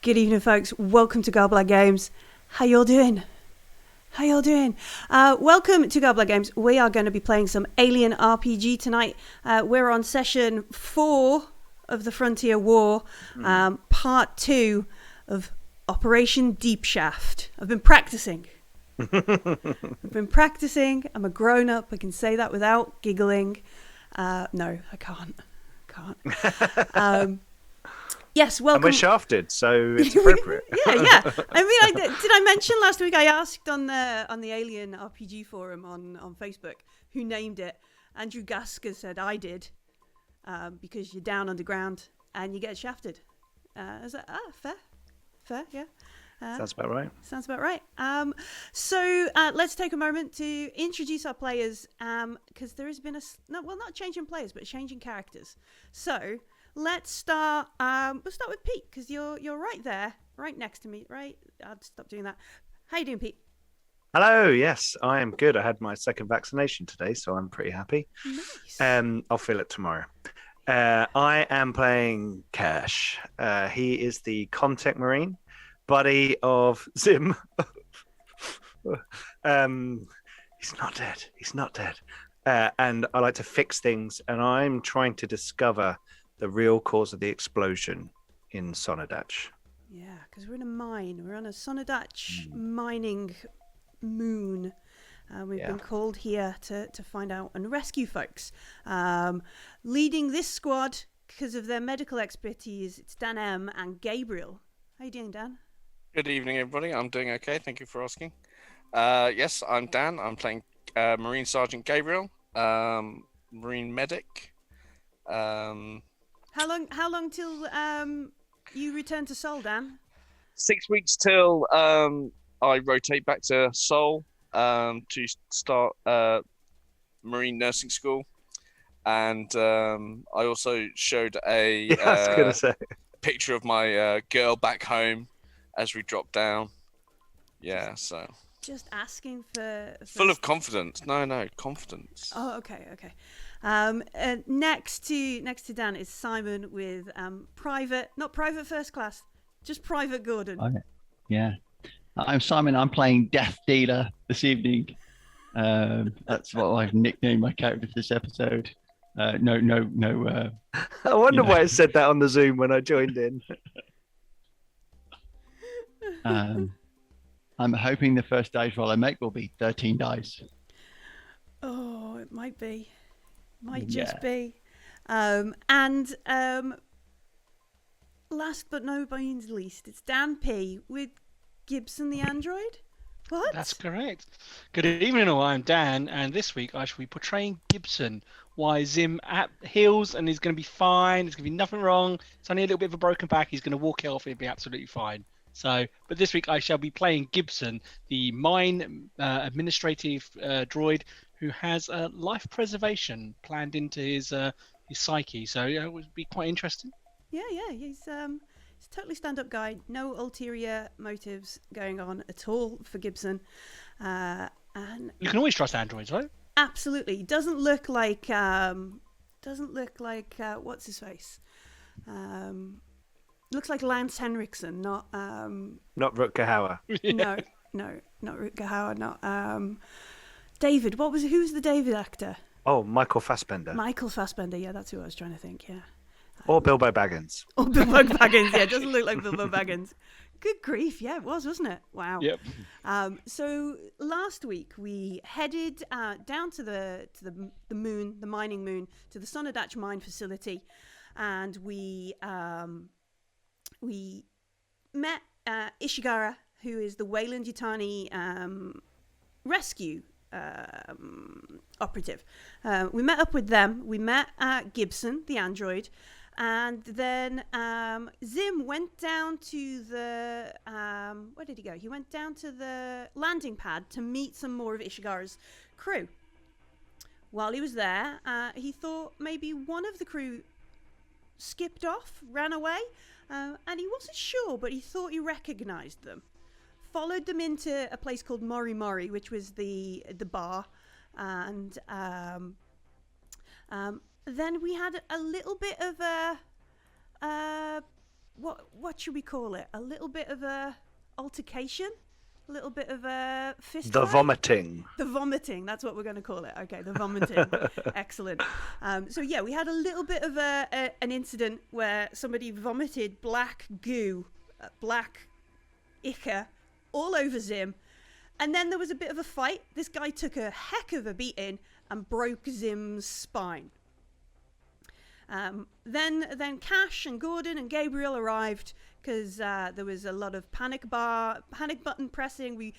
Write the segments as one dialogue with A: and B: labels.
A: Good evening, folks. Welcome to Gobbler Games. How y'all doing? Welcome to Gobbler Games. We are going to be playing some Alien RPG tonight. We're on session 4 of the Frontier War, part 2 of Operation Deep Shaft. I've been practicing. I'm a grown-up. I can say that without giggling. No, I can't. Yes, welcome.
B: And we're shafted, so it's appropriate.
A: yeah. I mean, did I mention last week I asked on the Alien RPG forum on Facebook who named it? Andrew Gasker said I did, because you're down underground and you get shafted. I was like, fair, yeah.
B: Sounds about right.
A: So let's take a moment to introduce our players, because there has been not change in players, but a change in characters. So let's start. We'll start with Pete, because you're right there, right next to me. Right, I'll stop doing that. How you doing, Pete?
B: Hello. Yes, I am good. I had my second vaccination today, so I'm pretty happy.
A: Nice.
B: I'll feel it tomorrow. I am playing Cash. He is the contact marine, buddy of Zim. He's not dead. And I like to fix things, and I'm trying to discover the real cause of the explosion in Sonderdatch.
A: Yeah, because we're in a mine. We're on a Sonderdatch mining moon. We've been called here to find out and rescue folks. Leading this squad, because of their medical expertise, it's Dan M. and Gabriel. How you doing, Dan?
C: Good evening, everybody. I'm doing okay. Thank you for asking. Yes, I'm Dan. I'm playing Marine Sergeant Gabriel, Marine Medic.
A: How long till you return to Seoul, Dan?
C: 6 weeks till I rotate back to Seoul to start Marine nursing school, and I also showed a picture of my girl back home as we drop down. Yeah, so
A: just asking for
C: full of confidence. No, confidence.
A: Oh, okay. Next to Dan is Simon with not private first class, just private Gordon.
D: Yeah, I'm Simon. I'm playing Death Dealer this evening. That's what I've nicknamed my character for this episode. No.
B: I wonder why it said that on the Zoom when I joined in.
D: I'm hoping the first dice roll I make will be 13 dice.
A: Oh, it might be. Just be. And last but no means least, it's Dan P with Gibson the android. What?
E: That's correct. Good evening, all. I'm Dan, and this week I shall be portraying Gibson. Why Zim heals and he's going to be fine. There's going to be nothing wrong. It's only a little bit of a broken back. He's going to walk it off. It'll be absolutely fine. So, but this week I shall be playing Gibson, the mine administrative droid who has life preservation planned into his psyche. So it would be quite interesting.
A: Yeah, he's a totally stand-up guy. No ulterior motives going on at all for Gibson. And
E: you can always trust androids, right?
A: Absolutely. Doesn't look like what's his face. Looks like Lance Henriksen, not
B: Rutger Hauer.
A: No, not Rutger Hauer, not David. Who's the David actor?
B: Oh, Michael Fassbender.
A: Yeah, that's who I was trying to think. Yeah.
B: Or Bilbo Baggins.
A: Yeah, it doesn't look like Bilbo Baggins. Good grief, yeah, it was, wasn't it? Wow.
E: Yep.
A: So last week we headed down to the moon, the mining moon, to the Sonderdatch Mine facility, and we met Ishigara, who is the Weyland Yutani rescue operative. We met up with them. We met Gibson, the android, and then Zim went down to the where did he go? He went down to the landing pad to meet some more of Ishigara's crew. While he was there, he thought maybe one of the crew skipped off, ran away, and he wasn't sure, but he thought he recognized them. Followed them into a place called Mori Mori, which was the bar, and then we had a little bit of a what should we call it? A little bit of a altercation, a little bit of a fist
B: The
A: fight?
B: vomiting.
A: The vomiting, that's what we're going to call it. Okay, the vomiting. Excellent. So yeah, we had a little bit of an incident where somebody vomited black goo, black ichor all over Zim. And then there was a bit of a fight. This guy took a heck of a beating and broke Zim's spine. Then Cash and Gordon and Gabriel arrived because there was a lot of panic button pressing. We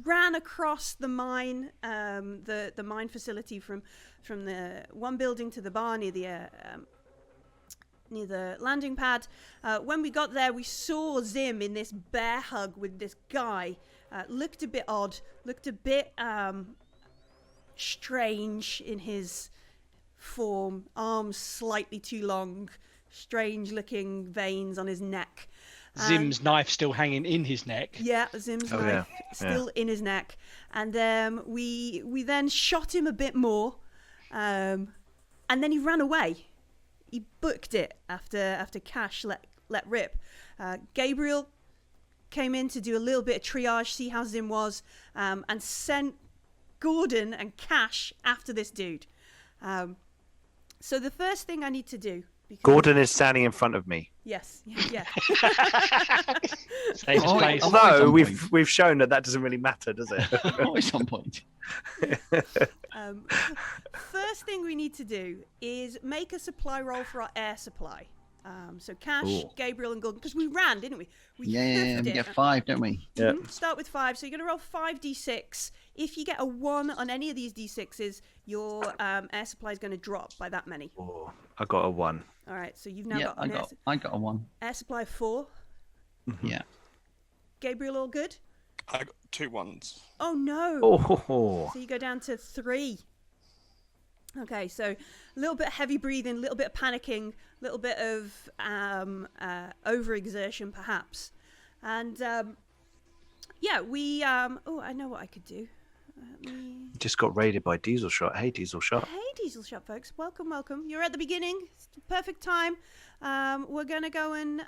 A: ran across the mine, the mine facility from the one building to the bar near the landing pad. When we got there, we saw Zim in this bear hug with this guy. Looked a bit odd, looked a bit strange in his form, arms slightly too long, strange looking veins on his neck.
E: Zim's knife still hanging in his neck.
A: Yeah, Zim's knife still in his neck. And we then shot him a bit more, and then he ran away. He booked it after Cash let rip. Gabriel came in to do a little bit of triage, see how Zim was, and sent Gordon and Cash after this dude. So the first thing I need to do...
B: Gordon is standing in front of me.
A: Yes, yeah.
E: Save his place.
B: Although we've shown that doesn't really matter, does it?
D: Always on point.
A: First thing we need to do is make a supply roll for our air supply. So Cash, Gabriel, and Gordon, because we ran, didn't we? We
D: get 5, don't we?
B: Yeah.
A: Start with 5. So you're going to roll 5d6. If you get a 1 on any of these d6s, your air supply is going to drop by that many.
B: Oh, I got a 1.
A: All right. So you've now got
D: I got a 1.
A: Air supply 4.
B: Mm-hmm.
D: Yeah.
A: Gabriel, all good?
C: I got 2 1s.
A: Oh no.
B: Oh.
A: So you go down to 3. Okay, so a little bit of heavy breathing, a little bit of panicking, a little bit of overexertion, perhaps. And we. I know what I could do.
B: Just got raided by Diesel Shot. Hey, Diesel Shot.
A: Hey, Diesel Shot, folks. Welcome. You're at the beginning. It's the perfect time. We're going to go and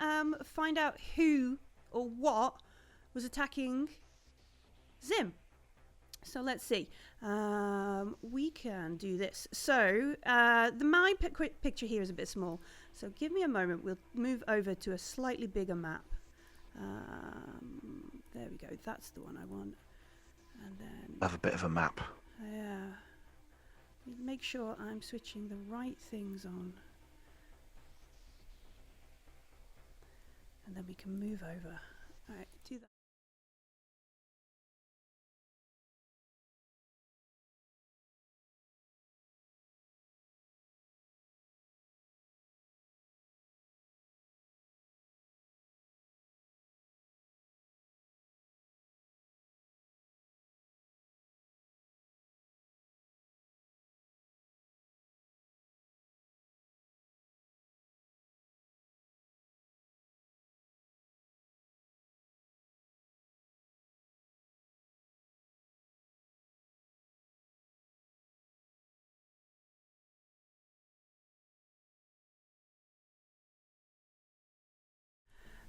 A: find out who or what was attacking Zim. So let's see. We can do this. So the mine picture here is a bit small. So give me a moment. We'll move over to a slightly bigger map. There we go. That's the one I want. And then
B: Have a bit of a map.
A: yeah. Make sure I'm switching the right things on. And then we can move over. All right, do that.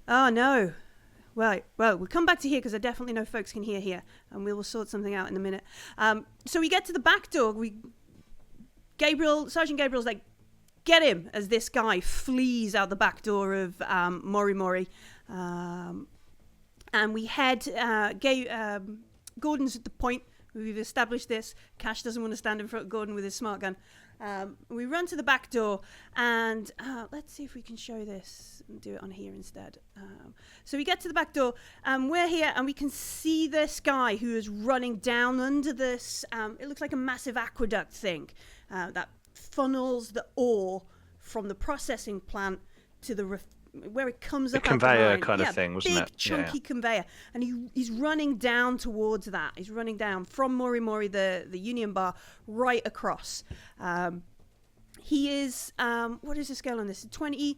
A: Oh no. Right, well, we'll come back to here because I definitely know folks can hear here, and we will sort something out in a minute. So we get to the back door. Sergeant Gabriel's like, get him, as this guy flees out the back door of Mori Mori. And we head, Gordon's at the point. We've established this. Cash doesn't want to stand in front of Gordon with his smart gun. We run to the back door, and let's see if we can show this and do it on here instead. So we get to the back door, and we're here, and we can see this guy who is running down under this, it looks like a massive aqueduct thing that funnels the ore from the processing plant to the where it comes up.
B: Conveyor kind of thing, wasn't it?
A: Big chunky conveyor, and he's running down towards that. He's running down from Mori Mori, the Union Bar, right across. He is what is the scale on this? 20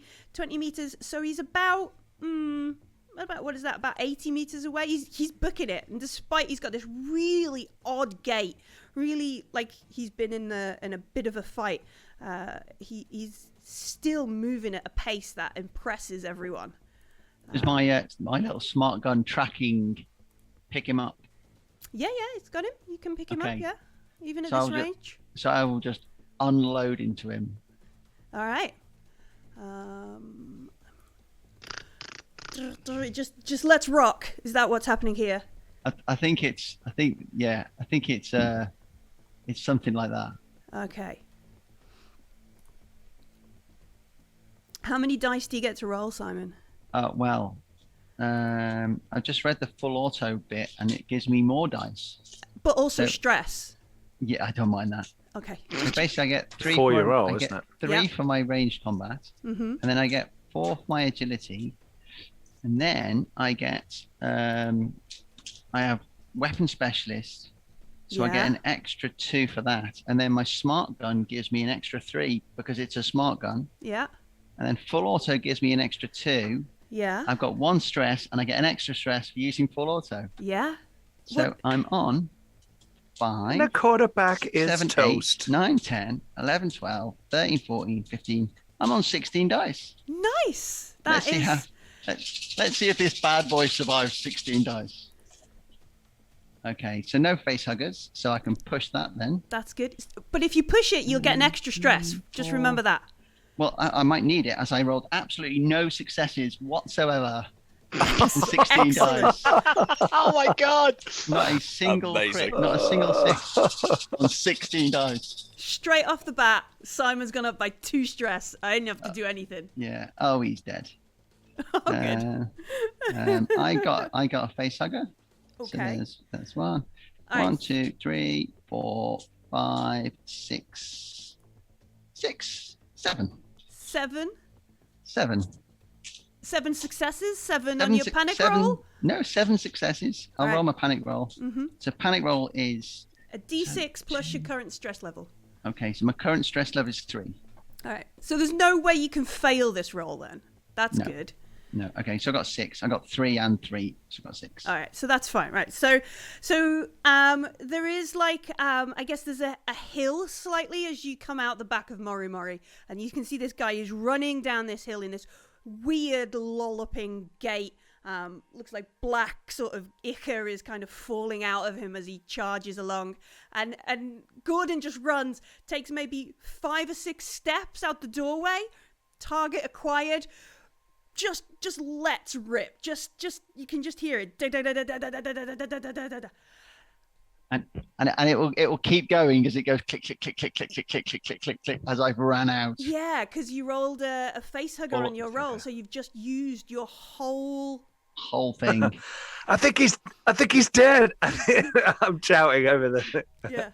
A: meters. So he's about what is that? About 80 meters away. He's booking it, and despite he's got this really odd gait, really like he's been in a bit of a fight. He's still moving at a pace that impresses everyone.
D: Does my little smart gun tracking pick him up?
A: Yeah, it's got him. You can pick him up,
D: Okay.
A: yeah. Even at
D: So
A: this
D: I'll ju-
A: range.
D: So I will just unload into him.
A: All right. Just let's rock. Is that what's happening here?
D: I think it's something like that.
A: Okay. How many dice do you get to roll, Simon?
D: Well, I just read the full auto bit, and it gives me more dice.
A: But also
D: So-
A: stress.
D: Yeah, I don't mind that.
A: Okay.
D: So basically, I get 3
B: Before you
D: for,
B: roll,
D: I
B: isn't
D: get
B: it?
D: 3
A: Yeah.
D: for my ranged combat,
A: Mm-hmm.
D: and then I get 4 for my agility, and then I get I have weapon specialist, so I get
A: Yeah.
D: an extra 2 for that, and then my smart gun gives me an extra 3 because it's a smart gun,
A: Yeah.
D: and then full auto gives me an extra 2.
A: Yeah.
D: I've got 1 stress, and I get an extra stress for using full auto.
A: Yeah.
D: So
A: What-
D: I'm on 5,
B: And the quarterback is
D: 7,
B: toast.
D: 8, 9, 10, 11, 12, 13, 14, 15. I'm on 16 dice.
A: Nice. That
D: Let's see how. Let's see if this bad boy survives 16 dice. Okay, so no face huggers, so I can push that then.
A: That's good. But if you push it, you'll get an extra stress. Just remember that.
D: Well, I might need it as I rolled absolutely no successes whatsoever on 16 dice.
E: Oh my god!
D: Not a single
C: Amazing.
D: crit, not a single 6 on 16 dice.
A: Straight off the bat, Simon's gone up by 2 stress. I didn't have to do anything.
D: Yeah. Oh, he's dead.
A: Oh, good.
D: I got a face hugger.
A: Okay.
D: So that's 1.
A: All right.
D: 1, 2, 3, 4, 5, 6, 7.
A: 7.
D: 7.
A: 7 successes. 7 on
D: Seven
A: your
D: suc-
A: panic
D: 7
A: roll.
D: No, 7 successes. I'll
A: All right.
D: roll my panic roll.
A: Mm-hmm.
D: So panic roll is
A: A D6 plus your current stress level.
D: okay. So my current stress level is 3.
A: All right. So there's no way you can fail this roll then. That's
D: No.
A: good.
D: No, okay. So I got 6. I got 3 and 3. So I got 6.
A: All right, so that's fine, right? So there is like I guess there's a hill slightly as you come out the back of Mori Mori, and you can see this guy is running down this hill in this weird lolloping gait. Looks like black sort of ichor is kind of falling out of him as he charges along, and Gordon just runs, takes maybe 5 or 6 steps out the doorway. Target acquired. Just let's rip. Just you can just hear it.
D: And it will keep going as it goes click click click click click click click click click click click as I've ran out.
A: Yeah, because you rolled a face hugger on your roll, so you've just used your whole.
D: Thing.
B: I think he's dead. I'm shouting over the.
A: Yeah.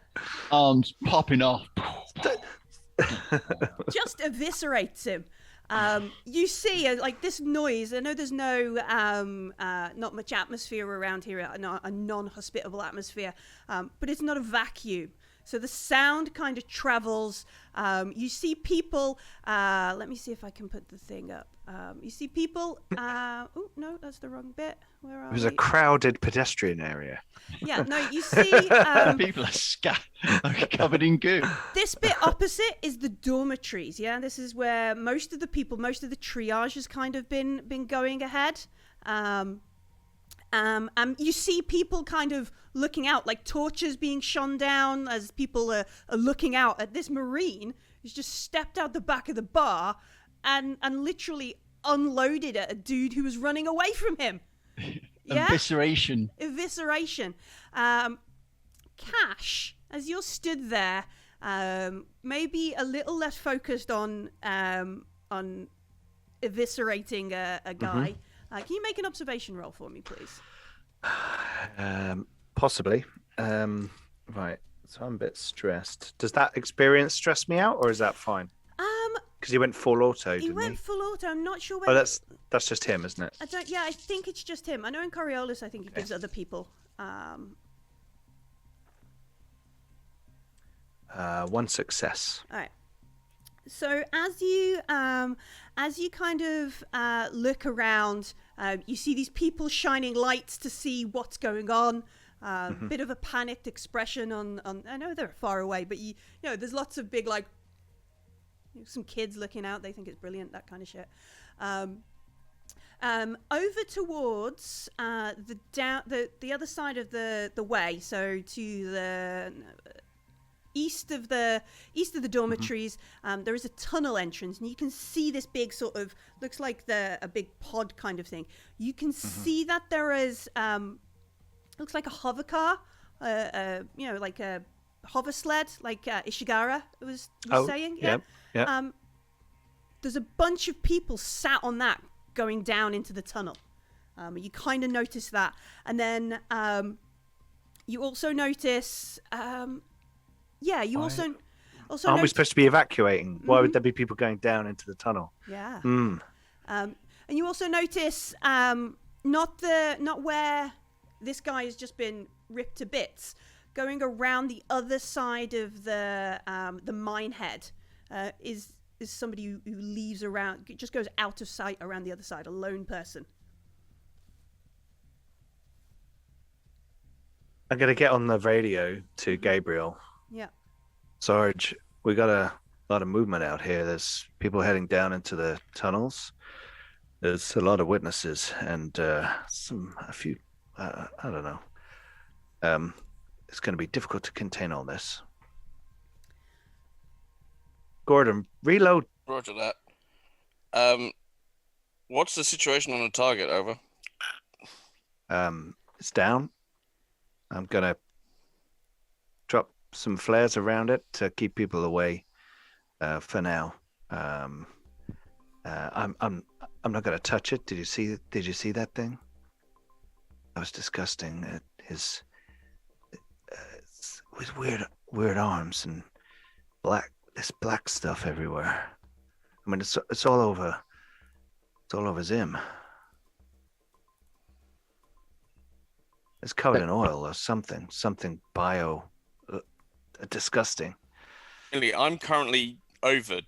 D: Arms popping off.
A: Just eviscerates him. You see, like this noise. I know there's no, not much atmosphere around here, a non-hospitable atmosphere, but it's not a vacuum. So the sound kind of travels. You see people. Let me see if I can put the thing up. You see people. Oh no, that's the wrong bit. Where are
B: It was
A: we?
B: a crowded pedestrian area.
A: Yeah, no, you see.
D: People are covered in goo.
A: This bit opposite is the dormitories. Yeah, this is where most of the triage has kind of been going ahead. You see people kind of looking out, like torches being shone down as people are looking out at this Marine who's just stepped out the back of the bar and literally unloaded at a dude who was running away from him. Yeah?
D: Evisceration.
A: Cash, as you're stood there, maybe a little less focused on eviscerating a guy. Can you make an observation roll for me, please?
B: Possibly. Right. So I'm a bit stressed. Does that experience stress me out, or is that fine? Because he went full auto,
A: He
B: didn't
A: went
B: he?
A: full auto. I'm not sure
B: Oh,
A: whether.
B: that's just him, isn't it?
A: I think it's just him. I know in Coriolis, I think it gives other people.
B: 1 success.
A: All right. So as you kind of look around, you see these people shining lights to see what's going on. Bit of a panicked expression on. I know they're far away, but you know there's lots of big like some kids looking out. They think it's brilliant, that kind of shit. Over towards the other side of the way, so to the east of the dormitories, there is a tunnel entrance, and you can see this big sort of looks like a big pod kind of thing. You can see that there is looks like a hover car, like a hover sled, like Ishigara was saying.
B: Yeah.
A: There's a bunch of people sat on that going down into the tunnel. You kind of notice that, and then you also notice. Also
B: aren't we supposed to be evacuating? Why would there be people going down into the tunnel?
A: Yeah. And you also notice not where this guy has just been ripped to bits, going around the other side of the mine head is somebody who leaves around, just goes out of sight around the other side, a lone person.
B: I'm gonna get on the radio to Gabriel.
A: Yeah.
B: Sarge, we got a lot of movement out here. There's people heading down into the tunnels. There's a lot of witnesses and a few. I don't know. It's going to be difficult to contain all this. Gordon, reload.
C: Roger that. What's the situation on the target? Over.
B: It's down. I'm gonna drop some flares around it to keep people away for now. I'm not gonna touch it. Did you see that thing? That was disgusting. With weird arms and this black stuff everywhere. I mean, it's all over. It's all over Zim. It's covered in oil or something bio, disgusting.
C: I'm currently over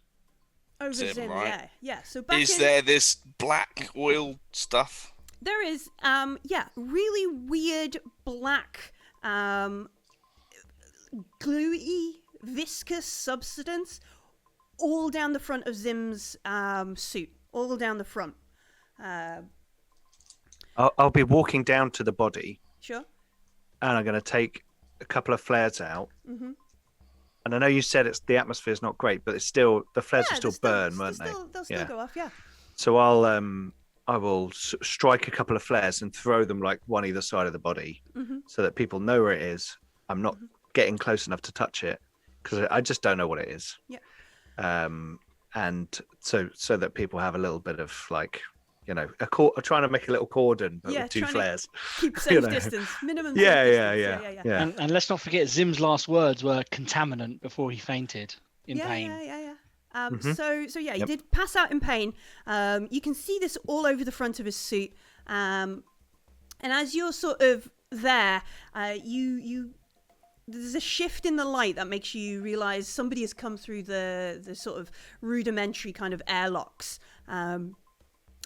A: Zim,
C: right?
A: Yeah. So
C: there this black oil stuff?
A: There is, really weird black, gluey, viscous substance all down the front of Zim's suit, all down the front.
B: I'll be walking down to the body.
A: Sure.
B: And I'm going to take a couple of flares out. Mm-hmm. And I know you said the atmosphere's not great, but it's still, the flares will still burn, won't they?
A: They'll still go off, yeah.
B: So I will strike a couple of flares and throw them like one either side of the body, so that people know where it is. I'm not getting close enough to touch it because I just don't know what it is.
A: Yeah.
B: And so that people have a little bit of like, trying to make a little cordon but with two flares.
A: Keep safe distance, minimum.
B: Yeah.
E: And let's not forget Zim's last words were contaminant before he fainted in pain.
A: Yeah. He did pass out in pain. You can see this all over the front of his suit. And as you're sort of there, there's a shift in the light that makes you realize somebody has come through the sort of rudimentary kind of airlocks.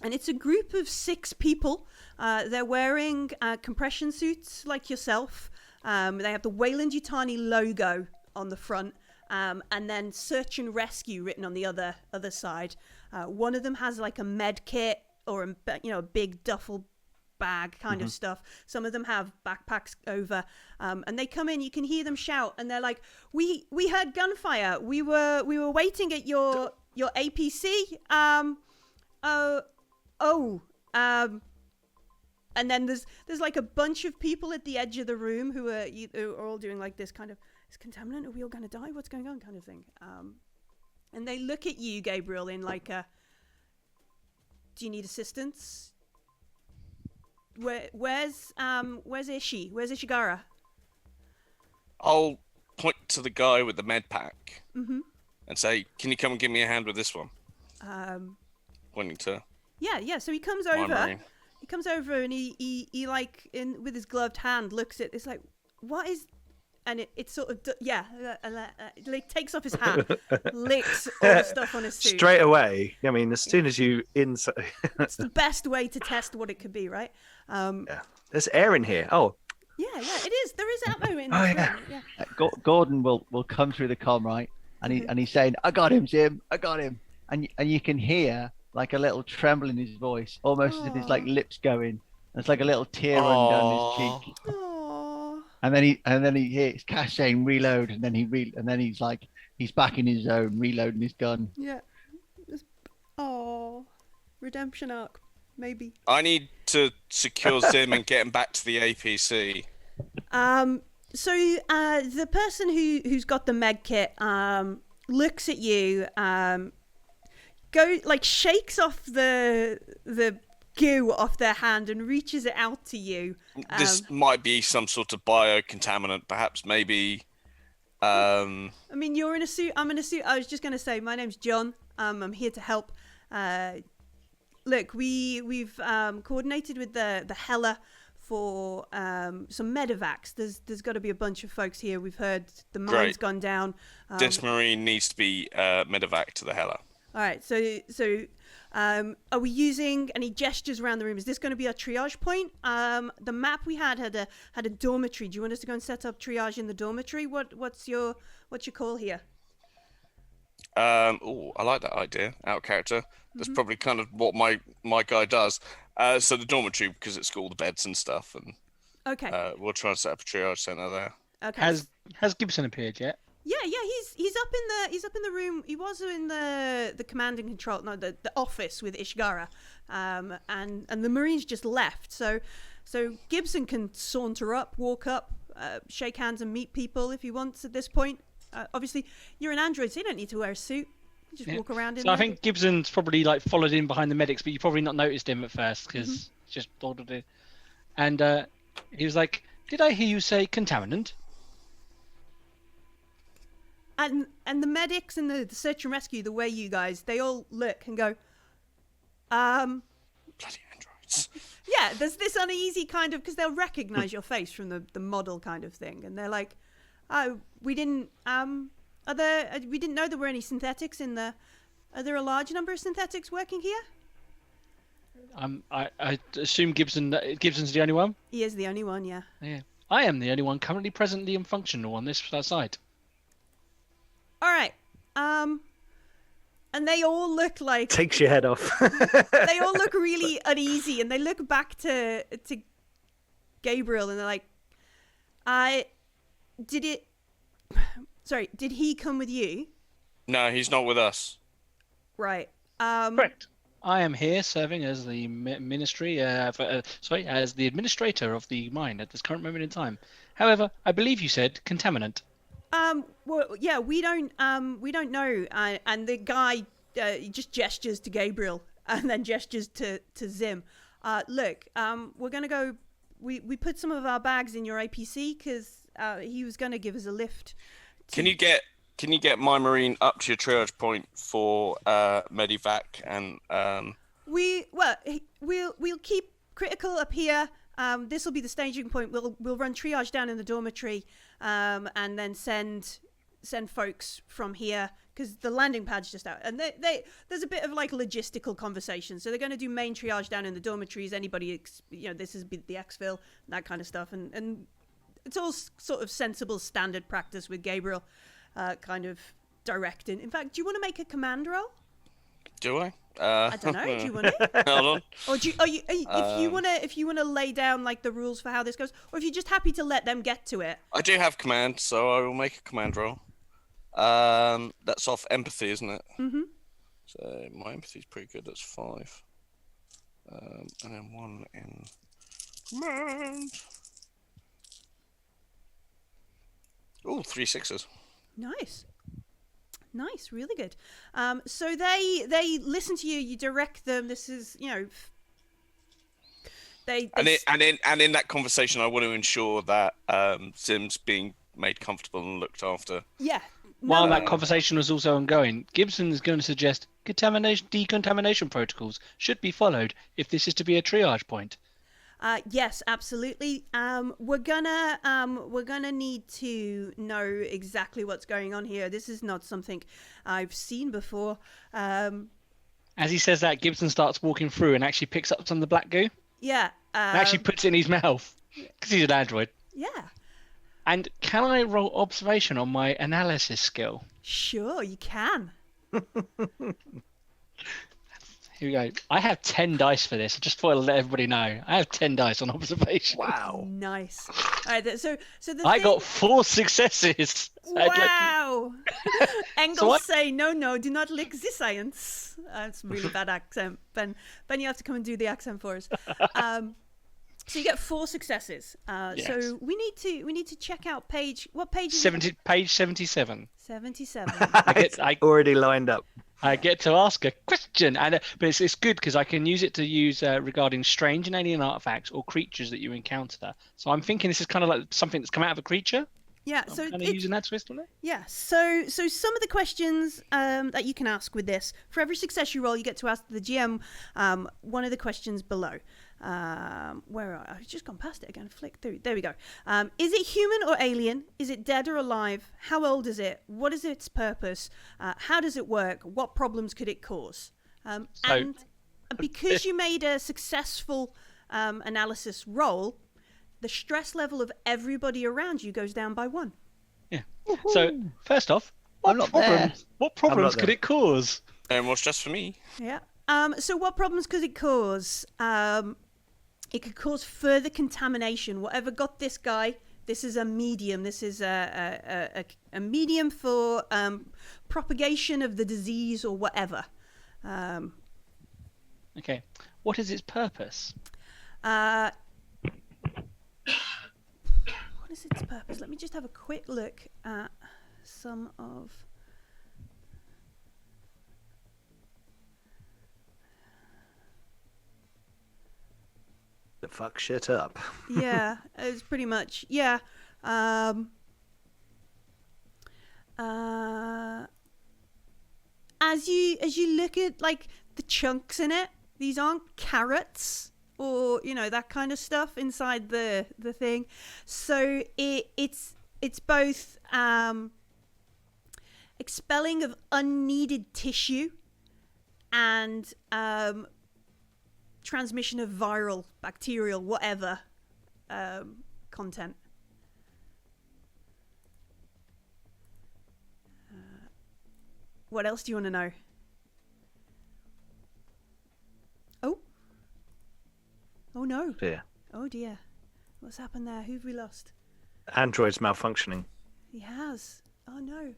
A: And it's a group of 6 people. They're wearing compression suits like yourself. They have the Weyland Yutani logo on the front. And then search and rescue written on the other side. One of them has like a med kit or a big duffel bag kind of stuff. Some of them have backpacks over, and they come in. You can hear them shout, and they're like, "We heard gunfire. We were waiting at your APC. And then there's like a bunch of people at the edge of the room who are all doing like this kind of, is contaminant? Are we all going to die? What's going on? Kind of thing. And they look at you, Gabriel, in like a, do you need assistance? Where's Ishi? Where's Ishigara?
C: I'll point to the guy with the med pack and say, "Can you come and give me a hand with this one?" Pointing to.
A: Yeah. So he comes over. He comes over and he like with his gloved hand looks at. It's like, what is? And it sort of like takes off his hat, licks all the stuff on his suit
B: straight away. I mean, as soon as you inside,
A: it's the best way to test what it could be, right?
B: There's air in here. Oh,
A: yeah, it is. There is ammo in
B: this
A: room. Yeah.
D: Gordon will come through the comm, right? And he's saying, "I got him, Jim. I got him." And you can hear like a little tremble in his voice, almost as if his like
A: Aw.
D: lips going. There's like a little tear run down his
C: Aw.
D: cheek.
A: Aww.
D: And then he hears Cash saying reload, and then he's like he's back in his zone, reloading his gun.
A: Yeah. Oh, redemption arc, maybe.
C: I need to secure Zim and get him back to the APC.
A: So the person who's got the med kit looks at you, shakes off the goo off their hand and reaches it out to you.
C: This might be some sort of biocontaminant, perhaps, maybe.
A: I mean, you're in a suit. I'm in a suit. I was just gonna say, my name's John. I'm here to help. Look, we've coordinated with the Hella for some medevacs. There's got to be a bunch of folks here. We've heard the mine's
C: Great.
A: gone down.
C: This marine needs to be medevac to the Hella.
A: All right. So are we using any gestures around the room? Is this going to be our triage point? The map we had a dormitory. Do you want us to go and set up triage in the dormitory? What's your call here?
C: Oh, I like that idea. Out of character. That's probably kind of what my guy does. So the dormitory, because it's got all the beds and stuff, and
A: Okay.
C: we'll try and set up a triage center there.
A: Okay.
E: Has Gibson appeared yet?
A: Yeah, he's up in the room. He was in the command and control, no, the office with Ishgara, and the Marines just left. So Gibson can saunter up, walk up, shake hands, and meet people if he wants. At this point, obviously you're an android, so you don't need to wear a suit. You just walk around in
E: So
A: there.
E: I think Gibson's probably like followed in behind the medics, but you probably not noticed him at first because just ordered it. And he was like, "Did I hear you say contaminant?"
A: And the medics and the search and rescue, the way you guys, they all look and go,
C: Bloody androids.
A: yeah, there's this uneasy kind of, because they'll recognize your face from the model kind of thing, and they're like, oh, we didn't we didn't know there were any synthetics in the. Are there a large number of synthetics working here?
E: I assume Gibson's the only one.
A: He is the only one, yeah.
E: Yeah, I am the only one currently presently and functional on this site.
A: All right. And they all look like
B: Takes your head off.
A: they all look really uneasy, and they look back to Gabriel, and they're like, did he come with you?
C: No, he's not with us.
A: Right.
E: Correct. I am here serving as the ministry, as the administrator of the mine at this current moment in time. However, I believe you said contaminant.
A: Well, yeah, we don't know. And the guy just gestures to Gabriel and then gestures to Zim. Look, we're gonna go. We put some of our bags in your APC because he was gonna give us a lift.
C: Can you get my marine up to your triage point for medevac and
A: We'll keep critical up here. This will be the staging point. We'll run triage down in the dormitory, and then send folks from here because the landing pad's just out. And there's a bit of like logistical conversation. So they're going to do main triage down in the dormitories. Anybody, this is the exfil, that kind of stuff, and it's all sort of sensible standard practice with Gabriel, kind of directing. In fact, do you want to make a command roll?
C: do I?
A: I don't know. Do you want to?
C: Hold on.
A: Or if you wanna lay down like the rules for how this goes, or if you're just happy to let them get to it.
C: I do have command, so I will make a command roll. That's off empathy, isn't it?
A: Mm-hmm.
C: So my empathy's pretty good. That's 5. And then 1 in command. Oh, 3 6s.
A: Nice, really good. So they listen to you. You direct them. This is they
C: and in that conversation, I want to ensure that Zim's being made comfortable and looked after.
A: Yeah.
E: While that conversation was also ongoing, Gibson is going to suggest decontamination protocols should be followed if this is to be a triage point.
A: Yes, absolutely. We're gonna need to know exactly what's going on here. This is not something I've seen before.
E: As he says that, Gibson starts walking through and actually picks up some of the black goo.
A: Yeah.
E: And actually puts it in his mouth because he's an android.
A: Yeah.
E: And can I roll observation on my analysis skill?
A: Sure, you can.
E: Here we go. I have 10 dice for this. I just thought I'd let everybody know. I have 10 dice on observation.
B: Wow.
A: Nice. All right. So the
E: I
A: thing...
E: got 4 successes.
A: Wow. Engels
E: So I-
A: say no, do not lick the science. That's a really bad accent. Ben, you have to come and do the accent for us. So you get 4 successes.
E: Yes.
A: So we need to check out what page is
E: 70, page 77.
A: 77.
E: I
B: Already lined up.
E: get to ask a question, but it's good because I can use it to use regarding strange and alien artifacts or creatures that you encounter. So I'm thinking this is kind of like something that's come out of a creature.
A: Yeah, so
E: Kind of using that twist on it.
A: yeah, so some of the questions that you can ask with this, for every success you roll, you get to ask the GM one of the questions below. Where are I've just gone past it again. Flick through. There we go. Is it human or alien? Is it dead or alive? How old is it? What is its purpose? How does it work? What problems could it cause? And because you made a successful analysis roll, the stress level of everybody around you goes down by 1.
E: Yeah. So first off,
D: I'm not there.
E: what problems
B: there.
E: could it cause?
C: No more stress for me.
A: Yeah. So what problems could it cause? It could cause further contamination. Whatever got this guy, this is a medium. This is a medium for propagation of the disease or whatever.
E: Okay. What is its purpose?
A: What is its purpose? Let me just have a quick look at some of...
B: To fuck shit up.
A: Yeah, it's pretty much, yeah. As you look at like the chunks in it, these aren't carrots or that kind of stuff inside the thing. So it's both expelling of unneeded tissue and transmission of viral, bacterial, whatever content. What else do you want to know? Oh no.
B: Yeah.
A: Oh dear. What's happened there? Who've we lost?
B: Android's malfunctioning.
A: He has. Oh no.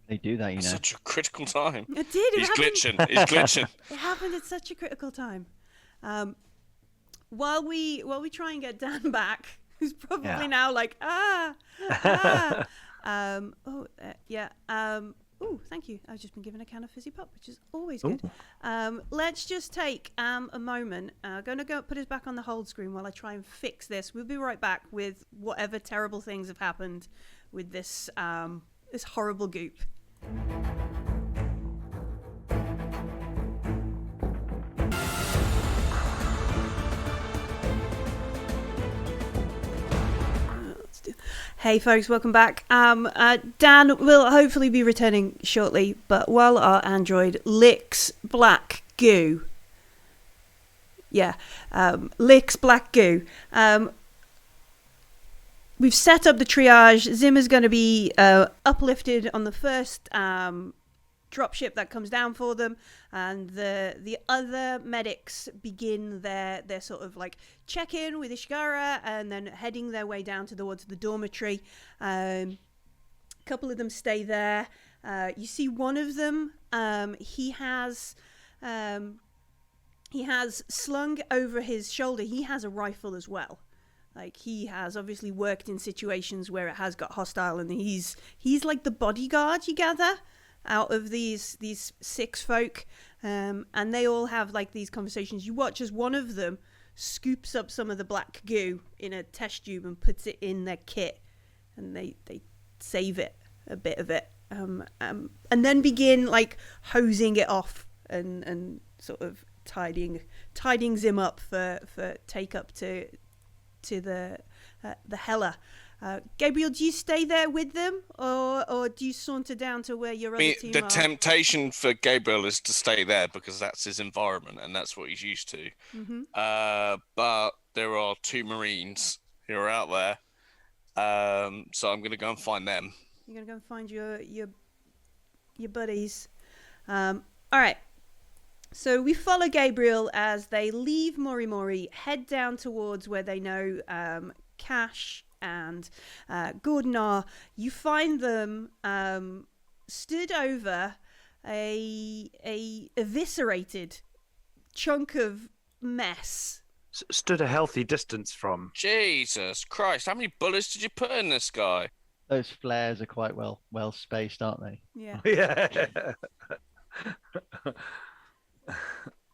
D: They do that,
C: Such a critical time.
A: It did.
C: He's glitching. He's glitching.
A: It happened at such a critical time. While we try and get Dan back, who's probably now like oh, thank you. I've just been given a can of fizzy pop, which is always good. Let's just take a moment. Going to go put us back on the hold screen while I try and fix this. We'll be right back with whatever terrible things have happened with this this horrible goop. Hey folks, welcome back. Dan will hopefully be returning shortly, but while our android licks black goo, licks black goo, we've set up the triage. Zim is going to be uplifted on the first dropship that comes down for them, and the other medics begin their sort of like check-in with Ishigara and then heading their way down towards the dormitory. A couple of them stay there. You see one of them, he has slung over his shoulder, he has a rifle as well. Like, he has obviously worked in situations where it has got hostile, and he's like the bodyguard, you gather, out of these 6 folk, and they all have like these conversations. You watch as one of them scoops up some of the black goo in a test tube and puts it in their kit, and they save it, a bit of it, and then begin like hosing it off and sort of tidying Zim up for take up to the Hella. Gabriel, do you stay there with them, or do you saunter down to where your other team
C: the
A: are?
C: temptation for Gabriel is to stay there because that's his environment and that's what he's used to.
A: Mm-hmm.
C: But there are 2 Marines who are out there, so I'm going to go and find them.
A: You're gonna go and find your buddies. All right. So we follow Gabriel as they leave Mori Mori, head down towards where they know Cash and Gordon are. You find them stood over a eviscerated chunk of mess.
B: Stood a healthy distance from.
C: Jesus Christ! How many bullets did you put in this guy?
D: Those flares are quite well spaced, aren't they?
A: Yeah.
B: Yeah.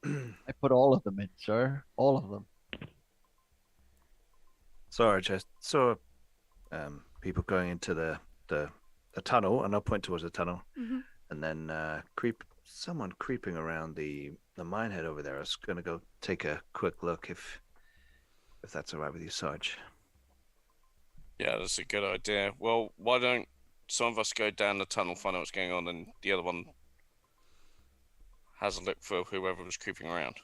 D: I put all of them in, sir. All of them.
B: Sorry, I just saw people going into the tunnel, and I'll point towards the tunnel, and then someone creeping around the mine head over there. I was going to go take a quick look if that's all right with you, Sarge.
C: Yeah, that's a good idea. Well, why don't some of us go down the tunnel, find out what's going on, and the other one has a look for whoever was creeping around.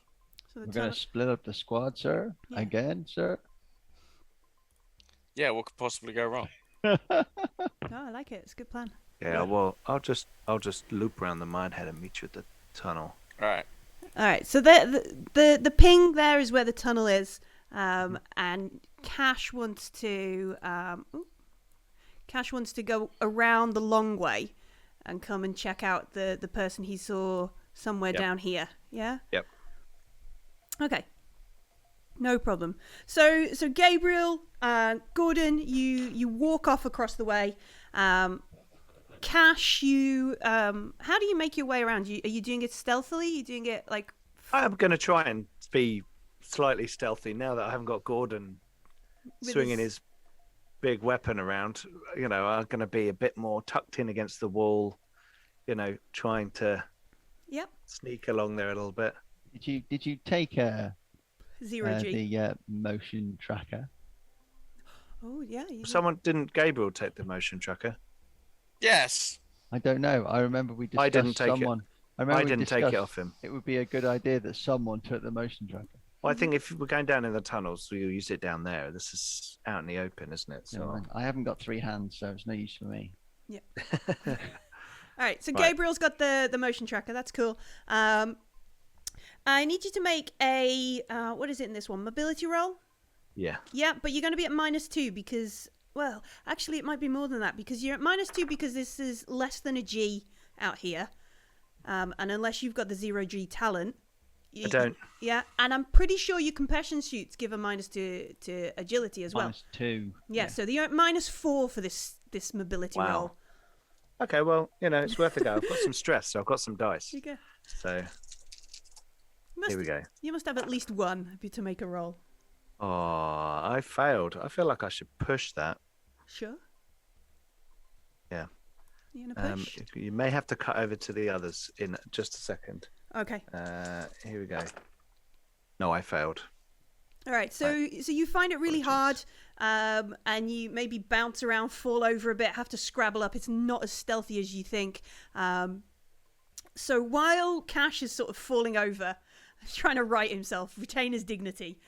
A: So
D: We're going to split up the squad, sir.
A: Yeah.
D: Again, sir.
C: Yeah, what could possibly go wrong?
A: Oh, I like it. It's a good plan.
B: Yeah, well, I'll just loop around the mine head and meet you at the tunnel.
C: All right.
A: All right. So the ping there is where the tunnel is, and Cash wants to go around the long way and come and check out the person he saw somewhere down here. Yeah.
B: Yep.
A: Okay. No problem. So Gabriel, Gordon, you walk off across the way. Cash, how do you make your way around? Are you doing it stealthily? Are you doing it like?
B: I'm going to try and be slightly stealthy now that I haven't got Gordon swinging his big weapon around. You know, I'm going to be a bit more tucked in against the wall. You know, trying to sneak along there a little bit.
D: Did you take
A: Zero G.
D: the motion tracker?
A: Oh yeah.
B: Didn't Gabriel take the motion tracker?
C: Yes.
D: I don't know. I remember we discussed
B: I didn't take
D: someone.
B: it. I didn't take it off him.
D: It would be a good idea that someone took the motion tracker.
B: Well, I think if we're going down in the tunnels, we'll use it down there. This is out in the open, isn't it? So
D: No, I haven't got 3 hands, so it's no use for me.
A: Yeah. All right. So Gabriel's got the motion tracker. That's cool. I need you to make a what is it in this one? Mobility roll.
B: Yeah.
A: Yeah, but you're going to be at -2 because, well, actually it might be more than that because you're at -2 because this is less than a G out here, and unless you've got the 0 G talent.
B: I don't.
A: Yeah, and I'm pretty sure your compassion shoots give a -2 to agility as well.
D: -2.
A: Yeah, so you're at -4 for this mobility roll.
B: Okay, well, you know, it's worth a go. I've got some stress, so I've got some dice.
A: Here you go.
B: So here we go.
A: You must have at least one to make a roll.
B: Oh, I failed. I feel like I should push that.
A: Sure.
B: Yeah.
A: You gonna push?
B: You may have to cut over to the others in just a second.
A: Okay.
B: Here we go. No, I failed.
A: All right. So you find it really hard, and you maybe bounce around, fall over a bit, have to scrabble up. It's not as stealthy as you think. So while Cash is sort of falling over, trying to right himself, retain his dignity,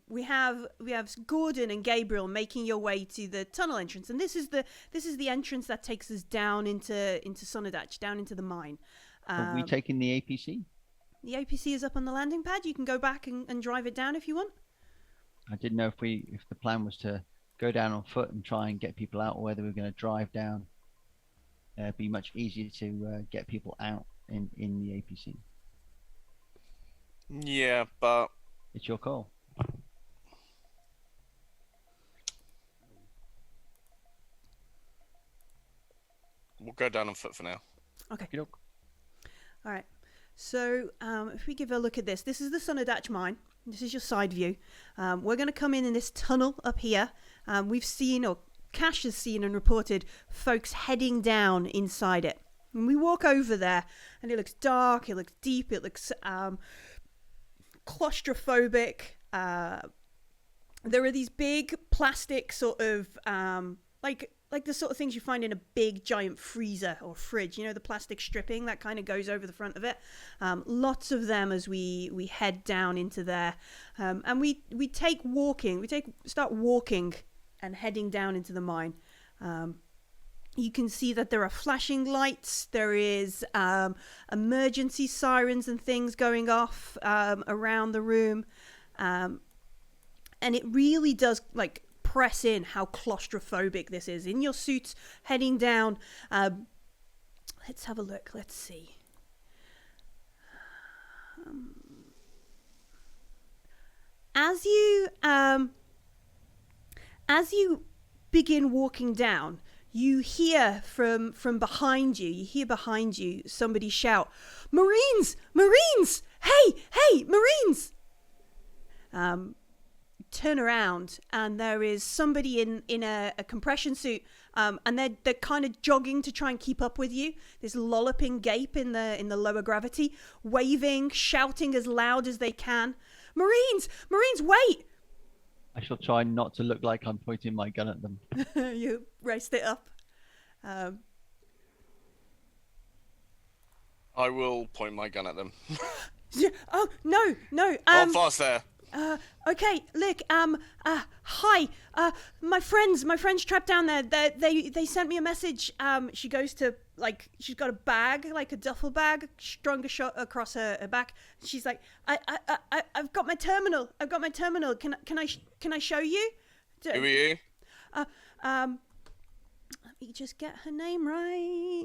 A: we have Gordon and Gabriel making your way to the tunnel entrance, and this is the entrance that takes us down into Sonderdatch, down into the mine.
D: Are we taking the APC?
A: The APC is up on the landing pad. You can go back and drive it down if you want.
D: I didn't know if the plan was to go down on foot and try and get people out, or whether we're going to drive down. It'd be much easier to get people out in the APC.
C: Yeah, but
D: It's your call.
C: we'll go down on foot for now.
A: Okay.
D: Okey-doke.
A: All right. So if we give a look at this is the Sonderdatch Mine. This is your side view. We're going to come in this tunnel up here. We've seen, or Cash has seen and reported, folks heading down inside it. And we walk over there, and it looks dark, it looks deep, it looks claustrophobic. There are these big plastic sort of, like the sort of things you find in a big giant freezer or fridge, you know, the plastic stripping that kind of goes over the front of it. Lots of them as we head down into there. And we start walking and heading down into the mine. You can see that there are flashing lights. There is emergency sirens and things going off around the room. And it really does like press in how claustrophobic this is. In your suits heading down. Let's have a look. Let's see. As you begin walking down, you hear from behind you. You hear behind you somebody shout, "Marines! Marines! Hey, Marines!" Turn around, and there is somebody in a compression suit, and they're kind of jogging to try and keep up with you. This lolloping gape in the lower gravity, waving, shouting as loud as they can. Marines, wait!
D: I shall try not to look like I'm pointing my gun at them.
A: You raced it up.
C: I will point my gun at them.
A: Oh no!
C: Hold fast there.
A: Okay, look, hi, my friends trapped down there. They sent me a message. She goes to, like, she's got a bag, like a duffel bag, strung across her back. She's like, I've got my terminal. Can I show you?
C: Who are you?
A: Let me just get her name right.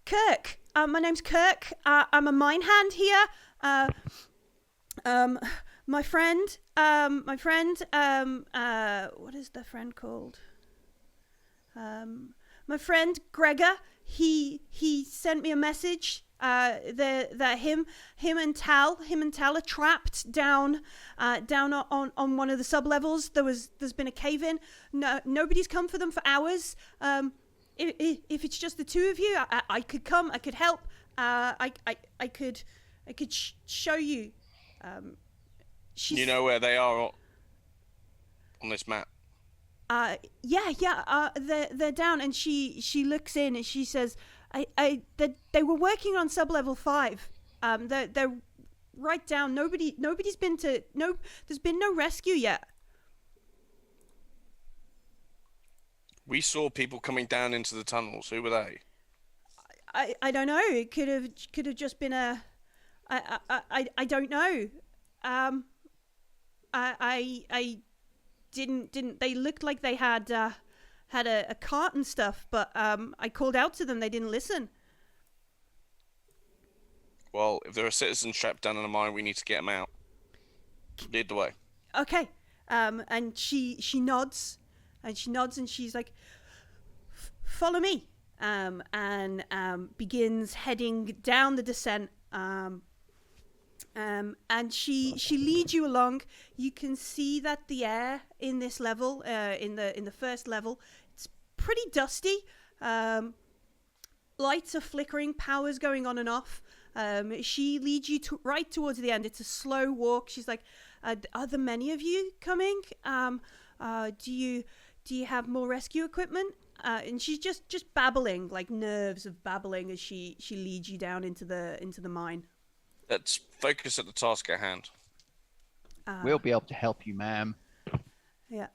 A: Kirk. My name's Kirk. I'm a mine hand here. My friend. What is the friend called? My friend Gregor. He sent me a message. That him and Tal are trapped down on one of the sublevels. There's been a cave in. No, nobody's come for them for hours. If it's just the two of you, I could come. I could help. I could show you.
C: You know where they are on this map?
A: Yeah. They're down, and she looks in and she says, they were working on sublevel 5. They're right down. Nobody's been to. No, there's been no rescue yet.
C: We saw people coming down into the tunnels. Who were they?
A: I don't know. It could have just been a. I don't know. I didn't. They looked like they had a cart and stuff, but I called out to them. They didn't listen.
C: Well, if there are citizens trapped down in a mine, we need to get them out. Lead the way.
A: Okay. And she nods. And she's like, follow me, and begins heading down the descent. And she leads you along. You can see that the air in this level, in the first level, it's pretty dusty. Lights are flickering, power's going on and off. She leads you right towards the end. It's a slow walk. She's like, are there many of you coming? Do you have more rescue equipment? And she's just babbling, like nerves of babbling, as she leads you down into the mine.
C: Let's focus at the task at hand.
D: We'll be able to help you, ma'am.
A: Yeah.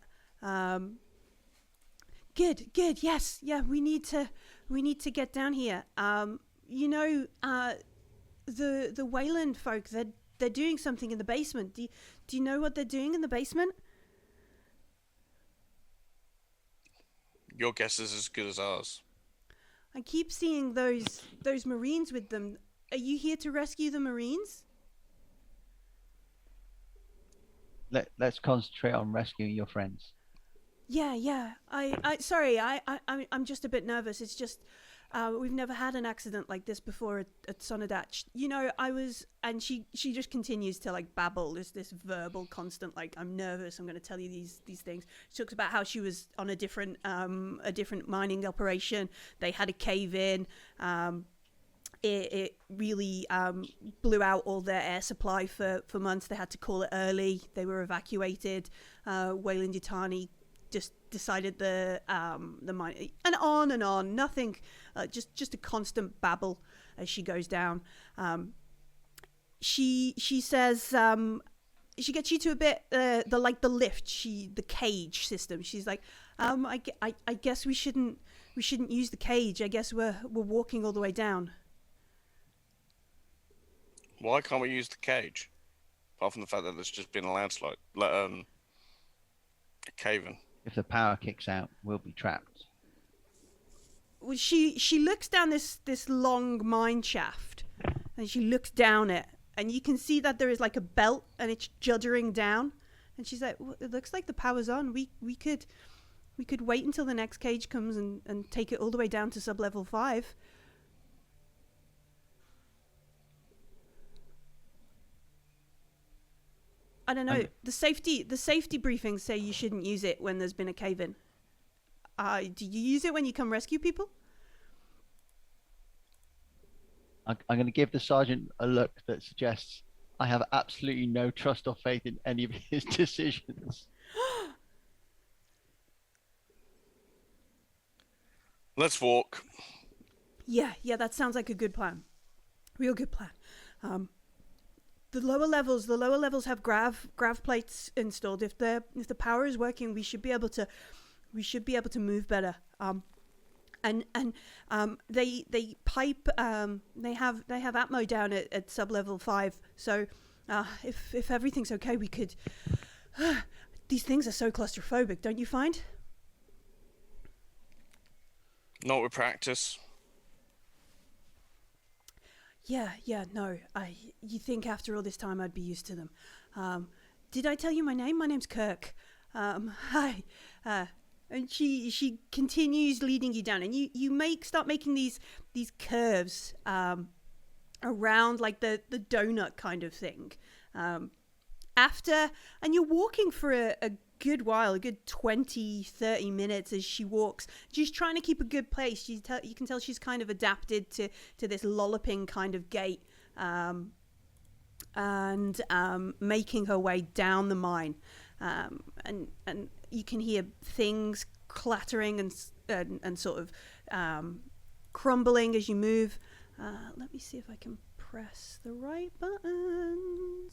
A: Good. Yes. Yeah. We need to get down here. The Weyland folk, they're doing something in the basement. Do you know what they're doing in the basement?
C: Your guess is as good as ours.
A: I keep seeing those Marines with them. Are you here to rescue the Marines?
D: Let's concentrate on rescuing your friends.
A: Yeah. I'm just a bit nervous. It's just we've never had an accident like this before at Sonderdatch. And she just continues to like babble this verbal constant, like, I'm nervous, I'm going to tell you these things. She talks about how she was on a different mining operation. They had a cave in. It really blew out all their air supply for months. They had to call it early. They were evacuated. Weyland Yutani just decided the mine, and on. Nothing, just a constant babble as she goes down. she says she gets you to a bit the lift, the cage system. She's like, I guess we shouldn't use the cage. I guess we're walking all the way down.
C: Why can't we use the cage? Apart from the fact that there's just been a landslide, a cave-in.
D: If the power kicks out, we'll be trapped.
A: Well, she looks down this long mine shaft, and she looks down it, and you can see that there is like a belt, and it's juddering down. And she's like, well, it looks like the power's on. We could wait until the next cage comes and take it all the way down to sub-level 5. I don't know. The safety briefings say you shouldn't use it when there's been a cave-in. Do you use it when you come rescue people?
D: I'm going to give the sergeant a look that suggests I have absolutely no trust or faith in any of his decisions.
C: Let's walk.
A: Yeah, that sounds like a good plan. Real good plan. The lower levels have grav plates installed. If the power is working, we should be able to move better. They pipe. They have Atmo down at sub-level 5. So if everything's okay, we could. These things are so claustrophobic, don't you find?
C: Not with practice.
A: Yeah, no. You think after all this time I'd be used to them. Did I tell you my name? My name's Kirk. Hi. And she continues leading you down, and you start making these curves around like the donut kind of thing. And you're walking for a good while, a good 20-30 minutes as she walks. She's trying to keep a good pace. You can tell she's kind of adapted to this lolloping kind of gait, and making her way down the mine. And you can hear things clattering and sort of crumbling as you move. Let me see if I can press the right buttons.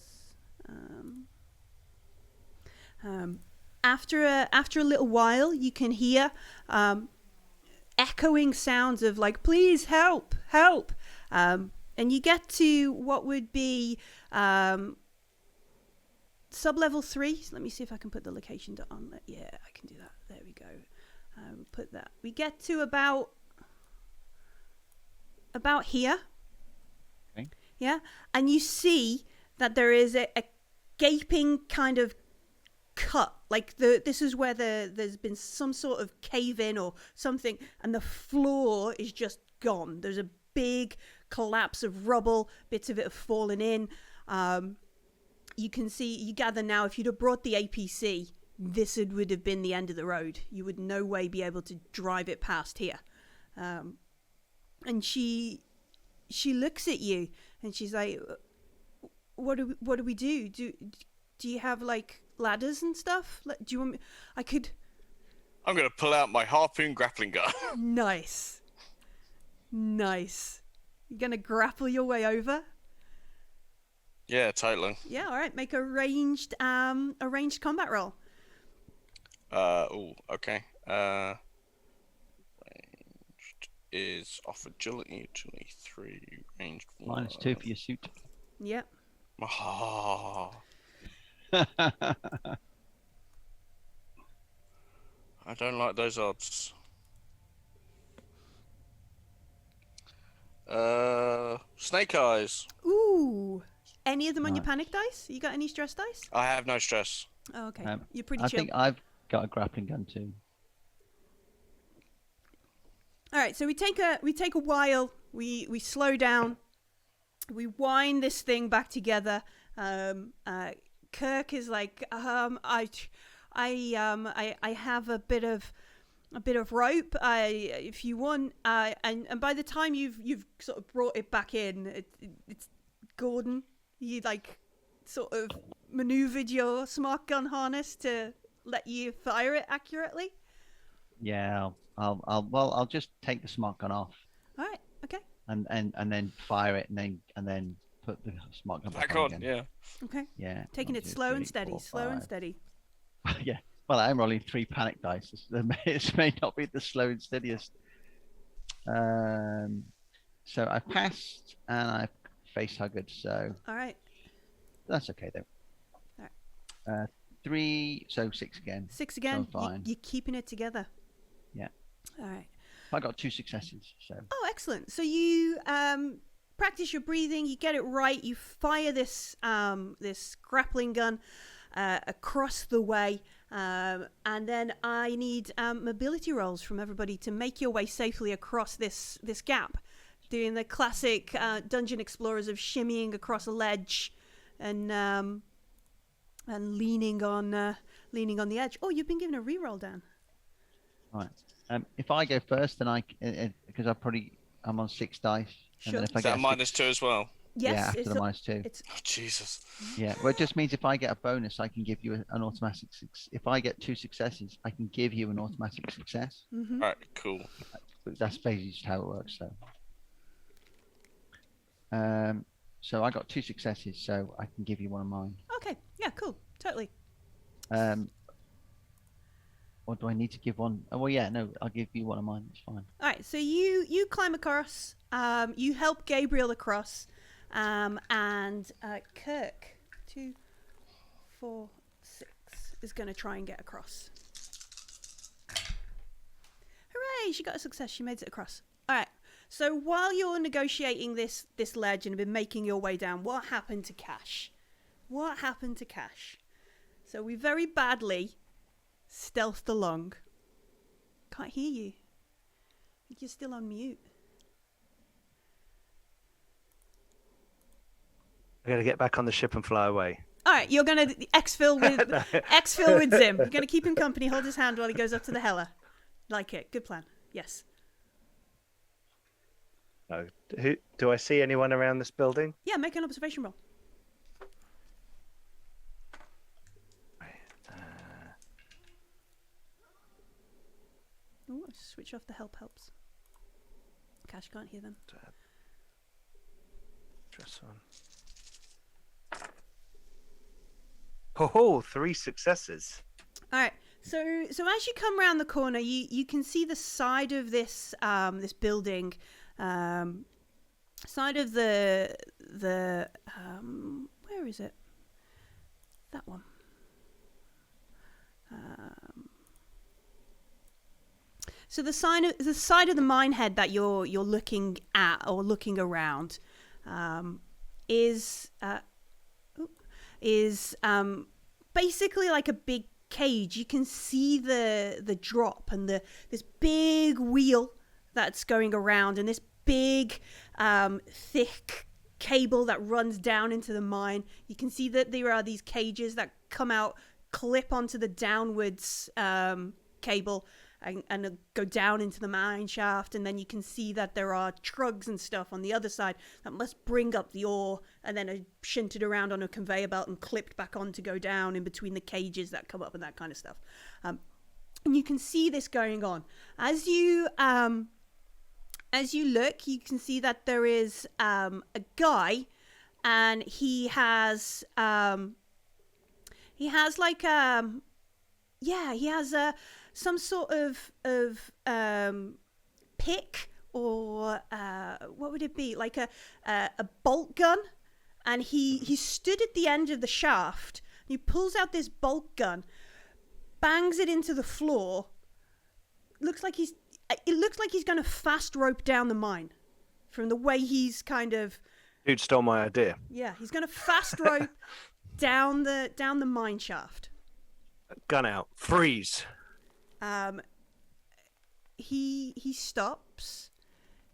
A: After a little while, you can hear echoing sounds of like, please help. And you get to what would be sub-level 3. Let me see if I can put the location on that. Yeah, I can do that. There we go. Put that. We get to about here.
D: Okay.
A: Yeah, and you see that there is a gaping kind of cut. Like this is where there's been some sort of cave-in or something, and the floor is just gone. There's a big collapse of rubble. Bits of it have fallen in. You gather now, if you'd have brought the APC, this would have been the end of the road. You would no way be able to drive it past here. And she looks at you and she's like, what do we do? Do you have like ladders and stuff? Do you want me?
C: I'm going to pull out my harpoon grappling gun.
A: Nice. You're going to grapple your way over?
C: Yeah, totally.
A: Yeah, all right. Make a ranged combat roll.
C: Okay. Ranged is off agility 3, ranged 1.
D: -2 for your suit.
A: Yep.
C: Oh. I don't like those odds. Snake eyes.
A: Ooh. Any of them on your
D: Nice.
A: panic dice? You got any stress dice?
C: I have no stress.
A: Oh, okay. You're pretty
D: I
A: chill.
D: think I've got a grappling gun too.
A: All right, so we take a while. We slow down. We wind this thing back together. Kirk is like, I have a bit of rope. If you want, and by the time you've sort of brought it back in, it's Gordon. You like sort of maneuvered your smart gun harness to let you fire it accurately.
D: Yeah, I'll just take the smart gun off
A: All right, okay.
D: and then fire it and then put the smart gun
C: Back
D: on
C: on,
D: again.
C: yeah.
A: Okay.
D: Yeah.
A: Taking
D: 1,
A: it
D: 2,
A: slow
D: 3,
A: and steady.
D: 4,
A: Slow and
D: 5.
A: steady.
D: Yeah. Well, I am rolling 3 panic dice. It may not be the slow and steadiest. So I passed and I face hugged. So
A: All right.
D: that's okay though.
A: All right.
D: 3, so 6 again.
A: 6 again.
D: So fine.
A: You're keeping it together.
D: Yeah.
A: All right.
D: I got 2 successes. So.
A: Oh, excellent. So you practice your breathing. You get it right. You fire this this grappling gun across the way, and then I need mobility rolls from everybody to make your way safely across this gap, doing the classic dungeon explorers of shimmying across a ledge, and leaning on the edge. Oh, you've been given a reroll, Dan.
D: Right. If I go first, then because I'm on 6 dice.
A: Sure.
D: And then if I
C: Is
D: get
C: that
D: a
C: -2 as well?
A: Yes,
D: yeah, after
A: it's
D: the -2.
A: It's
C: Oh, Jesus.
D: Yeah, well, it just means if I get a bonus, I can give you an automatic if I get 2 successes, I can give you an automatic success.
A: mm-hmm.
C: All right, cool.
D: But that's basically just how it works. So I got 2 successes, so I can give you one of mine.
A: Okay. Yeah. Cool. Totally.
D: Or do I need to give one? Oh, well, yeah, no, I'll give you one of mine. It's fine.
A: All right, so you climb across. You help Gabriel across, and Kirk, 2, 4, 6 is going to try and get across. Hooray! She got a success. She made it across. All right. So while you're negotiating this ledge and have been making your way down, what happened to Cash? What happened to Cash? So we very badly stealthed along. Can't hear you. I think you're still on mute.
B: I gotta get back on the ship and fly away.
A: All right, you're gonna exfil with Zim. You're gonna keep him company, hold his hand while he goes up to the Hella. Like it. Good plan. Yes.
B: No. Do I see anyone around this building?
A: Yeah, make an observation roll. Ooh, switch off the helps. Cash can't hear them.
B: Dress on. Oh, 3 successes.
A: All right. So as you come around the corner, you can see the side of this this building, side of the where is it? That one. So the side of the mine head that you're looking at or looking around is basically like a big cage. You can see the drop and this big wheel that's going around, and this big thick cable that runs down into the mine. You can see that there are these cages that come out, clip onto the downwards cable and go down into the mine shaft, and then you can see that there are trucks and stuff on the other side that must bring up the ore and then are shunted around on a conveyor belt and clipped back on to go down in between the cages that come up and that kind of stuff. And you can see this going on. As you look, you can see that there is a guy, and he has like he has some sort of pick, or what would it be, like a bolt gun, and he stood at the end of the shaft. He pulls out this bolt gun, bangs it into the floor. It looks like he's going to fast rope down the mine from the way he's kind of.
B: Dude stole my idea.
A: Yeah, he's going to fast rope down the mine shaft.
B: Gun out. Freeze.
A: He stops.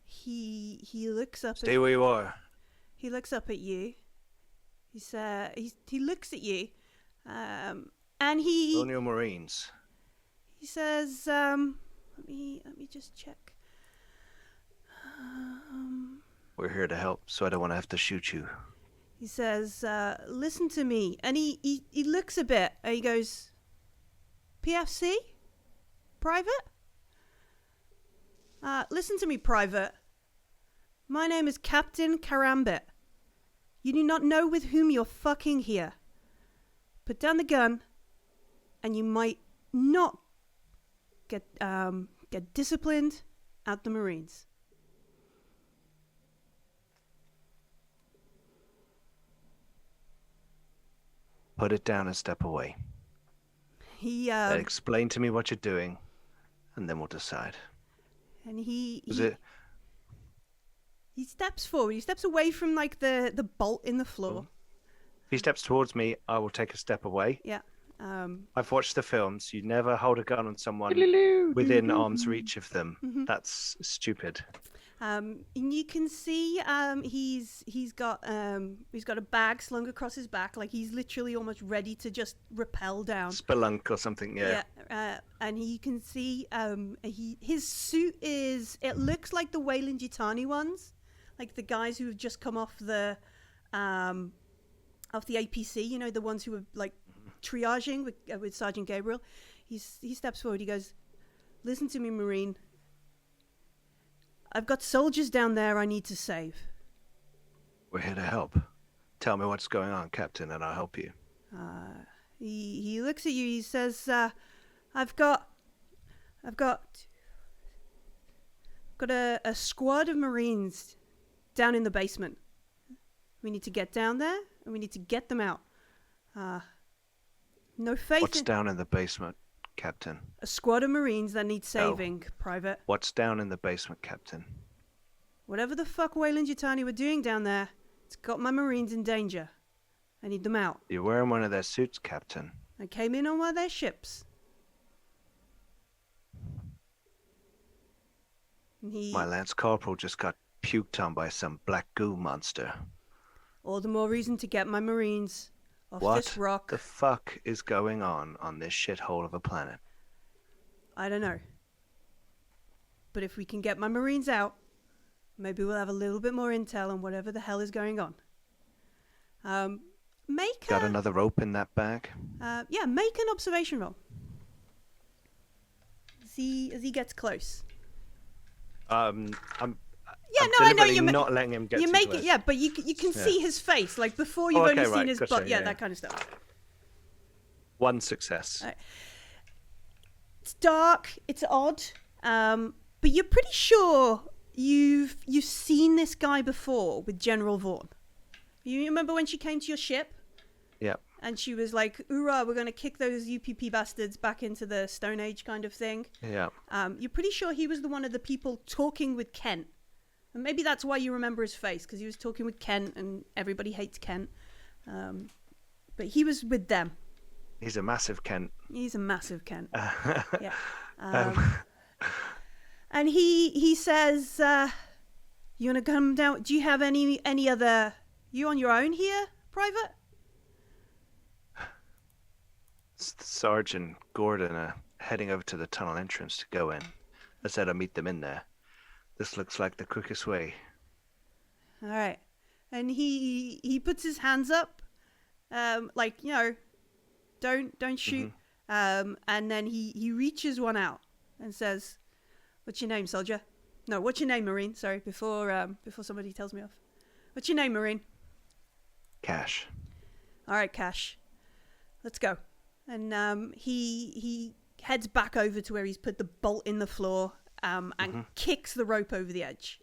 A: He looks up.
B: Stay where you are.
A: He looks up at you. He looks at you, and he
B: Colonial Marines.
A: He says, "Let me just check."
B: We're here to help, so I don't want to have to shoot you.
A: He says, "Listen to me," and he looks a bit, and he goes, "PFC? Private? Listen to me, Private. My name is Captain Karambit. You do not know with whom you're fucking here. Put down the gun, and you might not get disciplined out the Marines.
B: Put it down and step away.
A: He
B: Explain to me what you're doing, and then we'll decide.
A: and he steps forward. He steps away from like the bolt in the floor.
B: If he steps towards me, I will take a step away.
A: Yeah.
B: I've watched the films. You never hold a gun on someone within arm's reach of them. That's stupid.
A: And you can see he's got a bag slung across his back, like he's literally almost ready to just rappel down.
B: Spelunk or something, yeah.
A: And you can see his suit it looks like the Weyland Yutani ones, like the guys who have just come off the APC, you know, the ones who were like triaging with Sergeant Gabriel. He steps forward. He goes, "Listen to me, Marine. I've got soldiers down there I need to save."
B: We're here to help. Tell me what's going on, Captain, and I'll help you.
A: He looks at you. He says, I've got a squad of Marines down in the basement. We need to get down there, and we need to get them out. No faith.
B: What's down in the basement, Captain?
A: A squad of Marines that need saving, Private.
B: What's down in the basement, Captain?
A: Whatever the fuck Weyland Yutani were doing down there, it's got my Marines in danger. I need them out.
B: You're wearing one of their suits, Captain.
A: I came in on one of their ships. And
B: My Lance Corporal just got puked on by some black goo monster.
A: All the more reason to get my Marines off this rock.
B: What the fuck is going on this shithole of a planet?
A: I don't know. But if we can get my Marines out, maybe we'll have a little bit more intel on whatever the hell is going on.
B: Got another rope in that bag?
A: Make an observation roll. As he gets close.
B: I'm
A: I know you're
B: not letting him get.
A: You
B: too
A: make
B: close.
A: it, yeah, but you can see his face, like before you've only seen his butt, that kind of stuff.
B: One success.
A: Right. It's dark, it's odd, but you're pretty sure you've seen this guy before with General Vaughn. You remember when she came to your ship?
B: Yeah.
A: And she was like, "Hoorah, we're going to kick those UPP bastards back into the Stone Age," kind of thing.
B: Yeah.
A: You're pretty sure he was one of the people talking with Kent. And maybe that's why you remember his face, because he was talking with Kent, and everybody hates Kent. But he was with them.
B: He's a massive Kent.
A: He's a massive Kent. Yeah. And he says, "You want to come down? Do you have any other? You on your own here, Private?"
B: Sergeant Gordon heading over to the tunnel entrance to go in. I said I'll meet them in there. This looks like the quickest way.
A: All right. And he puts his hands up, like, you know, don't shoot. And then he reaches one out and says, "What's your name, soldier? No, what's your name, Marine? Sorry, before somebody tells me off. What's your name, Marine?"
B: Cash.
A: All right, Cash. Let's go. And he heads back over to where he's put the bolt in the floor, and kicks the rope over the edge.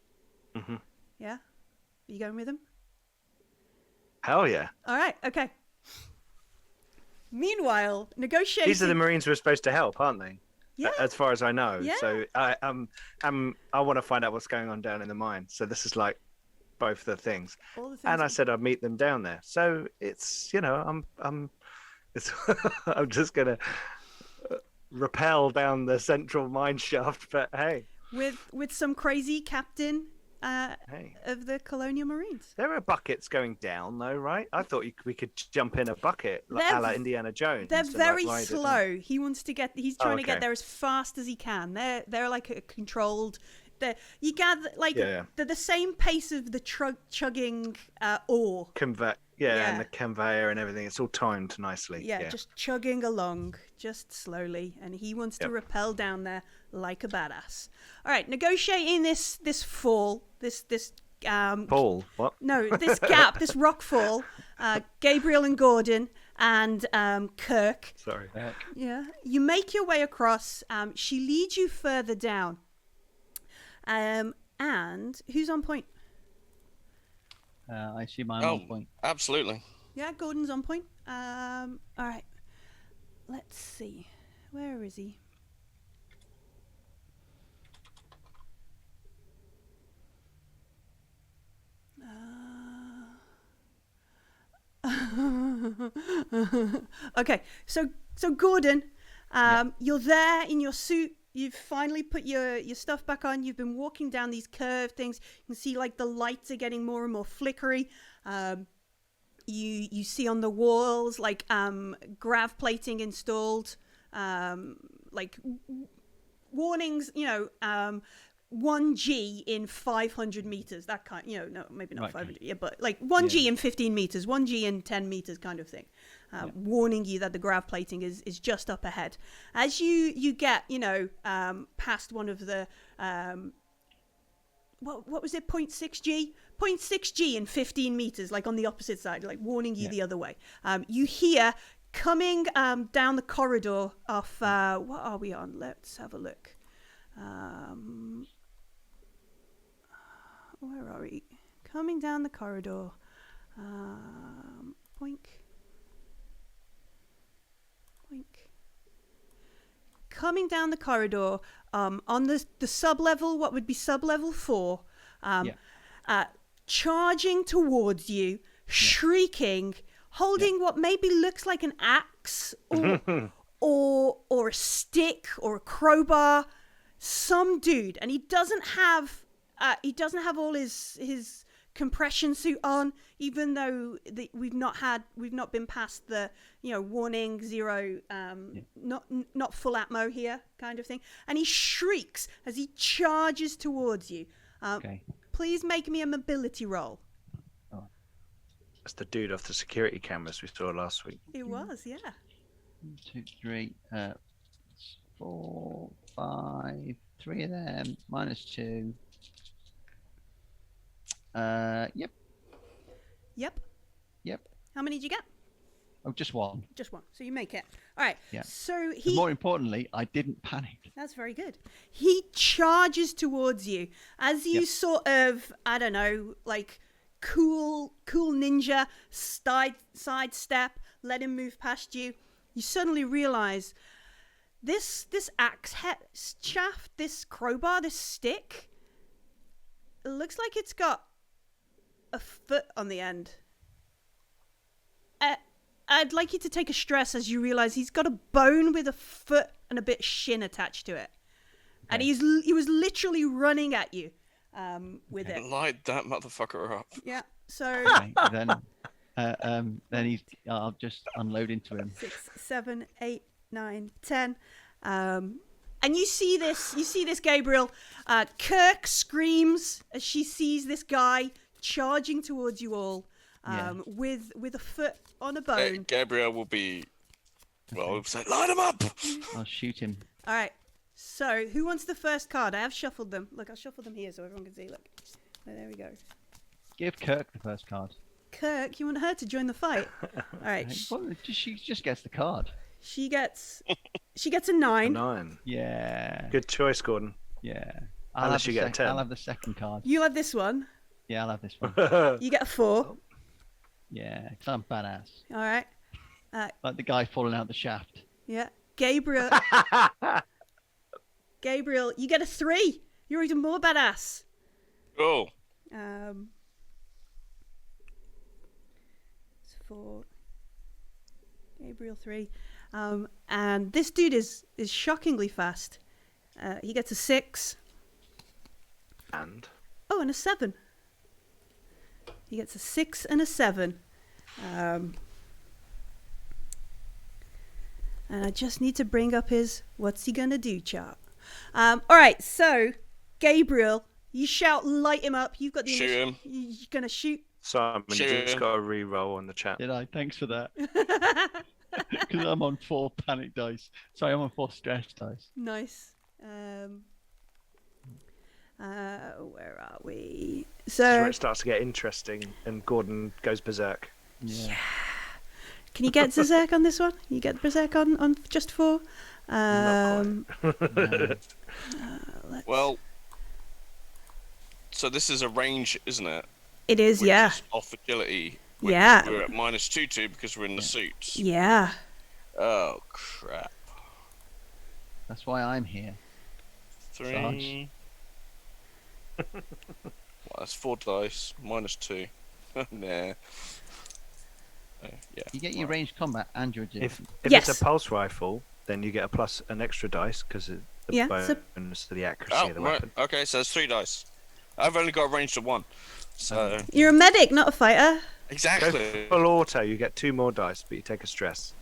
B: Mm-hmm.
A: Yeah? Are you going with him?
B: Hell yeah.
A: All right, okay. Meanwhile, negotiating...
B: These are the Marines who are supposed to help, aren't they?
A: Yeah.
B: As far as I know.
A: Yeah.
B: So I want to find out what's going on down in the mine. So this is like both the things.
A: All the things
B: And I said I'd meet them down there. So it's, you know, I'm just going to rappel down the central mine shaft, but hey.
A: With some crazy captain of the Colonial Marines.
B: There are buckets going down, though, right? I thought we could jump in a bucket, a la Indiana Jones.
A: They're
B: and,
A: very
B: ride
A: slow. He wants to get. He's trying to
B: okay.
A: get there as fast as he can. They're like a controlled. You gather like they're the same pace of the chugging ore.
B: And the conveyor and everything. It's all timed nicely.
A: Yeah, just chugging along, just slowly, and he wants to rappel down there like a badass. All right, negotiating this fall, this
B: Paul, what?
A: No, this gap, this rock fall. Gabriel and Gordon and Kirk.
B: Sorry.
A: Yeah, you make your way across. She leads you further down. And who's on point?
D: I assume I'm on point.
C: Absolutely.
A: Yeah, Gordon's on point. All right. Let's see. Where is he? Okay, so Gordon, you're there in your suit. You've finally put your stuff back on. You've been walking down these curved things. You can see like the lights are getting more and more flickery. You see on the walls like grav plating installed, like warnings. 1G in 500 meters. That kind. No, maybe not 500. Yeah, but like 1G in 15 meters, 1G in 10 meters, kind of thing. Warning you that the grav plating is just up ahead. As you get past one of the what was it, 0.6G? 0.6G in 15 meters, like on the opposite side, like warning you the other way. You hear coming down the corridor of what are we on? Let's have a look. Where are we? Coming down the corridor. Boink. Boink. Coming down the corridor, on the sub-level, what would be sub-level 4, charging towards you, shrieking, holding what maybe looks like an axe or a stick or a crowbar, some dude, and he doesn't have all his compression suit on, even though we've not been past the warning 0, not full atmo here kind of thing, and he shrieks as he charges towards you. Please make me a mobility roll.
B: That's the dude off the security cameras we saw last week.
A: It was, yeah.
D: 1, 2, 3, 4, 5, 3 of them -2. Yep.
A: How many did you get?
D: Oh, just one.
A: Just one. So you make it. All right.
D: Yeah.
A: So
D: But more importantly, I didn't panic.
A: That's very good. He charges towards you as you sort of, I don't know, like cool ninja sidestep, let him move past you. You suddenly realize this axe shaft, this crowbar, this stick, it looks like it's got a foot on the end. I'd like you to take a stress as you realize he's got a bone with a foot and a bit of shin attached to it. And he was literally running at you with it.
C: Light that motherfucker up.
A: Yeah. So
D: then I'll just unload into him.
A: 6, 7, 8, 9, 10. And you see this, Gabriel. Kirk screams as she sees this guy charging towards you all, with a foot on a bone.
C: Gabriel will be, we'll say, light him up!
D: I'll shoot him.
A: All right. So who wants the first card? I have shuffled them. Look, I'll shuffle them here so everyone can see. Look. Oh, there we go.
D: Give Kirk the first card.
A: Kirk, you want her to join the fight? All right.
D: She just gets the card.
A: She gets a 9.
B: A 9.
D: Yeah.
B: Good choice, Gordon.
D: Yeah.
B: Unless you get a 10.
D: I'll have the second card.
A: You have this one.
D: Yeah, I'll have this one.
A: You get a 4.
D: Yeah, 'cause I'm badass.
A: All right.
D: Like the guy falling out the shaft.
A: Yeah. Gabriel, you get a 3. You're even more badass.
C: Oh.
A: It's 4. Gabriel 3. And this dude is shockingly fast. He gets a 6.
B: And
A: and a 7. He gets a 6 and a 7. And I just need to bring up his what's he gonna do chart. All right, so Gabriel, you shout, light him up. You've got the
C: Shoot him.
A: You're gonna shoot.
B: Simon, you
C: Shoot
B: just
C: him.
B: got a re-roll on the chat.
D: Did I? Thanks for that. Because I'm on 4 panic dice. Sorry, I'm on 4 stress dice.
A: Nice. Where are we?
B: This is where
A: So
B: it starts to get interesting, and Gordon goes berserk.
D: Yeah.
A: can you get Berserk on this one? You get Berserk on just 4?
B: Not
D: No.
A: Let's...
C: Well, so this is a range, isn't it?
A: it is,
C: Which
A: yeah.
C: is off agility. Which
A: Yeah.
C: We're at -2 because we're in the suits.
A: Yeah.
C: Oh crap.
D: That's why I'm here.
C: 3. Well, that's 4 dice. -2. Nah. Yeah.
D: You get your ranged combat and your agility.
B: If
A: Yes.
B: it's a pulse rifle, then you get an extra dice because the
A: Yeah, so-
B: bonus to the accuracy
C: Oh,
B: of the
C: right.
B: weapon.
C: Okay, so it's 3 dice. I've only got a range of 1. So
A: You're a medic, not a fighter.
C: exactly.
B: Go full auto, you get 2 more dice, but you take a stress.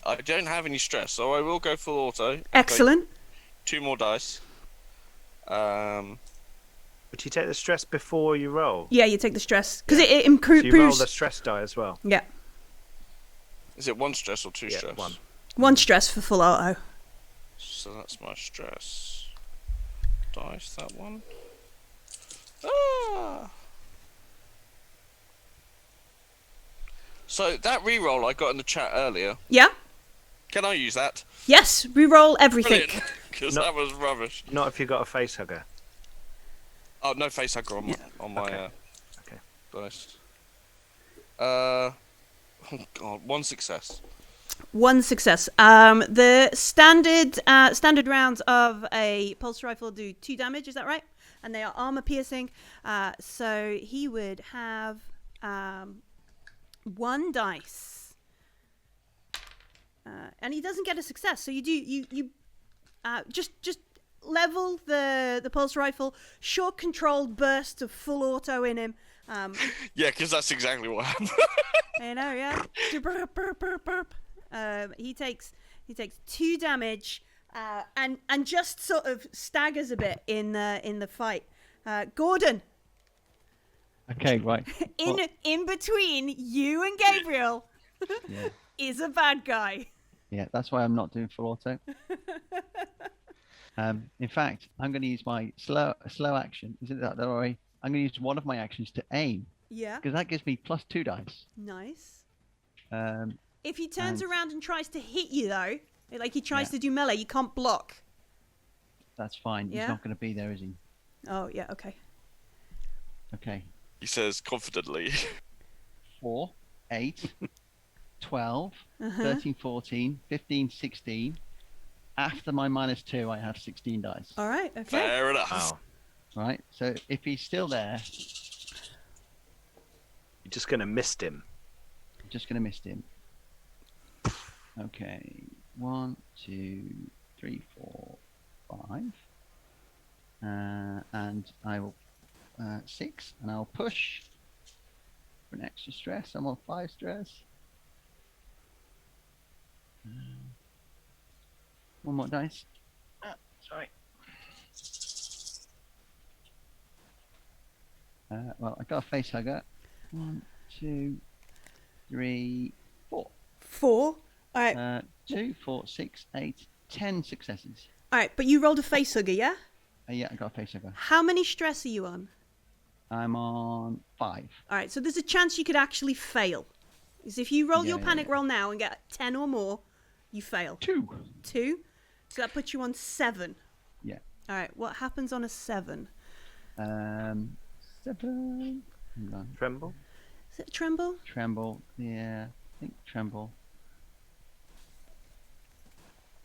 C: I don't have any stress, so I will go full auto. and take
A: Excellent.
C: 2 more dice.
B: But you take the stress before you roll.
A: Yeah, you take the stress because it
B: So
A: improves.
B: you roll the stress die as well.
A: Yeah,
C: Is it 1 stress or 2
B: Yeah,
C: stress?
B: 1.
A: 1 stress for full auto.
C: So that's my stress. Dice, that one. Ah! So that reroll I got in the chat earlier,
A: Yeah.
C: can I use that?
A: Yes. Reroll everything.
C: Brilliant, because
B: No.
C: that was rubbish.
B: Not if you got a face hugger.
C: Oh, no face hugger on my
B: Okay. Okay.
C: dice. Oh god, 1 success.
A: 1 success. The standard rounds of a pulse rifle do 2 damage. Is that right? And they are armor piercing. So he would have 1 dice, and he doesn't get a success. So you just level the pulse rifle. Short controlled burst of full auto in him.
C: Yeah, because that's exactly what happened.
A: I know, yeah. Burp, burp, burp, burp. He takes 2 damage, and just sort of staggers a bit in the fight. Gordon,
D: Okay, right.
A: in between you and Gabriel,
D: Yeah.
A: is a bad guy.
D: Yeah, that's why I'm not doing full auto. In fact, I'm going to use my slow action. Is it that way? I'm going to use one of my actions to aim
A: Yeah,
D: because that gives me +2 dice.
A: nice.
D: Um,
A: If he turns
D: And-
A: around and tries to hit you, though, like he tries
D: Yeah.
A: to do melee, you can't block.
D: that's fine.
A: Yeah?
D: He's not going to be there, is he?
A: Oh, yeah, okay.
D: Okay.
C: He says confidently.
D: 4, 8, 12,
A: Uh-huh.
D: 13, 14, 15, 16. After my -2, I have 16 dice.
A: All right, okay.
C: Fair enough.
B: Wow.
D: Right. So if he's still there,
B: You're just going to mist him.
D: I'm just going to miss him. Okay. 1, 2, 3, 4, 5. And I will 6, and I'll push for an extra stress. I'm on 5 stress. 1 more dice. Sorry. Well, I got a face hugger. 1, 2, 3, 4.
A: 4. All right,
D: 2, 4, 6, 8, 10 successes.
A: all right. But you rolled a face hugger, yeah?
D: Yeah, I got a face hugger.
A: How many stress are you on?
D: I'm on 5.
A: All right, so there's a chance you could actually fail. Is if you roll your
D: Yeah,
A: panic
D: yeah.
A: roll now and get 10 or more, you fail.
D: 2.
A: 2. So that puts you on 7.
D: Yeah.
A: All right, what happens on a 7?
D: 7. Hang on.
B: Tremble.
A: Is it a tremble?
D: Tremble. Yeah, I think tremble.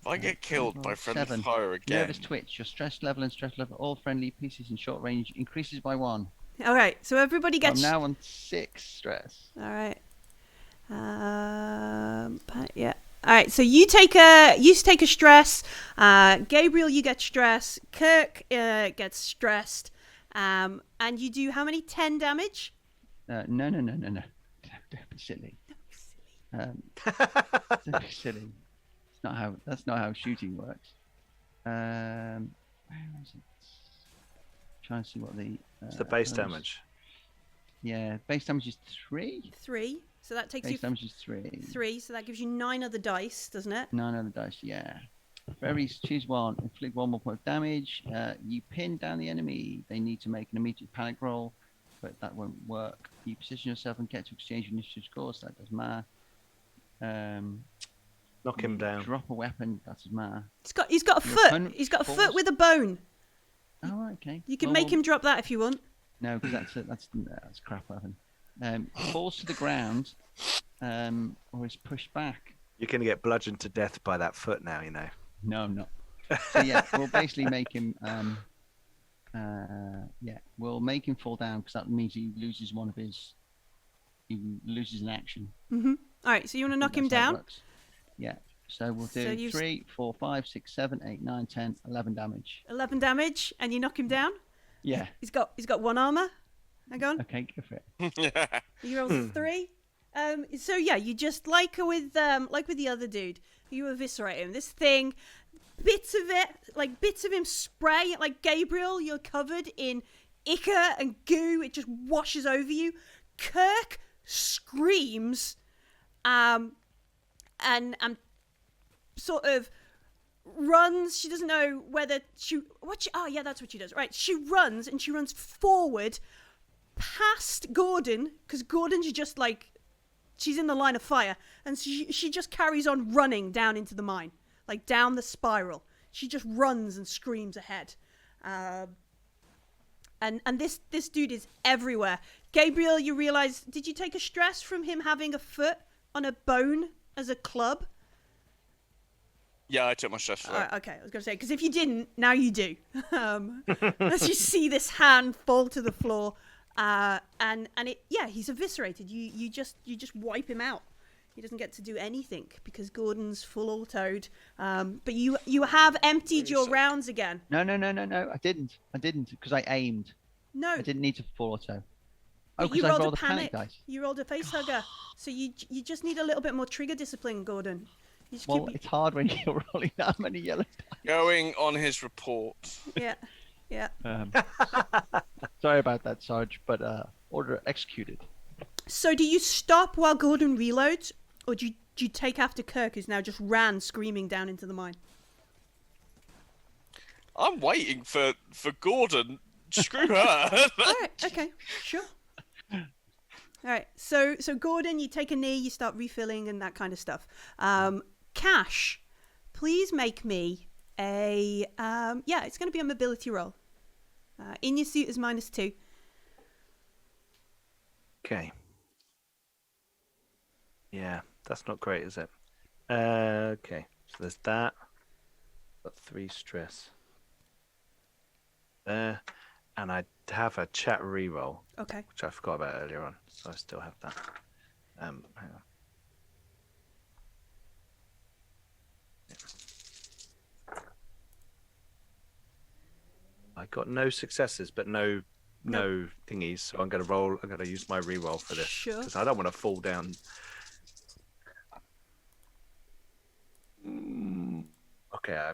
C: If I get killed by friendly
D: 7.
C: fire again,
D: Nervous twitch. Your stress level and stress level, all friendly pieces in short range, increases by 1.
A: All right, so everybody
D: I'm
A: gets.
D: now on 6 stress.
A: All right. Yeah. All right. So you take a stress. Gabriel, you get stress. Kirk gets stressed. And you do how many? 10 damage.
D: No. Don't be silly. Don't be silly. That's not how shooting works. Where is it? Trying to see what the.
B: It's the base
D: bonus-
B: damage.
D: Yeah, base damage is 3.
A: 3. So that takes
D: Base
A: you
D: damage is 3.
A: 3. So that gives you 9 other dice, doesn't it?
D: 9 other dice, yeah. Fairies, choose one. Inflict 1 more point of damage. You pin down the enemy. They need to make an immediate panic roll, but that won't work. You position yourself and get to exchange initiative scores. That doesn't matter.
B: Knock him down.
D: Drop a weapon. That doesn't matter.
A: He's got a
D: Your
A: foot.
D: opponent
A: He's got a
D: falls.
A: foot with a bone.
D: Oh, right, okay.
A: You can
D: Well,
A: make him drop that if you want.
D: No, because that's crap weapon. Falls to the ground, or is pushed back.
B: You're going to get bludgeoned to death by that foot now, you know.
D: No, I'm not. So yeah, we'll basically make him. We'll make him fall down because that means he loses one of his. He loses an action.
A: Mm-hmm. All right, so you want to knock him
D: That's how it
A: down?
D: works. Yeah. So we'll do
A: So you-
D: 3, 4, 5, 6, 7, 8, 9, 10, 11 damage.
A: 11 damage, and you knock him down.
D: Yeah.
A: He's got 1 armor. Hang on.
D: Okay, go for it.
A: He rolls a 3. So yeah, you just like with the other dude, you eviscerate him. This thing, bits of him spray. Like Gabriel, you're covered in ichor and goo. It just washes over you. Kirk screams, and sort of runs. She doesn't know whether that's what she does. Right, she runs forward past Gordon, because Gordon's just like, she's in the line of fire, and she just carries on running down into the mine, like down the spiral. She just runs and screams ahead. And this dude is everywhere. Gabriel, you realize, did you take a stress from him having a foot on a bone as a club?
C: Yeah, I took my stress for that.
A: Okay, I was going to say, because if you didn't, now you do. As you see this hand fall to the floor, he's eviscerated. You just wipe him out. He doesn't get to do anything because Gordon's full autoed. But you have emptied your rounds again.
D: No. I didn't because I aimed.
A: No,
D: I didn't need to full auto. Oh,
A: but you
D: because I
A: rolled
D: rolled
A: a panic.
D: dice.
A: You rolled a face hugger. So you just need a little bit more trigger discipline, Gordon. You just
D: Well, it's hard when you're rolling that many yellow dice.
C: Going on his report.
A: Yeah.
D: Sorry about that, Sarge, but order executed.
A: So do you stop while Gordon reloads, or do you take after Kirk, who's now just ran screaming down into the mine?
C: I'm waiting for Gordon. Screw her.
A: All right. Okay. Sure. All right. So Gordon, you take a knee, you start refilling and that kind of stuff. Cash, please make me a it's going to be a mobility roll. In your suit is -2.
B: Okay. Yeah, that's not great, is it? Okay, so there's that. Got 3 stress. There. And I have a chat reroll,
A: Okay.
B: which I forgot about earlier on, so I still have that. Hang on. I got no successes, but no thingies, so I'm going to use my reroll for this.
A: Sure.
B: Because I don't want to fall down. Okay,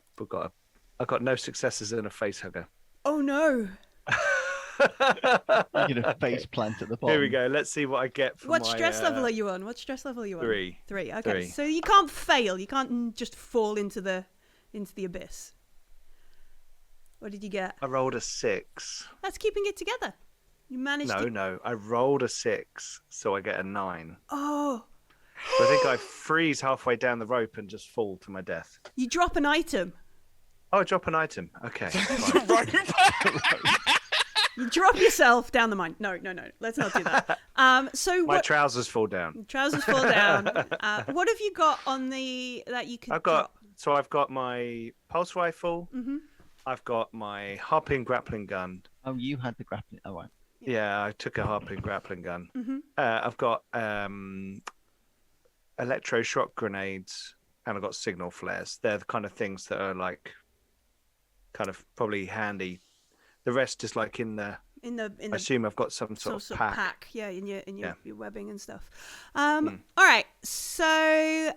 B: I got no successes in a face hugger.
A: Oh no.
D: You get a face plant at the bottom.
B: Here we go. Let's see what I get for
A: What
B: my,
A: stress level are you on? What stress level are you on?
B: 3.
A: 3. Okay.
B: 3.
A: So you can't fail. You can't just fall into the abyss. What did you get?
B: I rolled a 6.
A: That's keeping it together. You managed to...
B: No. I rolled a 6, so I get a 9.
A: Oh.
B: So I think I freeze halfway down the rope and just fall to my death.
A: You drop an item.
B: Oh, I drop an item. Okay. Fine.
A: You drop yourself down the mine. No. Let's not do that. So
B: My
A: what...
B: trousers fall down.
A: Trousers fall down. What have you got on that you could drop?
B: I've got my pulse rifle.
A: Mm-hmm.
B: I've got my harpoon grappling gun.
D: Oh, you had the grappling. Oh, right.
B: Yeah, I took a harpoon grappling gun.
A: Mm-hmm.
B: I've got electroshock grenades, and I've got signal flares. They're the kind of things that are like kind of probably handy. The rest is like in the. I assume I've got some sort of pack.
A: Yeah, in your webbing and stuff. All right, so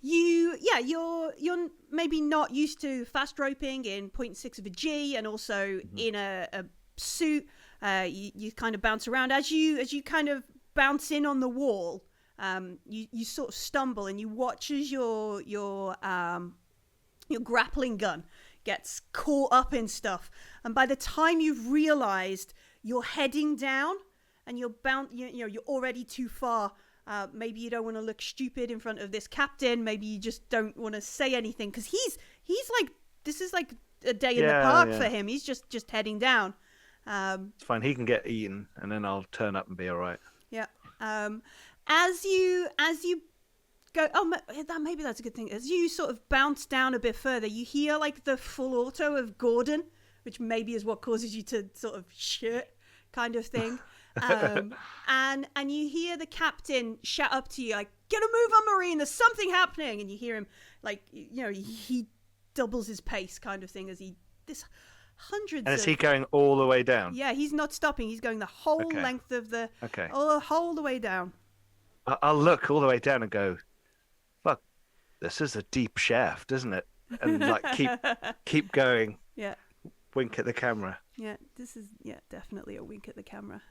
A: you're maybe not used to fast roping in 0.6 of a G, and also in a suit. You kind of bounce around as you kind of bounce in on the wall. you sort of stumble and you watch as your grappling gun gets caught up in stuff, and by the time you've realized you're heading down and you're bound, you're already too far. Maybe you don't want to look stupid in front of this captain. Maybe you just don't want to say anything because he's like, this is like a day in the park for him. He's just heading down.
B: It's fine. He can get eaten, and then I'll turn up and be all right.
A: Yeah. As you go, maybe that's a good thing. As you sort of bounce down a bit further, you hear like the full auto of Gordon, which maybe is what causes you to sort of shit kind of thing. And you hear the captain shout up to you like, "Get a move on, Marine! There's something happening!" And you hear him like, he doubles his pace kind of thing as hundreds.
B: And is he going all the way down?
A: Yeah, he's not stopping. He's going the whole length of the all the way down.
B: I'll look all the way down and go, "Fuck, this is a deep shaft, isn't it?" And like keep going.
A: Yeah.
B: Wink at the camera.
A: Yeah, this is definitely a wink at the camera.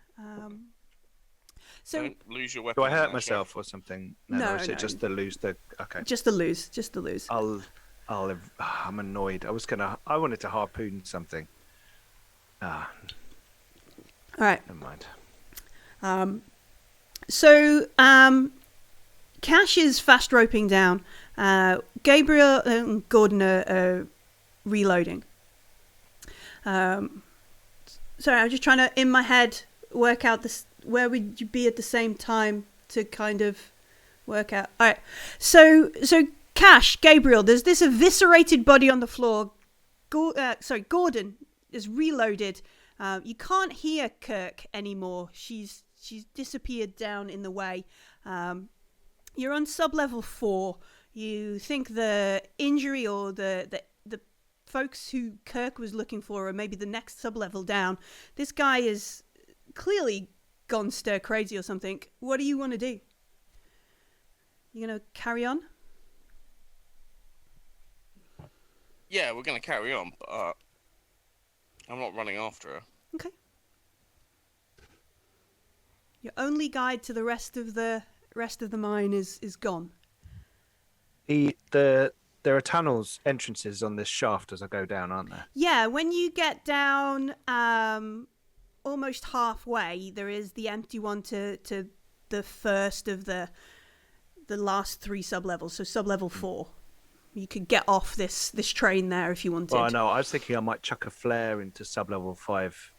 A: So
C: don't lose your weapon.
B: Do I hurt myself or something?
A: No,
B: or is it just to lose the? Okay.
A: Just to lose.
B: I'm annoyed. I wanted to harpoon something.
A: All right.
B: Never mind.
A: So Cash is fast roping down. Gabriel and Gordon are reloading. Sorry, I'm just trying to, in my head, work out this. Where would you be at the same time to kind of work out? All right. So Cash, Gabriel, there's this eviscerated body on the floor. Gordon is reloaded. You can't hear Kirk anymore. She's disappeared down in the way. You're on sub-level 4. You think the injury or the folks who Kirk was looking for are maybe the next sub-level down. This guy is clearly gone stir crazy or something. What do you want to do? You gonna carry on?
C: Yeah, we're gonna carry on, but I'm not running after her.
A: Okay. Your only guide to the rest of the mine is gone.
B: There are tunnels, entrances on this shaft as I go down, aren't there?
A: Yeah, when you get down almost halfway, there is the empty one to the first of the last 3 sub-levels, so sub-level 4. You could get off this train there if you wanted.
B: Well, I know. I was thinking I might chuck a flare into sub-level 5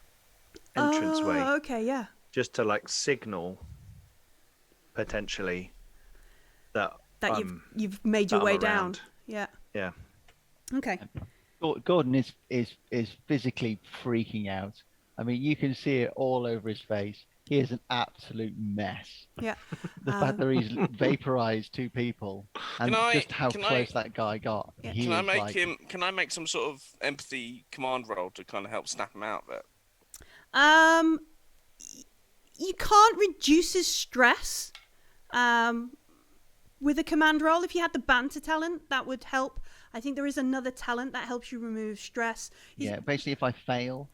B: entranceway.
A: Oh, okay, yeah.
B: Just to like signal potentially that
A: you've made your way
B: I'm
A: down.
B: around.
A: Yeah.
B: Yeah.
A: Okay.
D: Gordon is physically freaking out. I mean, you can see it all over his face. He is an absolute mess.
A: Yeah.
D: The fact that he's vaporized 2 people and just how close that guy got.
A: Yeah.
C: Can I make some sort of empathy command roll to kind of help snap him out of it?
A: You can't reduce his stress with a command roll. If you had the banter talent, that would help. I think there is another talent that helps you remove stress.
D: Yeah, basically if I fail,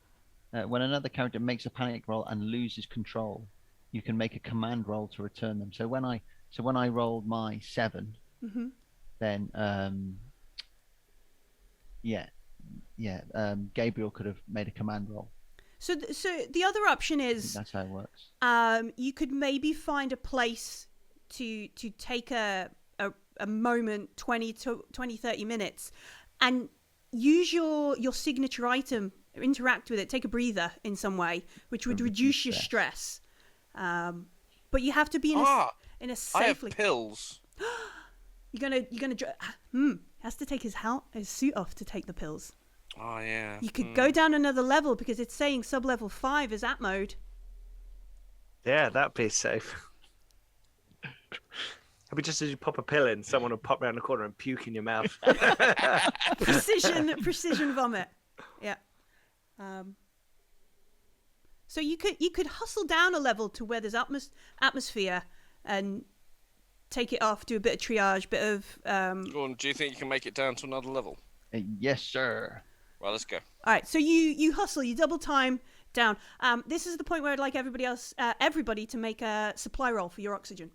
D: when another character makes a panic roll and loses control, you can make a command roll to return them. So when I rolled my 7, then Gabriel could have made a command roll.
A: So the other option is
D: that's how it works.
A: You could maybe find a place to take a moment, 20 to 30 minutes, and use your signature item, interact with it, take a breather in some way, which would reduce your stress. But you have to be in a safe.
C: I have pills.
A: You're gonna has to take his suit off to take the pills.
C: Oh yeah.
A: You could go down another level because it's saying sub-level 5 is at mode.
B: Yeah, that'd be safe. It'd be just as you pop a pill in, someone will pop around the corner and puke in your mouth.
A: Precision vomit. Yeah. So you could hustle down a level to where there's atmosphere and take it off, do a bit of triage, bit of.
C: Gordon, do you think you can make it down to another level?
D: Yes, sir.
C: Well, let's go.
A: All right, so you hustle, you double time down. This is the point where I'd like everybody to make a supply roll for your oxygen.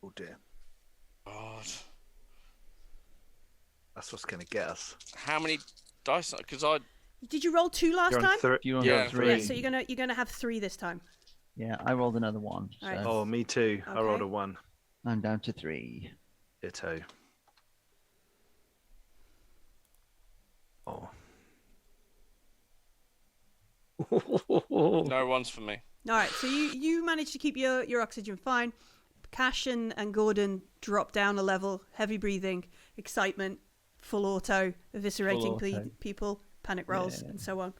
B: Oh dear.
C: God.
B: That's what's gonna get us.
C: How many dice? Because
A: Did you roll 2 last
B: You're
A: time?
B: on three.
D: You're on
C: Yeah.
D: three.
A: Yeah, so you're gonna have 3 this time.
D: Yeah, I rolled another one. So
A: Alright.
B: Oh, me too. I rolled
A: Okay.
B: a 1.
D: I'm down to 3.
B: Ditto. Oh.
C: no one's for me.
A: All right, so you managed to keep your oxygen fine. Cash and Gordon drop down a level, heavy breathing, excitement, full auto, eviscerating
D: Full auto.
A: people, panic rolls,
D: Yeah.
A: and so on.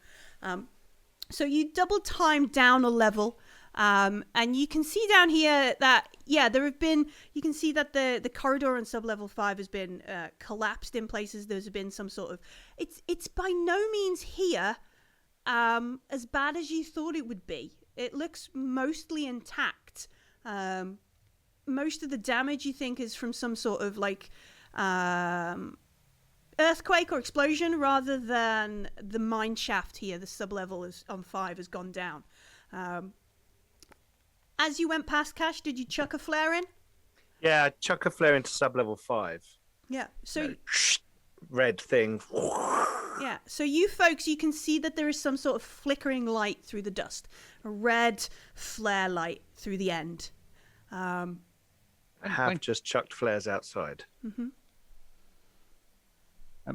A: So you double time down a level, and you can see down here that there have been. You can see that the corridor on sub-level 5 has been collapsed in places. There's been some sort of. It's by no means here as bad as you thought it would be. It looks mostly intact. Most of the damage you think is from some sort of like earthquake or explosion rather than the mine shaft here. The sub-level is on 5 has gone down. As you went past Cash, did you chuck a flare in?
B: Yeah, I chuck a flare into sub-level 5.
A: Yeah. So
B: Red thing.
A: yeah. So you folks, you can see that there is some sort of flickering light through the dust. A red flare light through the end.
B: I have just chucked flares outside.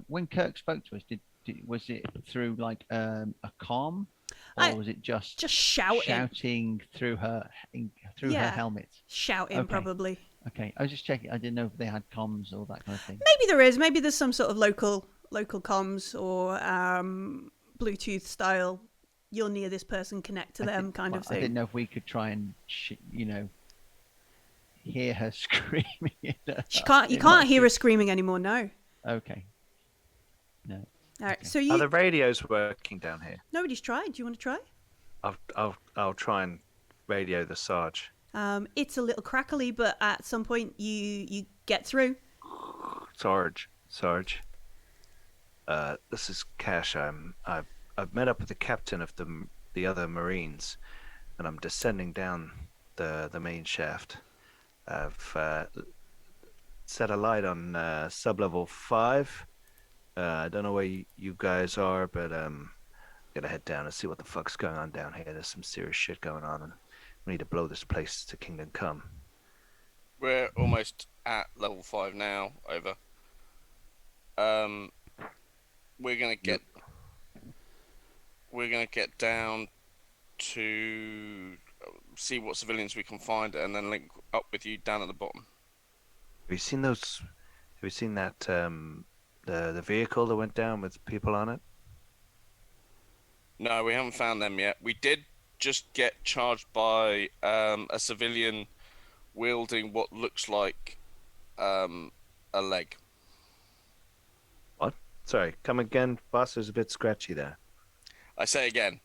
D: When Kirk spoke to us, was it through like a comm, or was it just shouting through her her helmet?
A: Shouting,
D: Okay.
A: probably.
D: Okay, I was just checking. I didn't know if they had comms or that kind of thing.
A: Maybe there is. Maybe there's some sort of local comms or Bluetooth style. You're near this person, connect to them kind of
D: I didn't
A: thing.
D: know if we could try and hear her screaming.
A: You can't hear her screaming anymore. No.
D: Okay. No.
A: All right.
D: Okay.
A: So
B: Are the radios working down here?
A: nobody's tried. Do you want to try?
B: I'll try and radio the Sarge.
A: It's a little crackly, but at some point you get through.
B: Sarge. This is Cash. I've met up with the captain of the other Marines, and I'm descending down the main shaft. I've set a light on sub-level 5. I don't know where you guys are, but gotta head down and see what the fuck's going on down here. There's some serious shit going on, and we need to blow this place to Kingdom Come.
C: We're almost at level 5 now. Over. We're gonna get down to see what civilians we can find, and then link up with you down at the bottom.
B: Have you seen those? Have you seen that the vehicle that went down with people on it?
C: No, we haven't found them yet. We did just get charged by a civilian wielding what looks like a leg.
B: What? Sorry, come again, boss. There's a bit scratchy there.
C: I say again,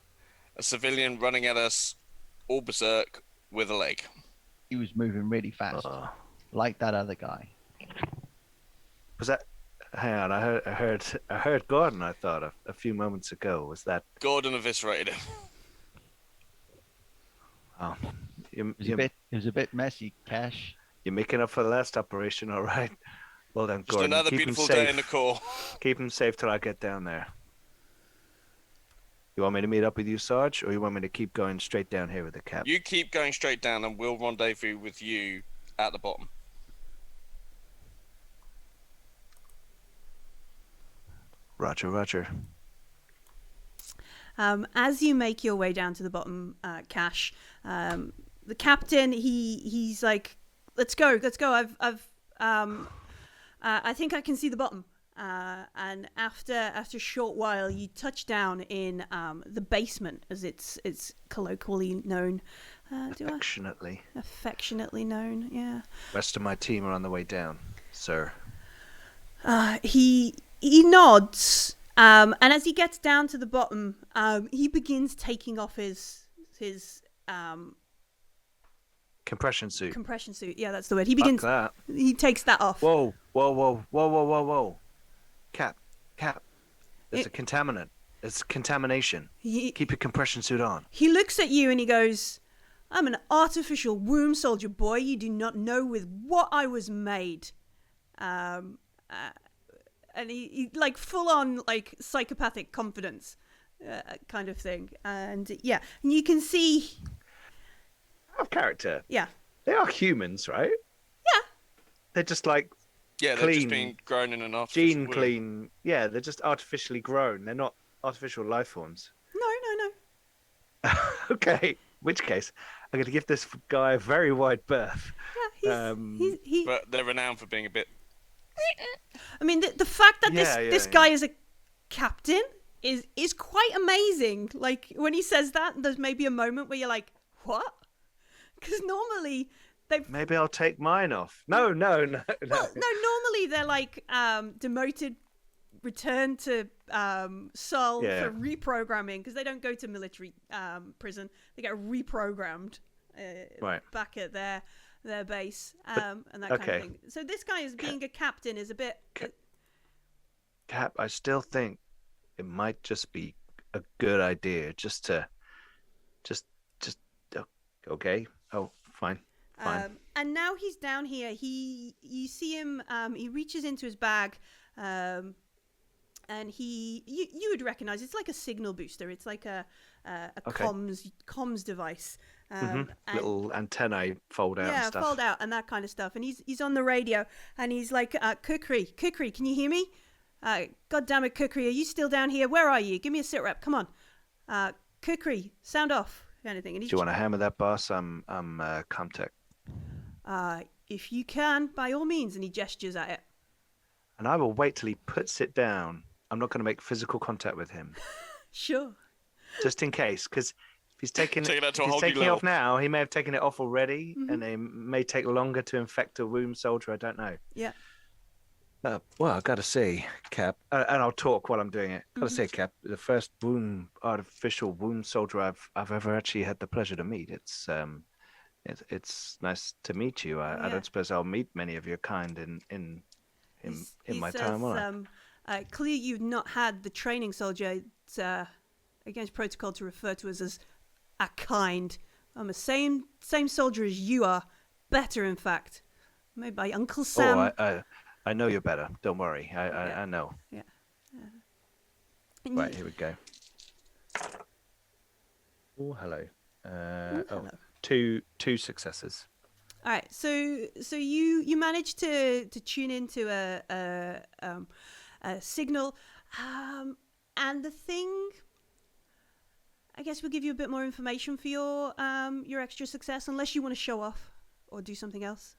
C: a civilian running at us, all berserk, with a leg.
D: He was moving really fast, like that other guy.
B: Was that? Hang on, I heard Gordon. I thought a few moments ago. Was that?
C: Gordon eviscerated him.
B: Oh,
D: It was a bit messy, Cash.
B: you're making up for the last operation, all right. Well done,
C: Just
B: Gordon.
C: another
B: Keep
C: beautiful
B: him safe.
C: day in the Corps.
B: Keep him safe till I get down there. You want me to meet up with you, Sarge, or you want me to keep going straight down here with the cap?
C: You keep going straight down, and we'll rendezvous with you at the bottom.
B: Roger.
A: As you make your way down to the bottom, Cash, the captain he's like, let's go. I think I can see the bottom. And after a short while, you touch down in the basement, as it's colloquially known. Affectionately known, yeah.
B: Rest of my team are on the way down, sir.
A: He nods, and as he gets down to the bottom, he begins taking off his
B: Compression suit.
A: compression suit. Yeah, that's the word. He begins.
B: Fuck that.
A: He takes that off.
B: Whoa. Cap. It's a contaminant. It's contamination. Keep your compression suit on.
A: He looks at you and he goes, I'm an artificial womb soldier, boy. You do not know with what I was made. And he like full on like psychopathic confidence kind of thing. And yeah, and you can see.
B: Out of character.
A: Yeah.
B: They are humans, right?
A: Yeah.
B: They're just like
C: Yeah, they're just being grown in an artificial
B: gene
C: womb.
B: clean. Yeah, they're just artificially grown. They're not artificial life forms.
A: No.
B: Okay. In which case, I'm going to give this guy a very wide berth.
A: Yeah, he's
C: But they're renowned for being a bit.
A: I mean, the fact that
B: Yeah,
A: this guy is a captain is quite amazing. Like, when he says that, there's maybe a moment where you're like, what? Because normally they've...
B: Maybe I'll take mine off. No.
A: Well, no, normally they're like demoted, returned to Seoul
B: Yeah.
A: for reprogramming, because they don't go to military prison. They get reprogrammed
B: Right.
A: back at their base and that kind of thing. So this guy is being a captain is a bit...
B: Cap, I still think it might just be a good idea just to okay. Oh, fine.
A: And now he's down here. You see him. He reaches into his bag, and you would recognize it's like a signal booster. It's like a
B: Okay.
A: comms device. And,
B: Little antennae fold out and stuff.
A: fold out and that kind of stuff. And he's on the radio, and he's like, Kukri, can you hear me? God damn it, Kukri, are you still down here? Where are you? Give me a sit rep. Come on, Kukri, sound off, kind of thing. And
B: Do you want to hammer that, boss? I'm Comtech.
A: if you can, by all means. And he gestures at it.
B: And I will wait till he puts it down. I'm not going to make physical contact with him,
A: Sure.
B: just in case, because if he's taking
C: Take it out to a
B: if he's
C: whole new
B: taking it off
C: level.
B: now, he may have taken it off already, and it may take longer to infect a womb soldier. I don't know.
A: Yeah.
B: Well, I got to say, Cap, and I'll talk while I'm doing it. Got to say, Cap, the first artificial womb soldier I've ever actually had the pleasure to meet. It's nice to meet you. I don't suppose I'll meet many of your kind in my time, will I?
A: Clear you've not had the training soldier. It's against protocol to refer to us as a kind. I'm the same soldier as you are. Better, in fact. Made by Uncle Sam.
B: Oh, I know you're better. Don't worry. I know.
A: Yeah.
B: Right, here we go. Oh, hello.
A: hello.
B: Two successes.
A: All right, so you managed to tune into a signal, and the thing, I guess we'll give you a bit more information for your extra success, unless you want to show off or do something else.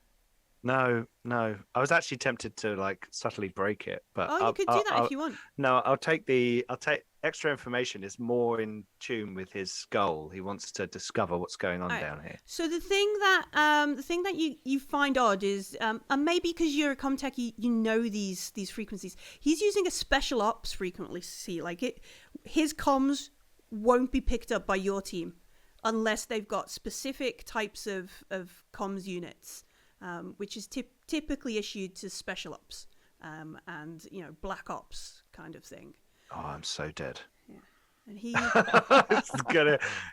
B: No. I was actually tempted to like subtly break it, but
A: You could do that if you want.
B: No, I'll take extra information. Is more in tune with his goal. He wants to discover what's going on down here.
A: So the thing that you find odd is, and maybe because you're a Comtech, you know these frequencies. He's using a special ops frequency. Like his comms won't be picked up by your team unless they've got specific types of comms units, which is typically issued to special ops and black ops kind of thing.
B: Oh, I'm so dead.
A: Yeah. And he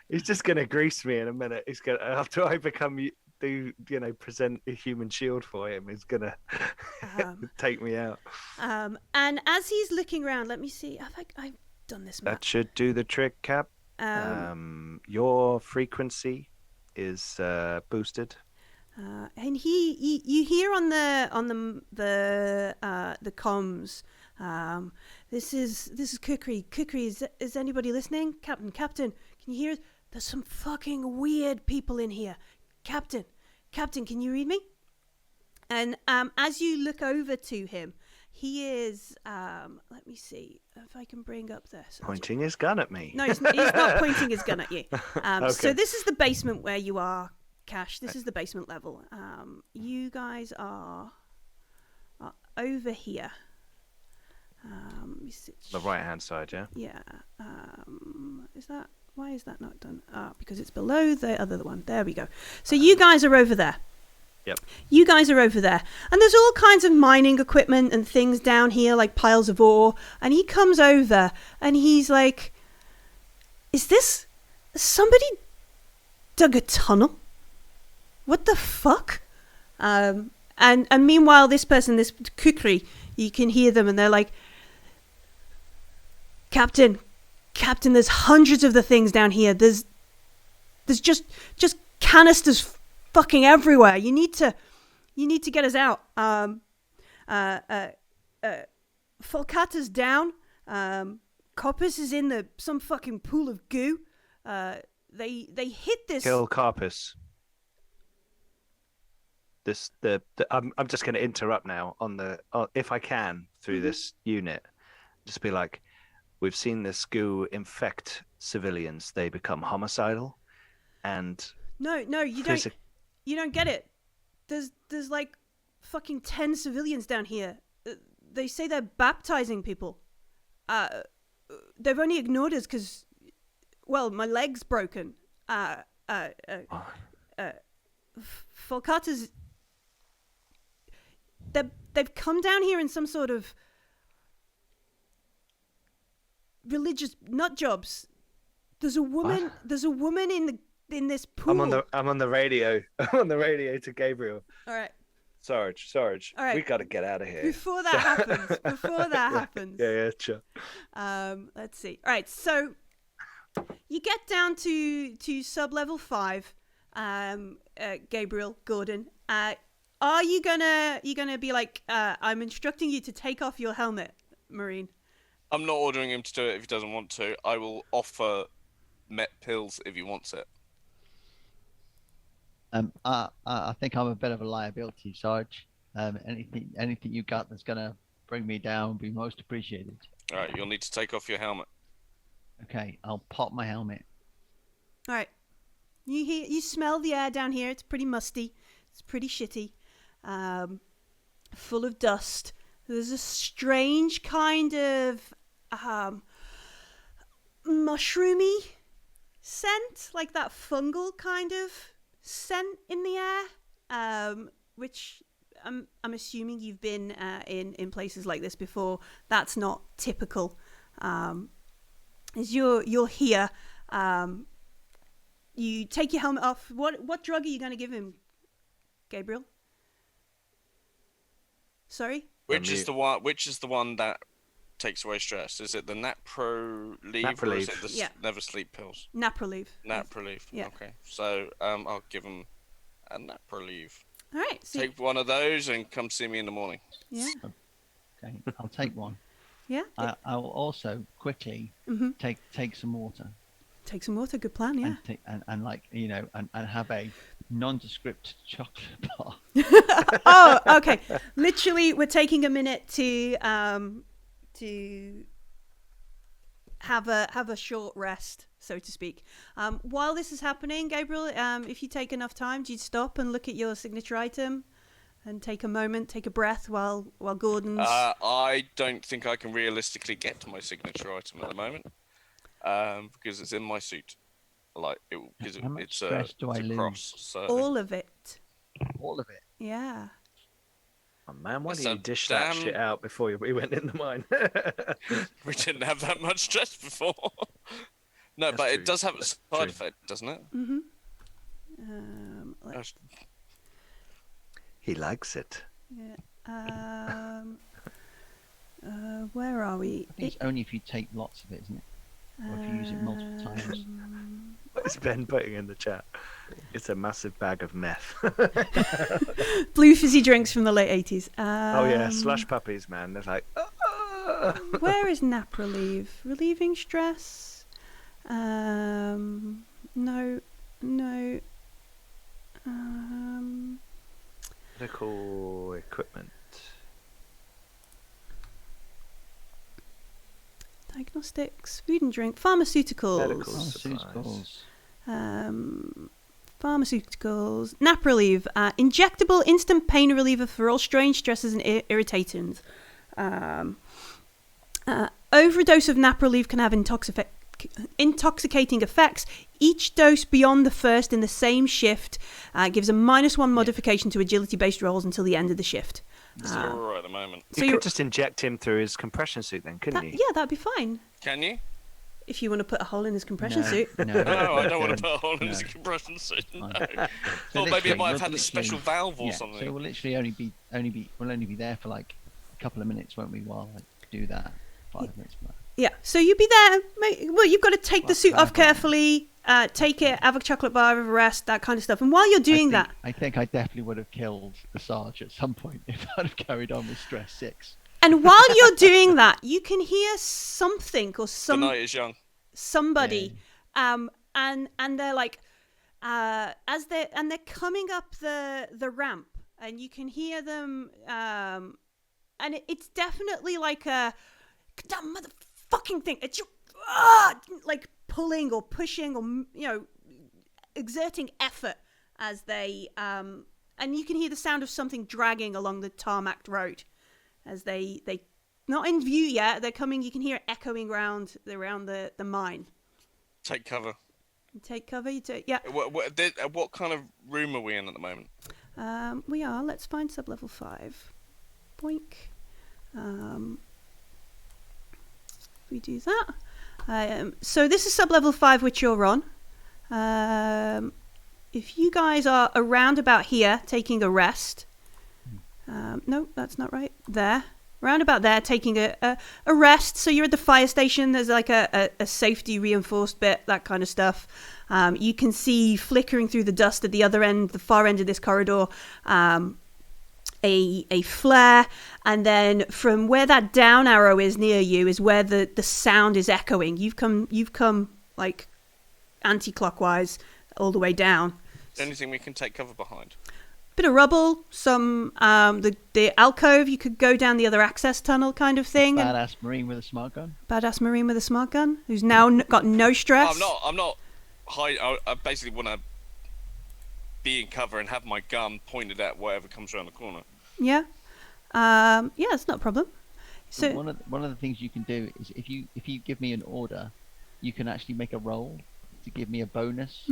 B: he's just gonna grease me in a minute. He's gonna, after I present a human shield for him, he's gonna take me out.
A: And as he's looking around, let me see. Have I've done this map?
B: That should do the trick, Cap. Your frequency is boosted.
A: And you hear on the comms. This is Kukri. Kukri, is anybody listening? Captain, can you hear? There's some fucking weird people in here. Captain, can you read me? And as you look over to him, he is. Let me see if I can bring up this.
B: Pointing his gun at me.
A: No, he's not pointing his gun at you.
B: Okay.
A: So this is the basement where you are, Cash. This is the basement level. You guys are over here.
B: The right hand side, yeah.
A: Yeah. Why is that not done? Because it's below the other one. There we go. So you guys are over there.
B: Yep.
A: You guys are over there. And there's all kinds of mining equipment and things down here, like piles of ore. And he comes over and he's like, is this somebody dug a tunnel? What the fuck? And meanwhile, this person, this kukri, you can hear them, and they're like, Captain, there's hundreds of the things down here. There's just canisters fucking everywhere. You need to get us out. Folcata's down. Coppice is in some fucking pool of goo. They hit this.
B: Kill Carpus. I'm just going to interrupt now if I can through this unit. Just be like, we've seen this goo infect civilians. They become homicidal, and
A: no, you don't. You don't get it. There's like fucking 10 civilians down here. They say they're baptizing people. They've only ignored us because, well, my leg's broken. Folcata's. They've come down here in some sort of religious nut jobs. There's a woman.
B: What?
A: There's a woman in this pool.
B: I'm on the radio. I'm on the radio to Gabriel.
A: All right.
B: Sarge.
A: All right.
B: We got to get out of here.
A: Before that happens.
B: Yeah, sure.
A: Let's see. All right, so you get down to sub-level 5, Gabriel, Gordon. Are you gonna be like, I'm instructing you to take off your helmet, Marine?
C: I'm not ordering him to do it if he doesn't want to. I will offer Met pills if he wants it.
D: I think I'm a bit of a liability, Sarge. Anything you got that's gonna bring me down would be most appreciated.
C: All right, you'll need to take off your helmet.
D: Okay, I'll pop my helmet.
A: All right. You smell the air down here. It's pretty musty. It's pretty shitty. Full of dust. There's a strange kind of mushroomy scent, like that fungal kind of scent in the air, which I'm assuming you've been in places like this before. That's not typical. As you're here, you take your helmet off. What drug are you going to give him, Gabriel? Sorry?
C: Which is the one that takes away stress? Is it the Naprolief or is it the Never Sleep pills?
A: Naprolief.
C: Naprolief.
A: Yeah.
C: Okay. So I'll give him a Naprolief.
A: All right. So
C: take one of those and come see me in the morning.
A: Yeah.
D: Okay, I'll take one.
A: Yeah.
D: I will also quickly take some water.
A: Take some water. Good plan. Yeah.
D: And like and have a nondescript chocolate bar.
A: Oh, okay. Literally, we're taking a minute to have a short rest, so to speak. While this is happening, Gabriel, if you take enough time, do you stop and look at your signature item and take a moment, take a breath while Gordon's...
C: I don't think I can realistically get to my signature item at the moment because it's in my suit. It's a cross. So.
A: All of it.
D: All of it.
A: Yeah.
B: Oh, man, why didn't you dish that shit out before we went in the mine?
C: We didn't have that much stress before. No, but it does have a side effect, doesn't it?
A: Mm-hmm.
B: He likes it.
A: Yeah. Where are we?
D: It's only if you take lots of it, isn't it? Or if you use it multiple times.
B: What is Ben putting in the chat? It's a massive bag of meth.
A: Blue fizzy drinks from the late 80s.
B: Oh yeah, slush puppies, man. They're like...
A: Where is Naprolief? Relieving stress? No.
B: Medical equipment.
A: Diagnostics, food and drink, pharmaceuticals.
B: Medical supplies.
A: Pharmaceuticals. Naprolief, injectable instant pain reliever for all strange stresses and irritations. Overdose of Naprolief can have intoxicating effects. Each dose beyond the first in the same shift gives a -1 modification to agility-based rolls until the end of the shift.
C: It's all right at the moment.
B: So you could just inject him through his compression suit then, couldn't you?
A: Yeah, that'd be fine.
C: Can you?
A: if you want to put a hole in his compression
D: No,
A: suit.
D: No,
C: No, I don't want to
D: no.
C: put a hole in
D: No.
C: his compression suit. No.
D: Fine. So
C: Or maybe
D: literally,
C: it might have
D: we'll
C: had a special valve or
D: yeah,
C: something.
D: So we'll literally we'll only be there for like a couple of minutes, won't we? While I do that, 5 minutes. Max.
A: Yeah, so you'd be there. Well, you've got to take the suit off
D: Right.
A: carefully, take it, have a chocolate bar, have a rest, that kind of stuff. And while you're doing that,
D: I think I definitely would have killed the Sarge at some point if I'd have carried on with stress 6.
A: and while you're doing that, you can hear something or
C: The night is young.
A: somebody, and they're like, as they're coming up the ramp, and you can hear them, and it's definitely like a that motherfucking thing. It's your like pulling or pushing or exerting effort as they and you can hear the sound of something dragging along the tarmac road as they not in view yet. They're coming. You can hear it echoing around the mine.
C: Take cover.
A: You take cover. You take
C: What kind of room are we in at the moment?
A: We are. Let's find sublevel 5. Boink. We do that. So this is sublevel 5, which you're on. If you guys are around about here, taking a rest. No, that's not right. There. Round about there, taking a rest. So you're at the fire station. There's like a safety reinforced bit, that kind of stuff. You can see flickering through the dust at the other end, the far end of this corridor, a flare, and then from where that down arrow is near you is where the sound is echoing. You've come like anti-clockwise all the way down.
C: Anything we can take cover behind?
A: Bit of rubble, some the alcove. You could go down the other access tunnel, kind of thing.
D: Badass Marine with a smart gun.
A: Badass Marine with a smart gun who's now got no stress.
C: I'm not high. I basically want to be in cover and have my gun pointed at whatever comes around the corner.
A: Yeah, yeah, it's not a problem. So
D: one of the things you can do is if you give me an order, you can actually make a roll to give me a bonus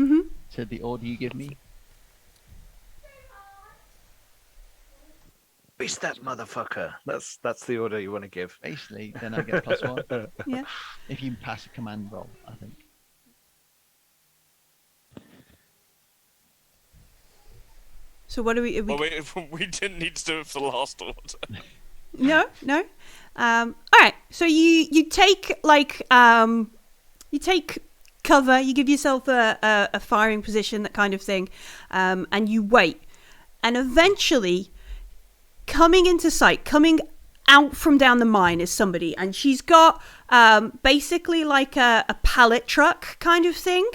D: to the order you give me.
B: Beast that motherfucker. That's the order you want to give.
D: Basically, then I get +1.
A: yeah.
D: If you pass a command roll, I think.
A: So what do we?
C: Well, we didn't need to do it for the last order.
A: No. All right. So you take you take cover. You give yourself a firing position, that kind of thing, and you wait. And eventually, coming into sight, coming out from down the mine is somebody, and she's got basically like a pallet truck kind of thing,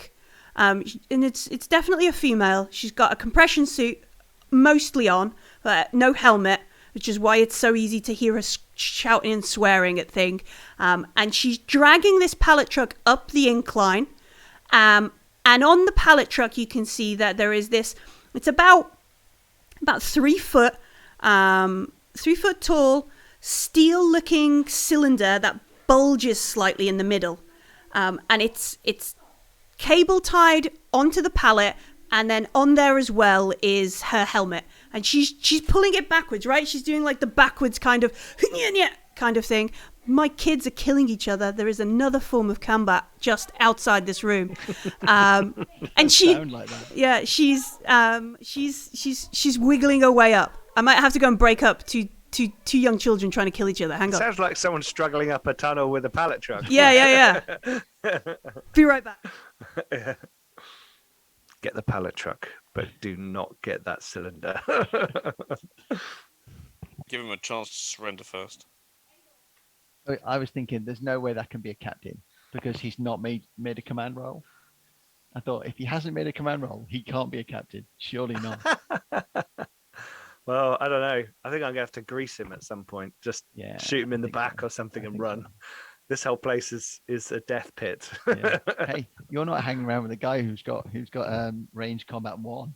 A: and it's definitely a female. She's got a compression suit mostly on, but no helmet, which is why it's so easy to hear her shouting and swearing at thing. And she's dragging this pallet truck up the incline. And on the pallet truck, you can see that there is this. It's about 3 foot, 3 foot tall, steel-looking cylinder that bulges slightly in the middle, and it's cable tied onto the pallet. And then on there as well is her helmet. And she's pulling it backwards, right? She's doing like the backwards kind of thing. My kids are killing each other. There is another form of combat just outside this room. And she,
D: Sound like that.
A: yeah, she's wiggling her way up. I might have to go and break up two young children trying to kill each other. Hang on.
B: Sounds like someone struggling up a tunnel with a pallet truck.
A: Yeah. Be right back.
B: Yeah. Get the pallet truck, but do not get that cylinder.
C: Give him a chance to surrender first.
D: I was thinking, there's no way that can be a captain because he's not made a command roll. I thought if he hasn't made a command roll, he can't be a captain. Surely not.
B: Well, I don't know. I think I'm gonna have to grease him at some point. Just shoot him in the back or something and run. So. This whole place is a death pit.
D: Yeah. Hey, you're not hanging around with a guy who's got range combat 1.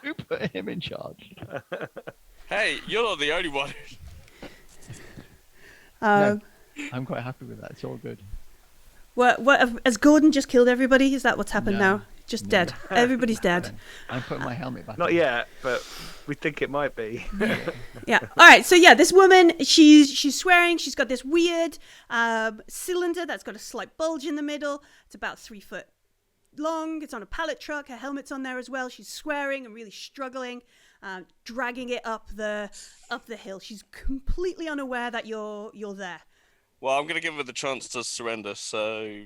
D: Who put him in charge?
C: Hey, you're not the only one.
D: No, I'm quite happy with that. It's all good.
A: What has Gordon just killed everybody? Is that what's happened now? Just dead. Everybody's dead.
D: I'm putting my helmet back
B: Not
D: on.
B: yet, but we think it might be.
A: Yeah. All right. So yeah, this woman, she's swearing. She's got this weird cylinder that's got a slight bulge in the middle. It's about 3 foot long. It's on a pallet truck. Her helmet's on there as well. She's swearing and really struggling, dragging it up the hill. She's completely unaware that you're there.
C: Well, I'm going to give her the chance to surrender. So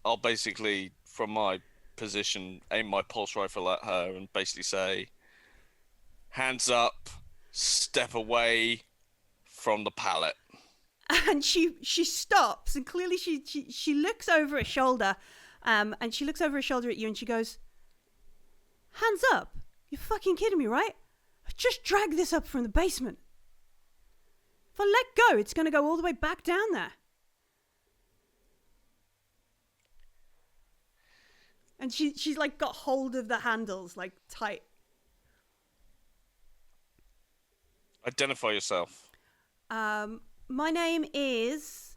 C: I'll basically, from my position, aim my pulse rifle at her and basically say, hands up, step away from the pallet.
A: And she stops, and clearly she looks over her shoulder, and she looks over her shoulder at you, and she goes, hands up? You're fucking kidding me, right? I just dragged this up from the basement. If I let go, it's going to go all the way back down there. And she's like got hold of the handles like tight.
C: Identify yourself.
A: My name is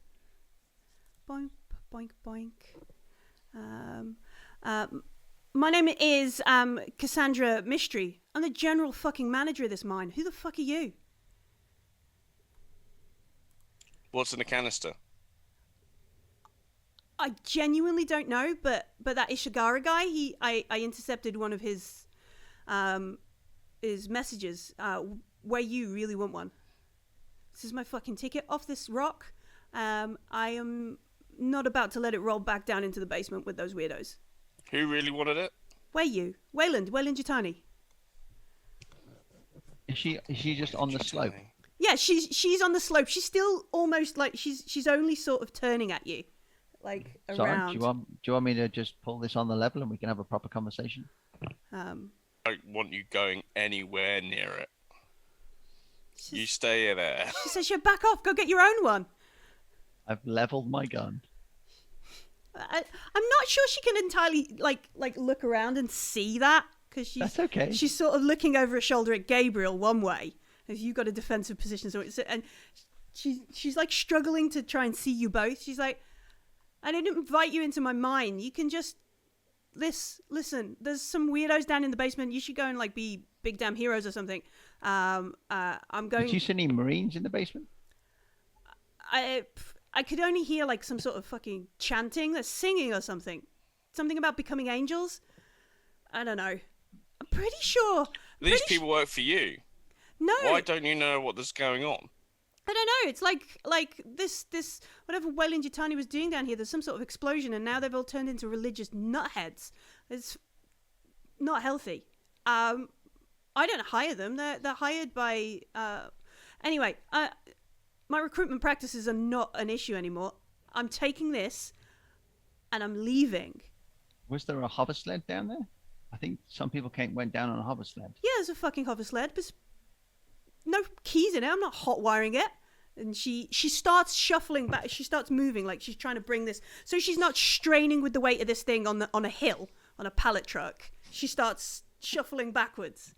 A: boink boink boink. My name is Cassandra Mystery. I'm the general fucking manager of this mine. Who the fuck are you?
C: What's in the canister?
A: I genuinely don't know, but that Ishigara guy, I intercepted one of his messages. Where you really want one? This is my fucking ticket off this rock. I am not about to let it roll back down into the basement with those weirdos.
C: Who really wanted it?
A: Where you? Weyland Yutani.
D: Is she just on the slope?
A: Yeah, she's on the slope. She's still almost like she's only sort of turning at you, like
D: Sorry,
A: around.
D: do you want me to just pull this on the level and we can have a proper conversation?
C: I don't want you going anywhere near it. You stay there.
A: She says, "You back off. Go get your own one."
D: I've leveled my gun.
A: I'm not sure she can entirely like look around and see that because
D: That's okay.
A: She's sort of looking over her shoulder at Gabriel one way, as you've got a defensive position. And she's like struggling to try and see you both. She's like, "I didn't invite you into my mine. You can just listen. There's some weirdos down in the basement. You should go and like be big damn heroes or something." I'm going.
D: Did you see any Marines in the basement?
A: I could only hear like some sort of fucking chanting. They're singing or something. Something about becoming angels. I don't know. I'm pretty sure.
C: These people work for you.
A: No.
C: Why don't you know what is going on?
A: I don't know. It's like this whatever Weyland Yutani was doing down here. There's some sort of explosion, and now they've all turned into religious nutheads. It's not healthy. I don't hire them. They're hired by. Anyway, my recruitment practices are not an issue anymore. I'm taking this, and I'm leaving.
D: Was there a hover sled down there? I think some people went down on a hover sled.
A: Yeah, there's a fucking hover sled, but no keys in it. I'm not hot wiring it. And she starts shuffling back. She starts moving like she's trying to bring this. So she's not straining with the weight of this thing on a hill on a pallet truck. She starts shuffling backwards.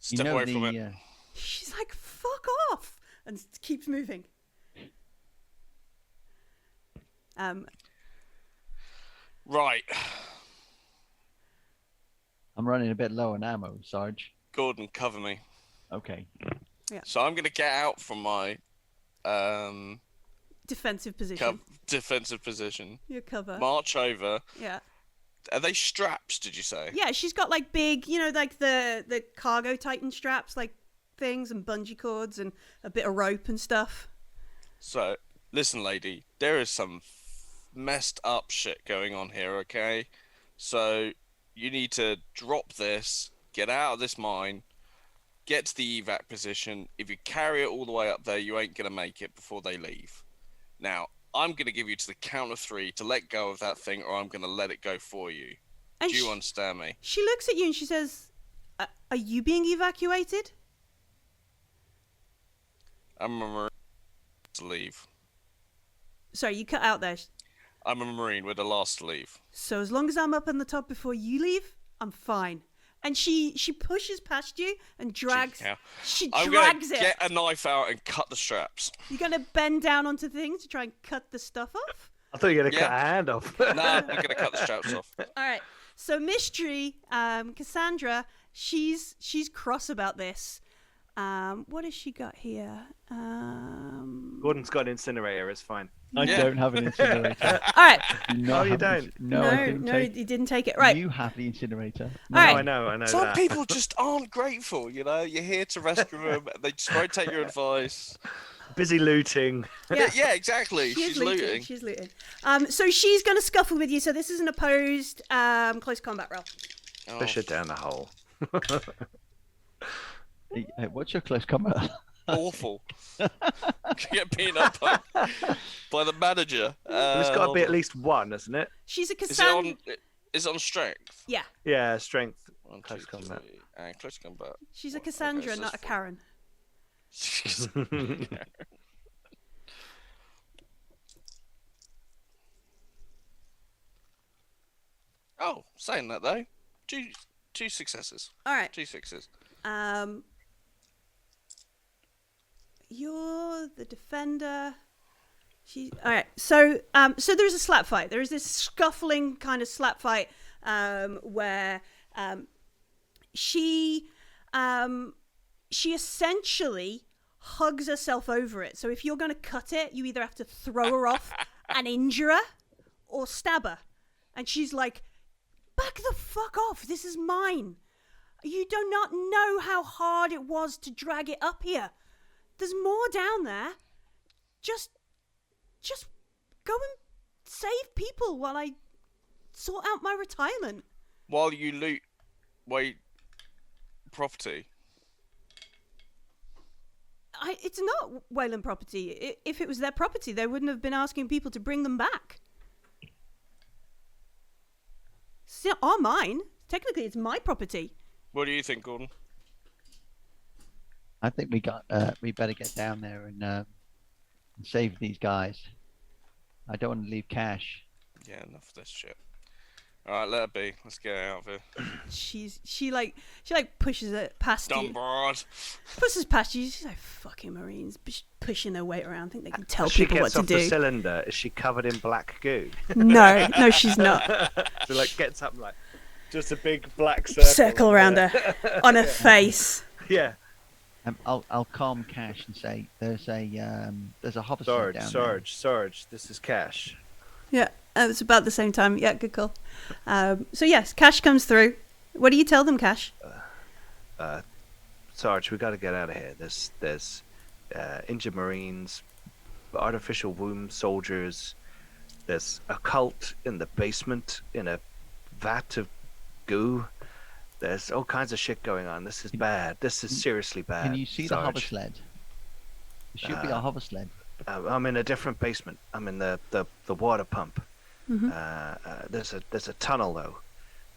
C: Step away from it.
A: She's like, "Fuck off," and keeps moving.
C: Right.
D: I'm running a bit low on ammo, Sarge.
C: Gordon, cover me.
D: Okay.
A: Yeah.
C: So I'm going to get out from my
A: Defensive position.
C: defensive position.
A: Your cover.
C: March over.
A: Yeah.
C: Are they straps, did you say?
A: Yeah, she's got like big, like the cargo Titan straps, like things and bungee cords and a bit of rope and stuff.
C: So, listen, lady, there is some messed up shit going on here, okay? So, you need to drop this, get out of this mine, get to the evac position. If you carry it all the way up there, you ain't going to make it before they leave. Now, I'm going to give you to the count of 3 to let go of that thing, or I'm going to let it go for you.
A: And
C: Do you understand me?
A: She looks at you and she says, "Are you being evacuated?"
C: I'm a Marine to leave.
A: Sorry, you cut out there.
C: I'm a Marine. We're the last to leave.
A: So as long as I'm up on the top before you leave, I'm fine. And she pushes past you and drags.
C: I'm
A: drags
C: gonna
A: it.
C: get a knife out and cut the straps.
A: You're gonna bend down onto things to try and cut the stuff off.
B: I thought you were going to
C: Yeah.
B: cut a hand off.
C: No, I'm gonna cut the straps off.
A: All right. So Mystery, Cassandra, she's cross about this. What has she got here?
B: Gordon's got an incinerator. It's fine.
D: I
C: Yeah.
D: don't have an incinerator.
A: All right.
B: No, you don't.
D: No, I didn't take.
A: you didn't take it. Right.
D: You have the incinerator.
A: All right.
B: I know
C: Some
B: that.
C: people just aren't grateful, you know. You're here to rescue them, and they just won't take your advice.
B: Busy looting.
A: Yeah.
C: Yeah, exactly.
A: She is
C: She's looting.
A: She's looting. So she's going to scuffle with you. So this is an opposed close combat roll.
C: Oh,
B: Push it down the hole.
D: Hey, what's your close combat?
C: awful. Get beaten up by the manager.
B: It's got to be at least one, isn't it?
A: She's a
C: Is it
A: Cassandra.
C: on strength?
A: Yeah,
B: Yeah, strength.
C: 1, 2,
B: Close combat.
C: 3, and close combat.
A: she's a
C: Okay,
A: Cassandra,
C: so
A: not a
C: that's
A: Karen.
C: Oh, saying that though, two successes,
A: All right.
C: 2 6s.
A: You're the defender. All right. So there's a slap fight. There is this scuffling kind of slap fight where she essentially hugs herself over it. So if you're going to cut it, you either have to throw her off and injure her, or stab her. And she's like, "Back the fuck off! This is mine. You do not know how hard it was to drag it up here. There's more down there. Just go and save people while I sort out my retirement."
C: While you loot property.
A: It's not Weyland property. If it was their property, they wouldn't have been asking people to bring them back. It's not all mine. Technically, it's my property.
C: What do you think, Gordon?
D: I think we better get down there and save these guys. I don't want to leave cash.
C: Yeah, enough of this shit. All right, let it be. Let's get out of here.
A: She pushes it past you.
C: Dumbarard.
A: Pushes past you. She's like, "Fucking Marines, pushing their weight around. Think they can tell
B: As she
A: people what
B: gets
A: to
B: off the
A: do."
B: cylinder, is she covered in black goo?
A: No, she's not.
B: So like gets up like just a big black circle
A: Circle around her on her face.
B: Yeah.
D: I'll calm Cash and say there's a hover sled down there.
B: Sarge, this is Cash.
A: Yeah, it was about the same time. Yeah, good call. So yes, Cash comes through. What do you tell them, Cash?
B: Sarge, we got to get out of here. There's injured Marines, artificial womb soldiers. There's a cult in the basement in a vat of goo. There's all kinds of shit going on. This is bad. This is seriously bad.
D: Can you see the
B: Sarge.
D: hover sled? There should be a hover sled.
B: I'm in a different basement. I'm in the water pump.
A: Mm-hmm.
B: There's a tunnel though,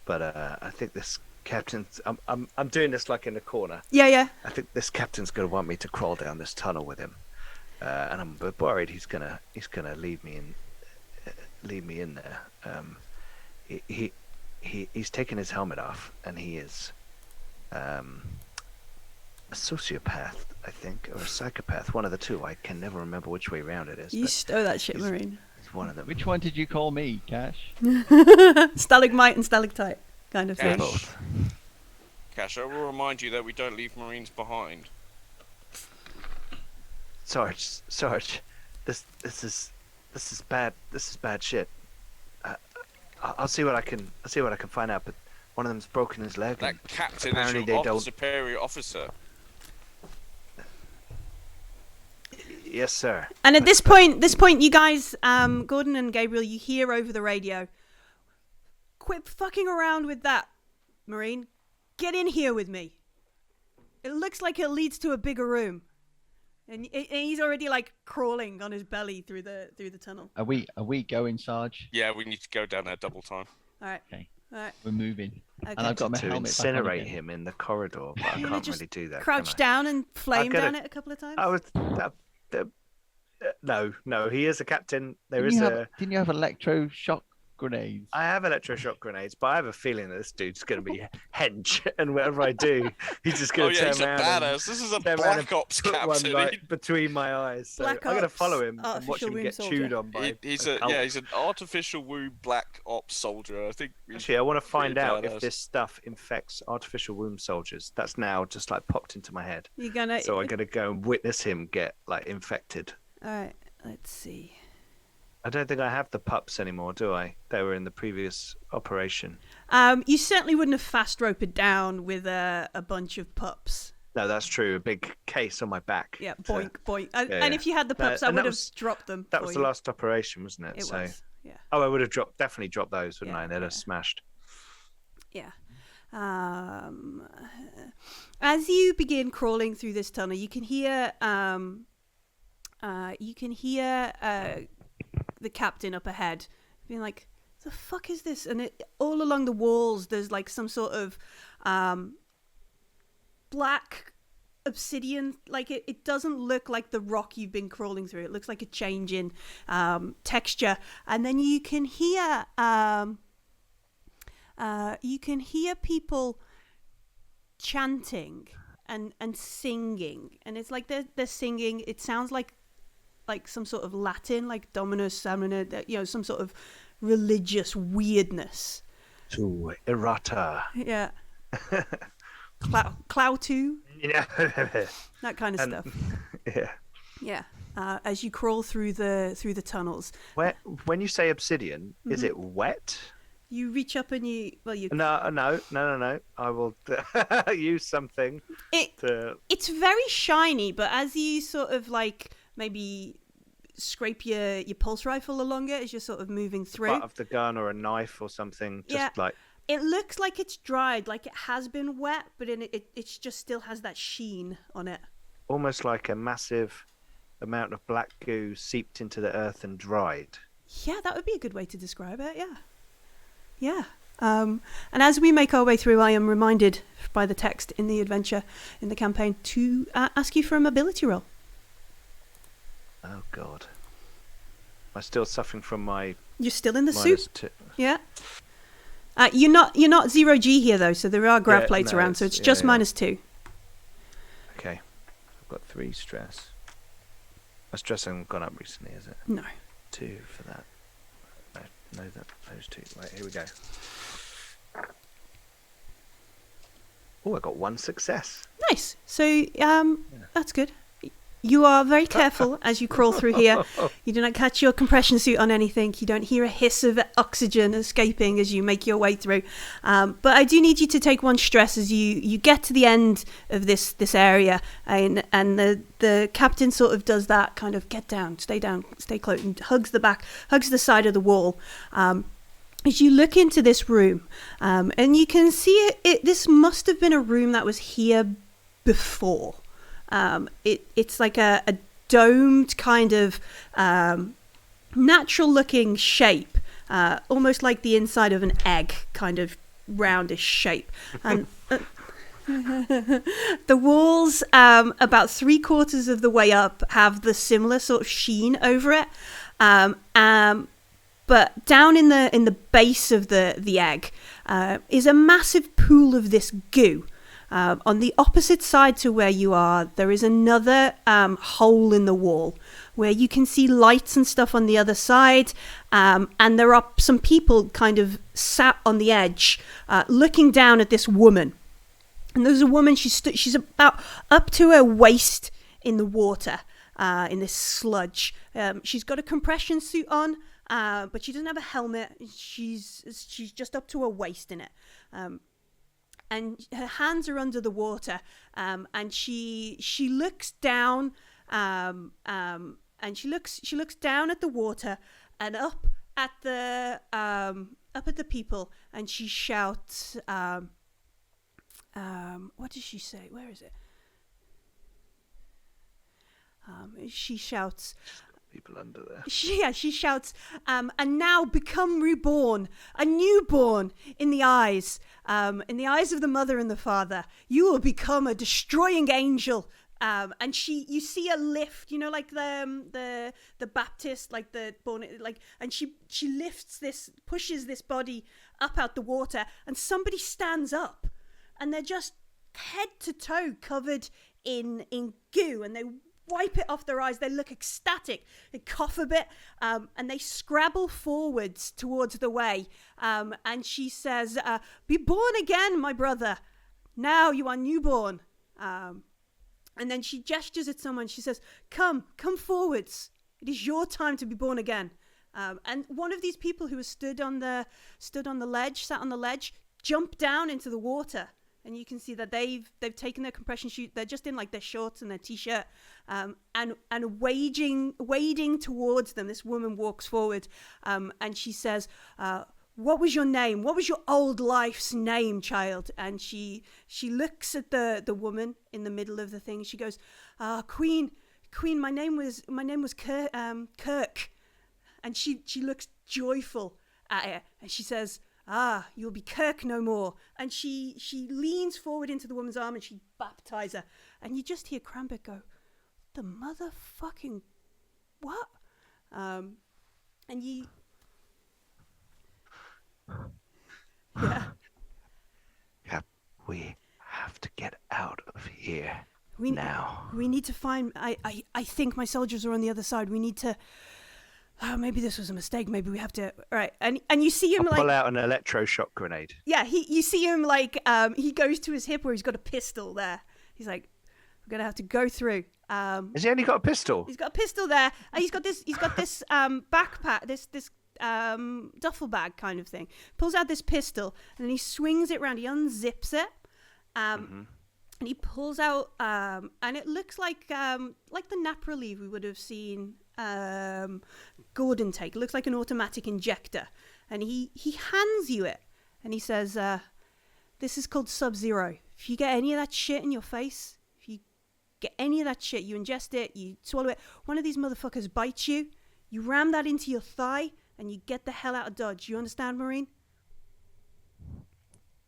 B: but I think this captain's. I'm doing this like in the corner.
A: Yeah.
B: I think this captain's gonna want me to crawl down this tunnel with him, and I'm a bit worried he's gonna leave me in there. He's taken his helmet off, and he is a sociopath, I think, or a psychopath, one of the two. I can never remember which way round it is.
A: You
B: but
A: stow that shit, Marine.
B: it's one of them.
D: Which one did you call me, Cash?
A: Stalagmite and stalactite kind of
C: Cash.
A: thing.
B: Both.
C: Cash, I will remind you that we don't leave Marines behind.
B: Sarge, this is bad. This is bad shit. I'll see what I can find out. But one of them's broken his leg.
C: That
B: and
C: captain is
B: apparently
C: your
B: they don't.
C: superior officer.
B: Yes, sir.
A: And at this point, you guys, Gordon and Gabriel, you hear over the radio, "Quit fucking around with that, Marine. Get in here with me. It looks like it leads to a bigger room." And he's already like crawling on his belly through the tunnel.
D: Are we going, Sarge?
C: Yeah, we need to go down there double time.
A: All right.
D: Okay.
A: All right.
D: We're moving.
A: Okay.
D: And I've got my
B: To
D: helmet back on
B: incinerate
D: again.
B: him in the corridor, but I
A: You're gonna
B: can't
A: just
B: really do that.
A: Crouch
B: can
A: down and flame
B: gotta-
A: down it a couple of times.
B: I was. No. He is a captain. There is
D: Didn't you have electroshock grenades.
B: I have electroshock grenades, but I have a feeling that this dude's going to be hench, and whatever I do, he's just going to turn
C: he's a
B: around.
C: badass. This is a
B: turn around and
C: Black Ops
B: put one
C: captain.
B: right between my eyes. So
A: Black
B: I'm going to
A: Ops,
B: follow him and watch
A: artificial
B: him
A: womb
B: get
A: soldier.
B: chewed on by.
C: He's
B: a cult.
C: he's an artificial womb Black Ops soldier. I think.
B: Actually, I want to find
C: pretty
B: out
C: badass.
B: if this stuff infects artificial womb soldiers. That's now just like popped into my head.
A: You're gonna.
B: So I'm going to go and witness him get like infected.
A: All right. Let's see.
B: I don't think I have the pups anymore, do I? They were in the previous operation.
A: You certainly wouldn't have fast roped it down with a bunch of pups.
B: No, that's true. A big case on my back.
A: Yeah,
B: to-
A: boink, boink. And
B: yeah.
A: if you had the
B: No,
A: pups, I
B: and
A: would
B: that
A: have
B: was-
A: dropped them.
B: That
A: for
B: was
A: you.
B: the last operation, wasn't it?
A: It
B: so,
A: was. Yeah.
B: oh, I would have definitely dropped those, wouldn't
A: Yeah,
B: I? They'd have
A: yeah.
B: smashed.
A: Yeah. As you begin crawling through this tunnel, you can hear the captain up ahead being like, "The fuck is this?" And all along the walls, there's like some sort of black obsidian. Like it doesn't look like the rock you've been crawling through. It looks like a change in texture, and then you can hear people chanting and singing, and it's like they're singing. It sounds like some sort of Latin, like Dominus Salmina, some sort of religious weirdness.
B: To errata.
A: Yeah. Cloutu,
B: Yeah.
A: that kind of
B: And-
A: stuff.
B: Yeah.
A: Yeah. As you crawl through the tunnels,
B: When you say obsidian, is
A: Mm-hmm.
B: it wet?
A: you reach up and you
B: No. I will use something to.
A: it's very shiny, but as you sort of like maybe scrape your pulse rifle along it as you're sort of moving through,
B: Part of the gun or a knife or something. Just
A: Yeah.
B: like.
A: it looks like it's dried, like it has been wet, but it just still has that sheen on it.
B: Almost like a massive amount of black goo seeped into the earth and dried.
A: Yeah, that would be a good way to describe it. Yeah. And as we make our way through, I am reminded by the text in the adventure, in the campaign, to ask you for a mobility roll.
B: Oh God. Am I still suffering from my
A: You're still in the suit.
B: -2?
A: Yeah. You're not 0G here though, so there are grav
B: Yeah,
A: plates
B: no,
A: around, so
B: it's-
A: it's just
B: yeah.
A: -2.
B: Okay. I've got 3 stress. My stress hasn't gone up recently, is it?
A: No.
B: 2 for that. No, those 2. Right, here we go. Oh, I got 1 success.
A: Nice. So that's good. You are very careful as you crawl through here. You do not catch your compression suit on anything. You don't hear a hiss of oxygen escaping as you make your way through. But I do need you to take 1 stress as you get to the end of this area, and the captain sort of does that kind of get down, stay close, and hugs the side of the wall. As you look into this room, and you can see this must have been a room that was here before. It's like a domed kind of natural looking shape, almost like the inside of an egg, kind of roundish shape. And the walls, about 3/4 of the way up, have the similar sort of sheen over it. But down in the base of the egg is a massive pool of this goo. On the opposite side to where you are, there is another hole in the wall where you can see lights and stuff on the other side. And there are some people kind of sat on the edge looking down at this woman. And there's a woman, she's about up to her waist in the water, in this sludge. She's got a compression suit on, but she doesn't have a helmet. She's just up to her waist in it. And her hands are under the water, and she looks down, and she looks down at the water and up at the people, and she shouts, what does she say? Where is it? She shouts,
B: People under there.
A: she shouts, and now become reborn, a newborn in the eyes of the mother and the father. You will become a destroying angel And you see a lift, like the Baptist, like and she pushes this body up out the water, and somebody stands up, and they're just head to toe covered in goo, and they wipe it off their eyes. They look ecstatic. They cough a bit, and they scrabble forwards towards the way. And she says, "Be born again, my brother. Now you are newborn." And then she gestures at someone. She says, come forwards. It is your time to be born again. And one of these people who was sat on the ledge, jumped down into the water. And you can see that they've taken their compression suit. They're just in like their shorts and their t-shirt, and wading towards them. This woman walks forward, and she says, "What was your name? What was your old life's name, child?" And she looks at the woman in the middle of the thing. She goes, "Queen, my name was Kirk." And she looks joyful at it, and she says, "You'll be Kirk no more." And she leans forward into the woman's arm and she baptizes her. And you just hear Crambit go, "The motherfucking what?" And you... Yeah.
B: Yep, we have to get out of here now.
A: We need to find... I think my soldiers are on the other side. We need to... maybe this was a mistake. Maybe we have to... Right. And you see him
B: pull out an electroshock grenade.
A: Yeah, you see him he goes to his hip where he's got a pistol there. He's like, "We're going to have to go through."
B: Has he only got a pistol?
A: He's got a pistol there. And he's got this backpack, this duffel bag kind of thing. Pulls out this pistol and then he swings it around. He unzips it. And he pulls out, and it looks like the nap relief we would have seen Gordon take. It looks like an automatic injector. And he hands you it. And he says, "This is called Sub-Zero. If you get any of that shit in your face, if you get any of that shit, you ingest it, you swallow it, one of these motherfuckers bites you, you ram that into your thigh, and you get the hell out of Dodge. You understand, Marine?"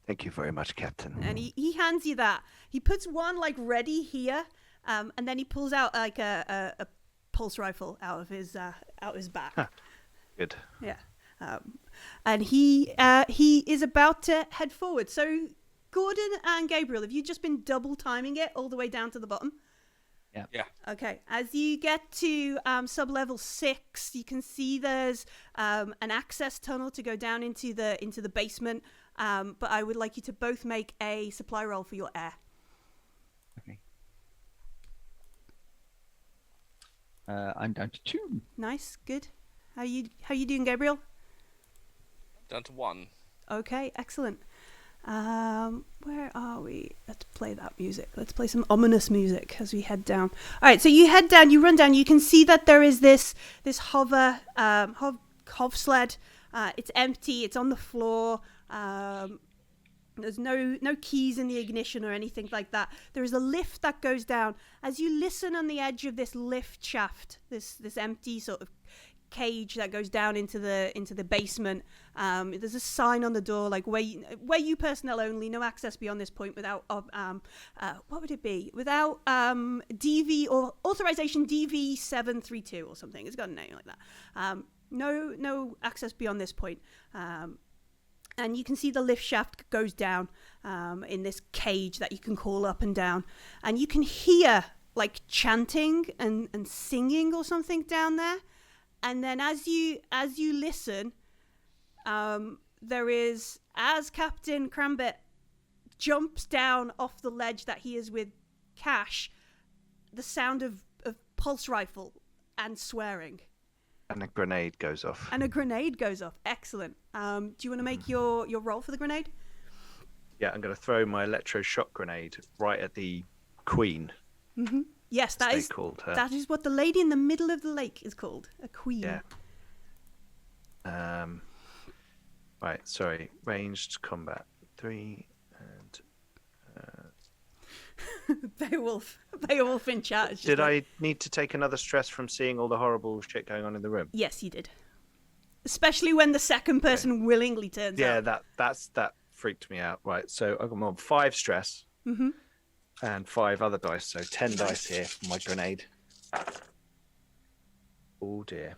B: Thank you very much, Captain.
A: And he hands you that. He puts one ready here, and then he pulls out a pulse rifle out of his back.
B: Huh. Good.
A: Yeah. And he is about to head forward. So Gordon and Gabriel, have you just been double timing it all the way down to the bottom?
C: Yeah.
A: Okay. As you get to sub-level 6, you can see there's an access tunnel to go down into the basement. But I would like you to both make a supply roll for your air.
D: Okay. I'm down to 2.
A: Nice. Good. How you doing, Gabriel?
C: Down to 1.
A: Okay. Excellent. Where are we? Let's play that music. Let's play some ominous music as we head down. All right, so you head down, you run down. You can see that there is this hover sled. It's empty. It's on the floor. There's no keys in the ignition or anything like that. There is a lift that goes down. As you listen on the edge of this lift shaft, this empty sort of cage that goes down into the basement, there's a sign on the door where you personnel only, no access beyond this point without what would it be, without DV or authorization DV732 or something. It's got a name like that. No access beyond this point. And you can see the lift shaft goes down in this cage that you can call up and down, and you can hear chanting and singing or something down there. And then as you listen, there is, as Captain Crambit jumps down off the ledge that he is with Cash, the sound of pulse rifle and swearing.
B: And a grenade goes off.
A: Excellent. Do you want to make your roll for the grenade?
B: Yeah, I'm going to throw my electroshock grenade right at the queen.
A: Mm-hmm. Yes, that is
B: called her.
A: That is what the lady in the middle of the lake is called, a queen.
B: Yeah. Right. Sorry. Ranged combat 3 and.
A: Beowulf in chat.
B: Did I need to take another stress from seeing all the horrible shit going on in the room?
A: Yes, you did. Especially when the second person willingly turns out.
B: Yeah, that freaked me out. Right. So I'm on 5 stress.
A: Mm-hmm.
B: and 5 other dice, so 10 dice here for my grenade. Oh dear.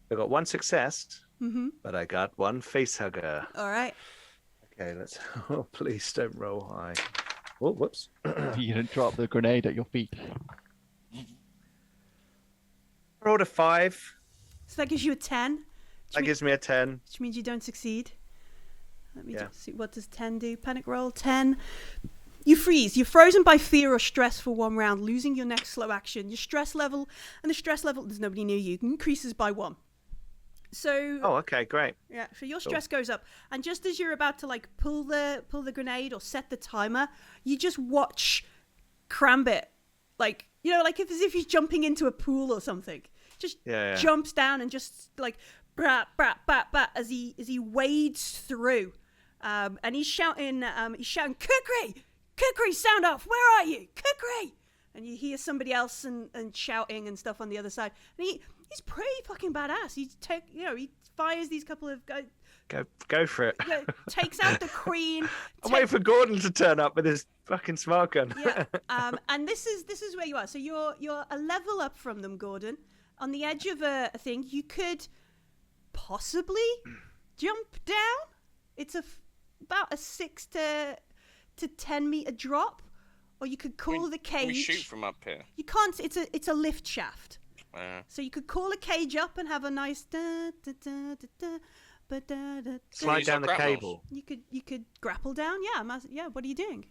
B: I got 1 success, but I got 1 face hugger.
A: All right.
B: Okay, let's. Oh, please don't roll high. Oh, whoops.
D: You didn't drop the grenade at your feet.
B: Rolled a 5.
A: So that gives you a 10.
B: That gives me a 10.
A: Which means you don't succeed. Let me
B: Yeah.
A: just see. What does 10 do? Panic roll 10. You freeze. You're frozen by fear or stress for 1 round, losing your next slow action. Your stress level, and the stress level, there's nobody near you, increases by 1. So
B: Oh, okay, great.
A: yeah, so your stress goes up, and just as you're about to like pull the grenade or set the timer, you just watch Crambit, like like as if he's jumping into a pool or something. Just jumps down and just like brat brat bat bat as he wades through, and he's shouting Kukri, sound off, where are you, Kukri? And you hear somebody else and shouting and stuff on the other side. And he's pretty fucking badass. He fires these couple of guys.
B: Go for it.
A: Takes out the queen.
B: I'm waiting for Gordon to turn up with his fucking smart gun.
A: Yeah. And this is where you are. So you're a level up from them, Gordon. On the edge of a thing, you could possibly jump down. It's about a 6 to 10 meter drop. Or you could call the cage.
C: Can we shoot from up here?
A: You can't. It's a lift shaft. So you could call a cage up and have a nice
B: Slide down the cable.
A: You could grapple down. Yeah. What are you doing?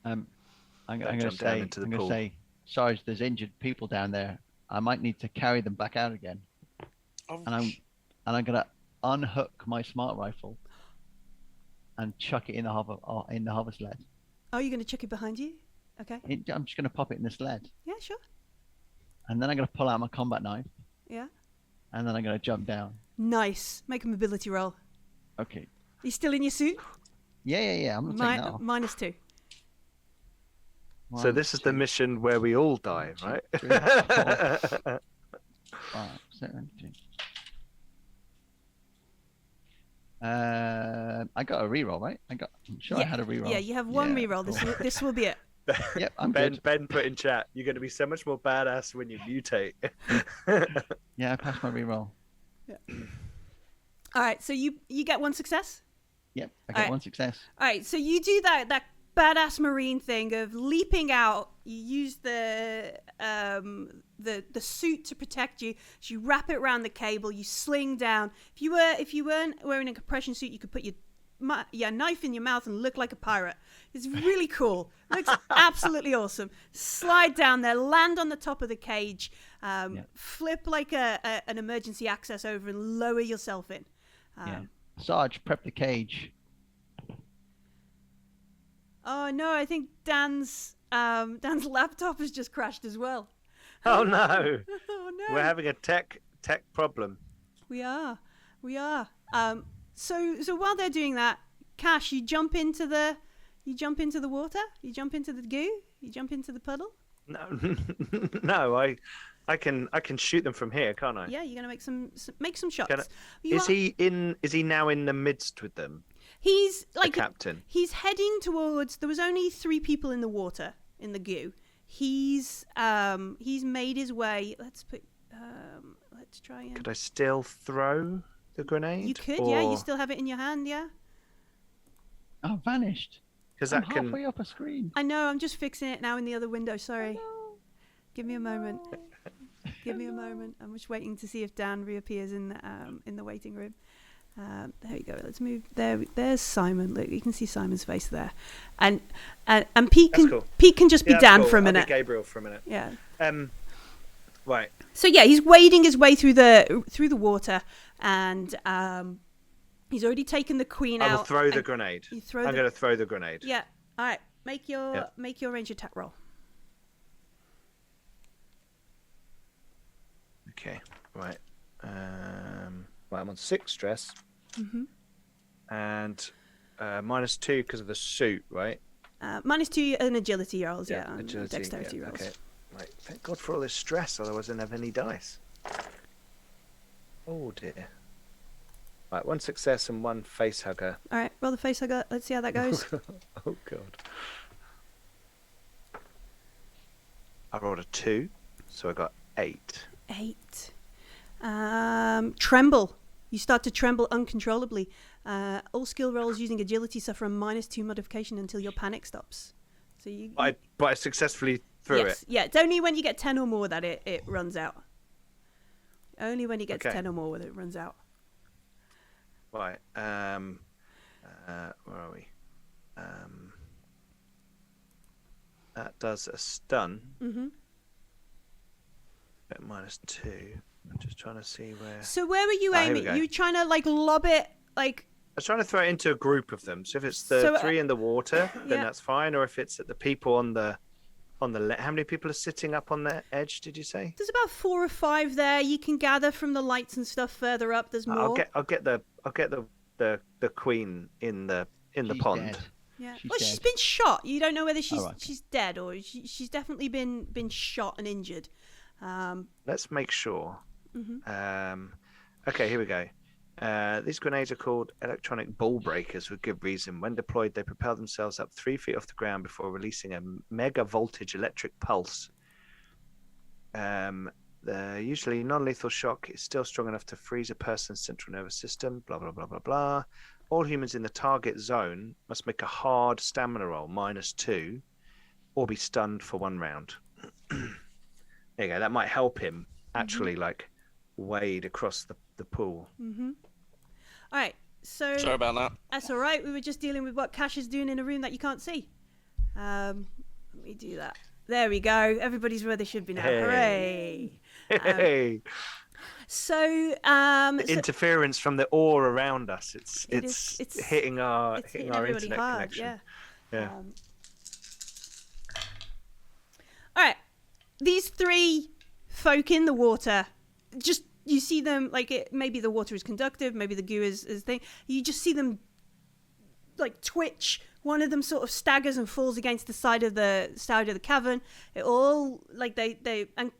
D: I'm going to say, Sarge, there's injured people down there. I might need to carry them back out again.
C: Oh,
D: And I'm going to unhook my smart rifle and chuck it in the hover sled.
A: Oh, you're going to chuck it behind you? Okay.
D: I'm just going to pop it in the sled.
A: Yeah, sure.
D: And then I'm going to pull out my combat knife.
A: Yeah.
D: And then I'm going to jump down.
A: Nice. Make a mobility roll.
D: Okay.
A: Are you still in your suit?
D: Yeah. I'm not taking that off.
A: -2.
B: So this is the mission where we all die, right?
D: 3, 4, 5, 7, 8. I got a reroll, right? I'm sure I had a reroll.
A: Yeah, you have 1 reroll.
D: Cool.
A: This will be it.
D: Yep, I'm
B: Ben,
D: good.
B: Ben put in chat, you're going to be so much more badass when you mutate.
D: Yeah, I passed my reroll.
A: Yeah. All right, so you get 1 success?
D: Yep, I got 1 success.
A: All right, so you do that badass marine thing of leaping out. You use the suit to protect you. So you wrap it around the cable. You sling down. If you weren't wearing a compression suit, you could put your knife in your mouth and look like a pirate. It's really cool. Looks absolutely awesome. Slide down there, land on the top of the cage, flip like an emergency access over and lower yourself in.
D: Sarge, prep the cage.
A: Oh no, I think Dan's laptop has just crashed as well.
B: Oh no.
A: Oh no.
B: We're having a tech problem.
A: We are. So while they're doing that, Cash, you jump into the water, you jump into the goo, you jump into the puddle.
B: No, I can shoot them from here, can't I?
A: Yeah, you're gonna make some shots.
B: Is he now in the midst with them?
A: He's like
B: the captain.
A: He's heading towards. There was only 3 people in the water in the goo. He's made his way. Let's try and.
B: Could I still throw the grenade?
A: You could, yeah. You still have it in your hand, yeah.
D: Oh, vanished.
B: Because
D: I'm
B: that can.
D: halfway up a screen.
A: I know. I'm just fixing it now in the other window. Sorry. Give me a moment. Give me a moment. I'm just waiting to see if Dan reappears in the waiting room. There we go. Let's move. There's Simon. Look, you can see Simon's face there, and Pete can
B: cool.
A: Pete can just be Dan
B: cool.
A: for a
B: I'll
A: minute.
B: be Gabriel for a minute.
A: Yeah.
B: Right.
A: So yeah, he's wading his way through the water, and he's already taken the queen out.
B: I will throw the grenade.
A: I'm
B: going to throw the grenade.
A: Yeah. All right. Make your range attack roll.
B: Okay. Right. Right, I'm on 6 stress.
A: Mm-hmm.
B: And -2 because of the suit, right?
A: -2 in agility rolls, yeah.
B: Agility,
A: dexterity rolls.
B: Okay. Right. Thank God for all this stress, otherwise I don't have any dice. Oh dear. Right, 1 success and 1 face hugger.
A: All right, roll the face hugger. Let's see how that goes.
B: Oh God. I rolled a 2, so I got 8.
A: 8. Tremble. You start to tremble uncontrollably. All skill rolls using agility suffer a -2 modification until your panic stops. So
B: But I successfully threw it.
A: Yeah, it's only when you get 10 or more that it runs out. Only when you get to
B: Okay.
A: 10 or more that it runs out.
B: Right. Where are we? That does a stun.
A: Mm-hmm.
B: At -2. I'm just trying to see where.
A: So where were you
B: Here we
A: aiming?
B: go.
A: You trying to like lob it like?
B: I was trying to throw it into a group of them. So if it's the
A: So,
B: 3 in the water, then
A: yeah.
B: that's fine. Or if it's at the people on the how many people are sitting up on the edge? Did you say?
A: There's about 4 or 5 there. You can gather from the lights and stuff further up. There's more.
B: I'll get the queen in the
D: She's
B: pond.
D: dead.
A: Yeah.
D: She's
A: Well, she's
D: dead.
A: been shot. You don't know whether she's
D: right.
A: she's dead or she's definitely been shot and injured.
B: Let's make sure.
A: Mhm.
B: Okay, here we go. These grenades are called electronic ball breakers for good reason. When deployed, they propel themselves up 3 feet off the ground before releasing a mega voltage electric pulse. The usually non-lethal shock is still strong enough to freeze a person's central nervous system. Blah blah blah blah blah. All humans in the target zone must make a hard stamina roll -2, or be stunned for 1 round. There you go. That might help him actually like wade across the pool.
A: All right. So
C: Sorry about that.
A: that's all right. We were just dealing with what Cash is doing in a room that you can't see. Let me do that. There we go. Everybody's where they should be now.
B: Hey.
A: Hooray!
B: Hey,
A: So
B: the interference from the ore around us. It's
A: it's
B: hitting our
A: it's
B: hitting
A: hitting
B: our
A: everybody
B: internet
A: hard.
B: connection.
A: Yeah.
B: Yeah.
A: All right. These 3 folk in the water, just you see them like maybe the water is conductive, maybe the goo is thing. You just see them like twitch. One of them sort of staggers and falls against the side of the cavern. It all like they and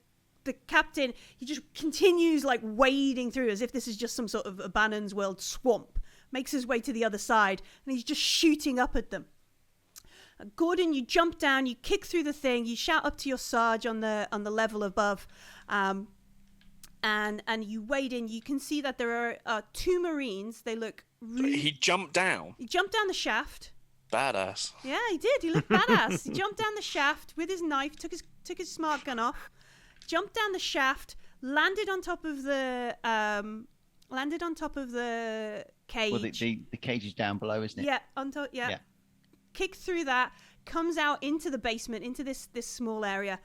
A: the captain, he just continues like wading through as if this is just some sort of abandoned world swamp. Makes his way to the other side and he's just shooting up at them. Gordon, you jump down, you kick through the thing, you shout up to your sarge on the level above, and you wade in. You can see that there are 2 Marines. They look really...
C: He jumped down.
A: He jumped down the shaft.
C: Badass.
A: Yeah, he did. He looked badass. He jumped down the shaft with his knife, took his smart gun off, jumped down the shaft, landed on top of the cage.
D: Well, the cage is down below, isn't it?
A: Yeah, on top. Yeah. Kick through that, comes out into the basement, into this small area.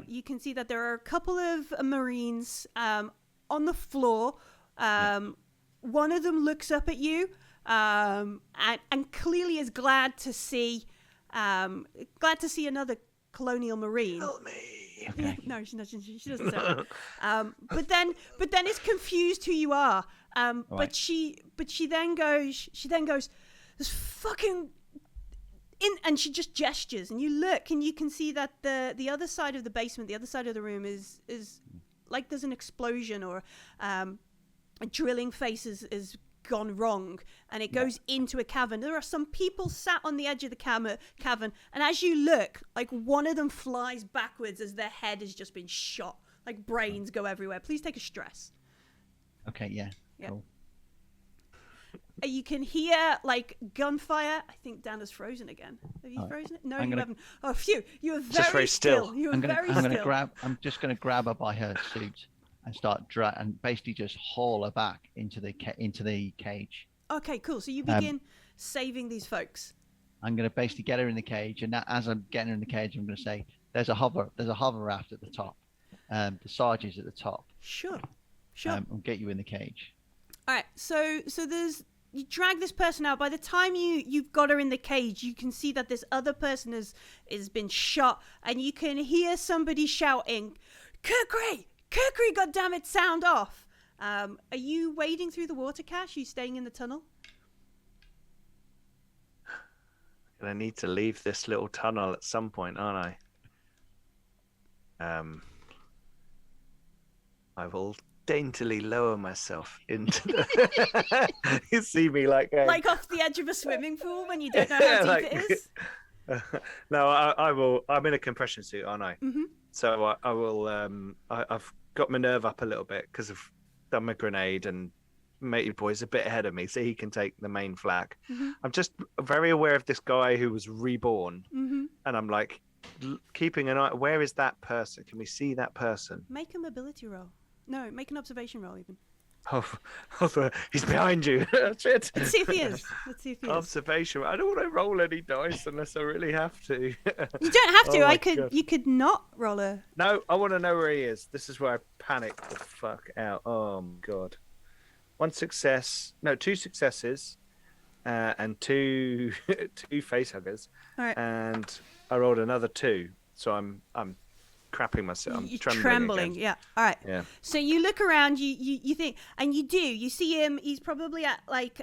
A: You can see that there are a couple of Marines on the floor. One of them looks up at you and clearly is glad to see another Colonial Marine.
B: Help me.
D: Okay.
A: No, she doesn't say that. But then is confused who you are. But
D: Right.
A: she then goes, this fucking in, and she just gestures, and you look, and you can see that the other side of the basement, the other side of the room is like there's an explosion or a drilling face is gone wrong, and it goes into a cavern. There are some people sat on the edge of the cavern, and as you look, like one of them flies backwards as their head has just been shot. Like brains go everywhere. Please take a stress.
D: Okay, yeah.
A: Yeah.
D: Cool.
A: You can hear like gunfire. I think Dan is frozen again. Have you frozen it? No,
D: I'm
A: you
D: gonna-
A: haven't. Oh, phew! You were
B: Just
A: very
B: very still.
A: You were
D: I'm
A: very
D: gonna
A: still.
D: I'm just gonna grab her by her suit and start and basically just haul her back into the cage.
A: Okay, cool. So you begin saving these folks.
D: I'm gonna basically get her in the cage, and as I'm getting her in the cage, I'm gonna say, "There's a hover raft at the top. The Sarge is at the top.
A: Sure.
D: I'll get you in the cage."
A: All right. So you drag this person out. By the time you've got her in the cage, you can see that this other person has been shot, and you can hear somebody shouting, "Kirkry! Kirkry! Goddammit! Sound off!" Are you wading through the water, Cash? Are you staying in the tunnel?
B: Gonna need to leave this little tunnel at some point, aren't I? I will daintily lower myself into the... You see me like...
A: Like off the edge of a swimming pool when you don't know how deep
B: like-
A: it is?
B: No, I will. I'm in a compression suit, aren't I?
A: Mhm.
B: So I will. I've got my nerve up a little bit because I've done my grenade, and matey boy's a bit ahead of me, so he can take the main flak.
A: Mhm.
B: I'm just very aware of this guy who was reborn,
A: Mhm.
B: and I'm like keeping an eye. Where is that person? Can we see that person?
A: Make a mobility roll. No, make an observation roll even.
B: Oh, he's behind you. Shit.
A: Let's see if he is. Let's see if he is.
B: Observation. I don't want to roll any dice unless I really have to.
A: You don't have to.
B: Oh my
A: I could.
B: God.
A: You could not roll a.
B: No, I want to know where he is. This is where I panic the fuck out. Oh my God. One success. No, two successes, and two face huggers.
A: All right.
B: And I rolled another 2, so I'm crapping myself. I'm
A: You're
B: trembling.
A: trembling.
B: again.
A: Yeah. All right.
B: Yeah.
A: So you look around. You think, and you do. You see him. He's probably at like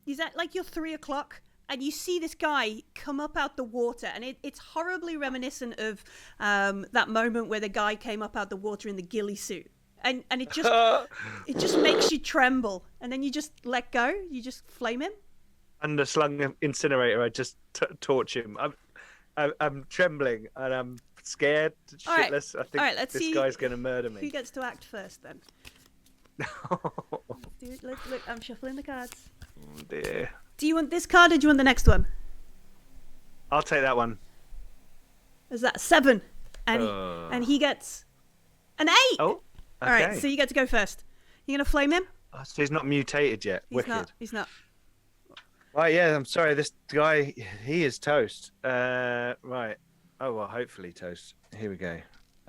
A: He's at like your 3 o'clock. And you see this guy come up out the water, and it's horribly reminiscent of that moment where the guy came up out the water in the ghillie suit, and it just makes you tremble, and then you just let go, you just flame him.
B: Under slung incinerator, I just torch him. I'm trembling and I'm scared,
A: All right.
B: shitless. I think
A: All right, let's
B: this
A: see
B: guy's gonna murder
A: Who
B: me.
A: gets to act first then? Dude, look, I'm shuffling the cards.
B: Oh dear.
A: Do you want this card or do you want the next one?
B: I'll take that one.
A: Is that 7? And he gets an 8.
B: Oh, okay.
A: All right, so you get to go first. You gonna flame him?
B: Oh, so he's not mutated yet.
A: He's
B: Wicked.
A: not. He's not.
B: Right, yeah, I'm sorry. This guy, he is toast. Right. Oh, well, hopefully toast. Here we go.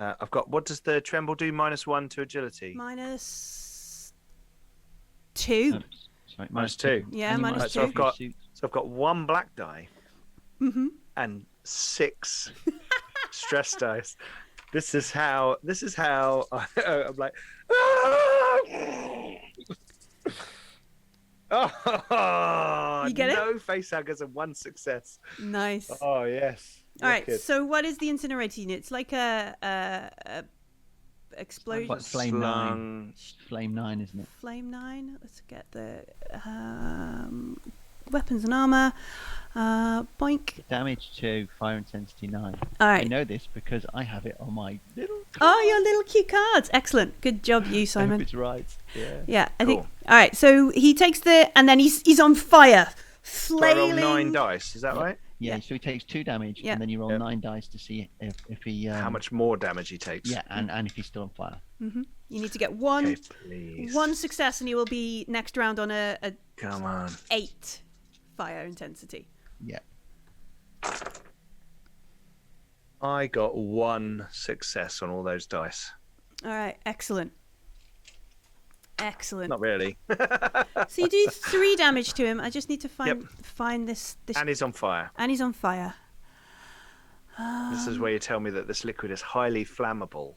B: I've got, what does the tremble do? -1 to agility.
A: -2. 2.
D: Sorry,
B: -2.
A: Yeah,
D: Any
A: minus
D: minus
B: so
A: two.
B: I've got,
D: suit.
B: so I've got 1 black die
A: Mm-hmm.
B: and 6 stress dice. This is how I'm like, oh,
A: You get it?
B: no face huggers and 1 success.
A: Nice.
B: Oh yes.
A: All right.
B: Wicked.
A: So what is the incinerator unit? It's like a explosion.
D: What, flame 9?
B: Slung.
D: Flame 9, isn't it?
A: Flame 9. Let's get the weapons and armor. Boink.
D: Damage 2, fire intensity 9.
A: All
D: I
A: right.
D: know this because I have it on my little.
A: Oh, your little cute cards. Excellent. Good job, you,
D: I hope
A: Simon.
D: it's right. Yeah.
A: Yeah, I think.
B: Cool.
A: All right. So he takes and then he's on fire,
B: Do I roll
A: flailing.
B: 9 dice? Is that right?
D: Yeah,
A: Yeah.
D: so he takes 2 damage,
A: Yeah.
D: and then you roll
B: Yep.
D: 9 dice to see if he.
B: How much more damage he takes?
D: Yeah, and if he's still on fire.
A: You need to get one
B: Okay, please.
A: success, and he will be next round on a
B: Come on.
A: 8 fire intensity.
D: Yeah.
B: I got 1 success on all those dice.
A: All right. Excellent. Excellent.
B: Not really.
A: So you do 3 damage to him. I just need to find this.
B: And he's on fire.
A: And he's on fire.
B: This is where you tell me that this liquid is highly flammable.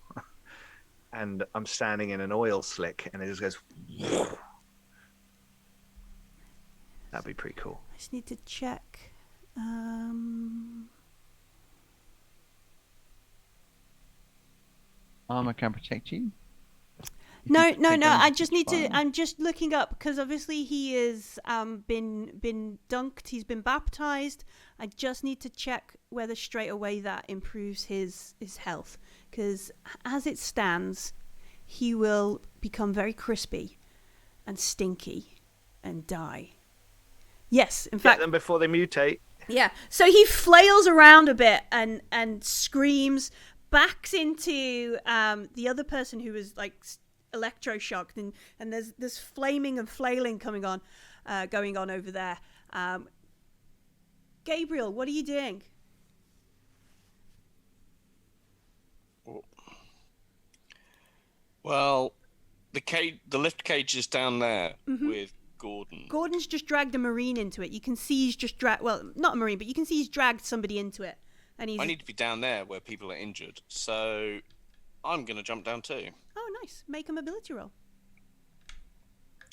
B: And I'm standing in an oil slick and it just goes. That'd be pretty cool.
A: I just need to check.
D: Armor can protect you. If
A: No.
D: you take damage,
A: I just need
D: it's
A: to.
D: fine.
A: I'm just looking up because obviously he is been dunked. He's been baptized. I just need to check whether straight away that improves his health. Because as it stands, he will become very crispy and stinky and die. Yes, in
B: Get
A: fact.
B: them before they mutate.
A: Yeah. So he flails around a bit and screams, backs into the other person who was like electroshocked, and there's flaming and flailing going on over there. Gabriel, what are you doing?
C: Well, the lift cage is down there with Gordon.
A: Gordon's just dragged a Marine into it. You can see he's just dragged, well, not a Marine, but you can see he's dragged somebody into it. And he's.
C: I need to be down there where people are injured, so I'm going to jump down too.
A: Oh, nice. Make a mobility roll.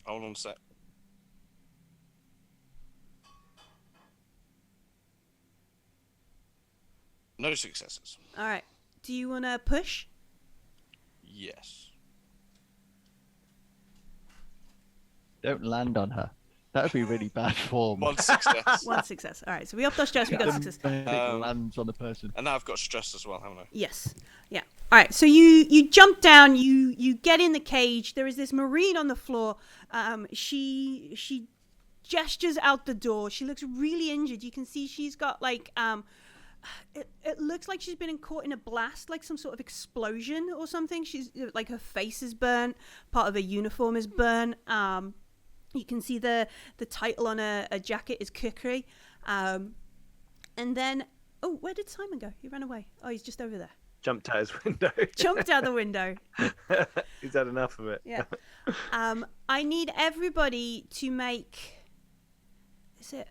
C: Hold on a sec. No successes.
A: All right. Do you want to push?
C: Yes.
D: Don't land on her. That would be really bad form.
C: 1 success.
A: One success. All right, so we upped our stress. We got a success.
D: It lands on the person.
C: And now I've got stress as well, haven't I?
A: Yes. Yeah. All right. So you jump down. You get in the cage. There is this Marine on the floor. She gestures out the door. She looks really injured. You can see she's got like it looks like she's been caught in a blast, like some sort of explosion or something. She's like her face is burnt. Part of her uniform is burnt. You can see the title on a jacket is Cookery. And then, oh, where did Simon go? He ran away. Oh, he's just over there.
B: Jumped out his window.
A: Jumped out the window.
B: He's had enough of it.
A: Yeah. I need everybody to make. Is it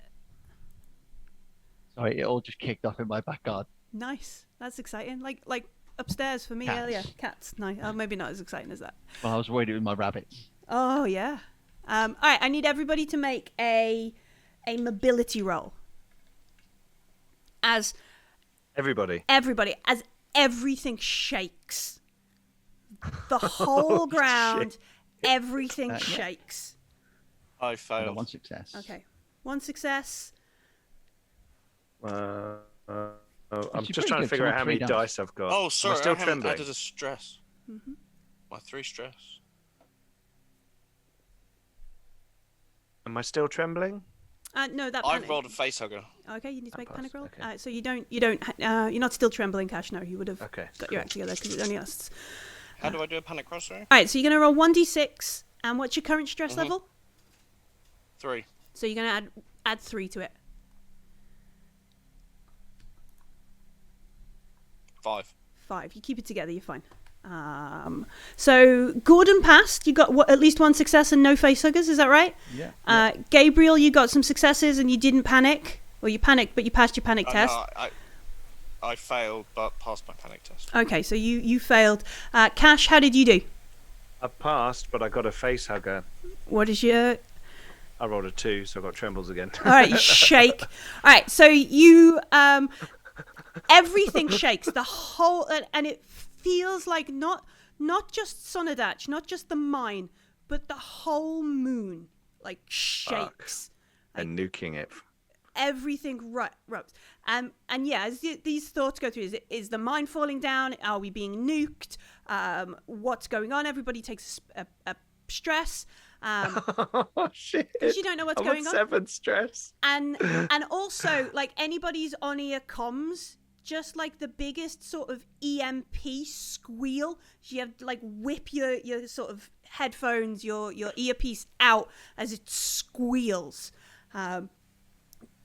D: Sorry, it all just kicked off in my back garden.
A: nice? That's exciting. Like upstairs for me
D: Cats.
A: earlier. Cats. No, maybe not as exciting as that.
D: Well, I was worried it was my rabbits.
A: Oh yeah. All right. I need everybody to make a mobility roll. As
B: Everybody.
A: as everything shakes, the whole ground, everything
D: Yeah.
A: shakes.
C: I
D: I got
C: failed.
D: 1 success.
A: Okay, one success.
B: I'm
D: Actually,
B: just
D: pretty
B: trying to
D: good,
B: figure
D: so
B: out how
D: 3
B: many
D: dice.
B: dice I've got.
C: Oh,
B: Am
C: sorry,
B: I still
C: I haven't
B: trembling?
C: added a stress.
A: Mhm.
C: My 3 stress.
B: Am I still trembling?
A: No, that.
C: I've
A: panic.
C: rolled a face hugger.
A: Okay, you need to make a panic roll.
B: okay.
A: So you don't. You're not still trembling, Cash. No, you would have
B: Okay.
A: got your act together because it only lasts.
C: How do I do a panic roll, sorry?
A: All right, so you're gonna roll 1d6, and what's your current stress level?
C: 3.
A: So you're gonna add 3 to it.
C: 5.
A: 5. You keep it together, you're fine. So Gordon passed. You got at least 1 success and no facehuggers. Is that right?
D: Yeah.
A: Gabriel, you got some successes and you didn't panic. Well, you panicked, but you passed your panic test.
C: No, I failed, but passed my panic test.
A: Okay, so you failed. Cash, how did you do?
B: I passed, but I got a face hugger.
A: What is your...
B: I rolled a 2, so I got trembles again.
A: All right, you shake. All right, so you... everything shakes. The whole... And it feels like not just Sonderdatch, not just the mine, but the whole moon, like, shakes.
B: And nuking it.
A: Everything rubs. And yeah, as these thoughts go through, is the mine falling down? Are we being nuked? What's going on? Everybody takes a stress.
B: Oh shit!
A: Because you don't know what's
B: I'm
A: going
B: on
A: on.
B: 7 stress.
A: And also, like, anybody's on-ear comms, just like the biggest sort of EMP squeal. You have to, like, whip your sort of headphones, your earpiece out as it squeals.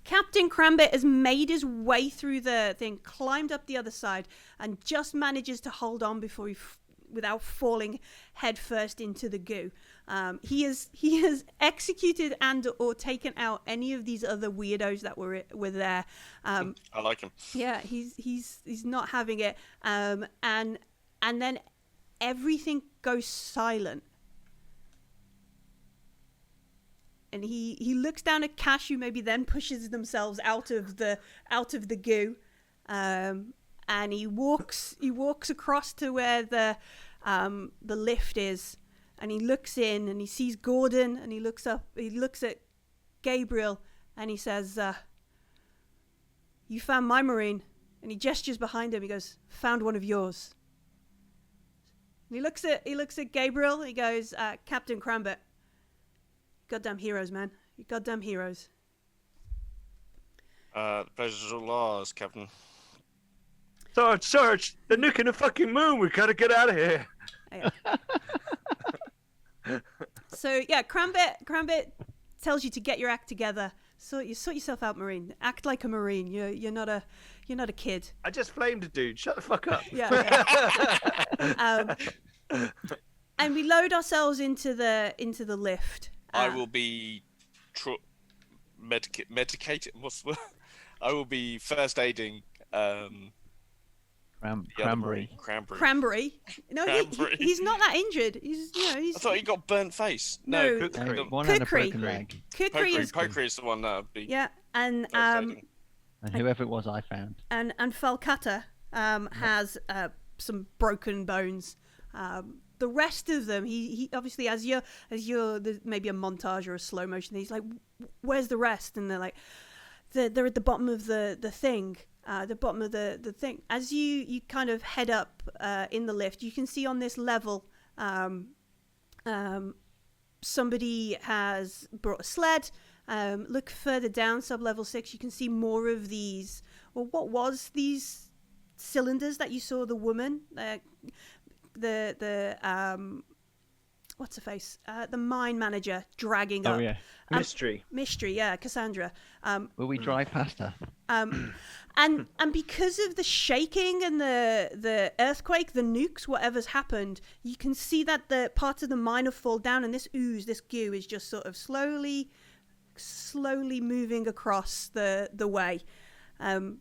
A: Captain Crambit has made his way through the thing, climbed up the other side, and just manages to hold on before without falling headfirst into the goo. He has executed and or taken out any of these other weirdos that were there.
C: I like him.
A: Yeah, he's not having it. And then everything goes silent. And he looks down at Cash, who maybe then pushes themselves out of the goo, and he walks across to where the lift is, and he looks in and he sees Gordon, and he looks up, he looks at Gabriel, and he says, "You found my Marine," and he gestures behind him. He goes, "Found one of yours." And he looks at Gabriel. He goes, "Captain Crambit. Goddamn heroes, man. You goddamn heroes."
C: The pleasure's all ours, Captain.
B: Sarge, they're nuking the fucking moon. We gotta get out of here.
A: Yeah. So yeah, Crambit tells you to get your act together. So you sort yourself out, Marine. Act like a Marine. You're not a kid.
B: I just flamed a dude. Shut the fuck up.
A: Yeah. And we load ourselves into the lift.
C: I will be medicated. What's the word? I will be first aiding.
D: Cranberry.
A: Cranberry. No,
C: Cranberry.
A: he's not that injured. He's
C: I thought he got burnt face.
A: No.
D: One and a
A: Cookery.
D: broken leg.
A: Kukri is
C: Pokery is the one that would be.
A: yeah, and
C: first aiding.
D: And whoever it was, I found.
A: and Falcata has some broken bones. the rest of them, he obviously as you're there's maybe a montage or a slow motion. He's like, "Where's the rest?" And they're like, "They're at the bottom of the thing." The bottom of the thing. As you kind of head up in the lift, you can see on this level, somebody has brought a sled. Look further down, sub-level 6, you can see more of these. Well, what was these cylinders that you saw the woman, what's her face? The mine manager dragging up.
D: Oh yeah.
B: Mystery.
A: Yeah, Cassandra.
D: Will we drive past her?
A: And because of the shaking and the earthquake, the nukes, whatever's happened, you can see that the parts of the mine have fallen down, and this ooze, this goo, is just sort of slowly moving across the way. Captain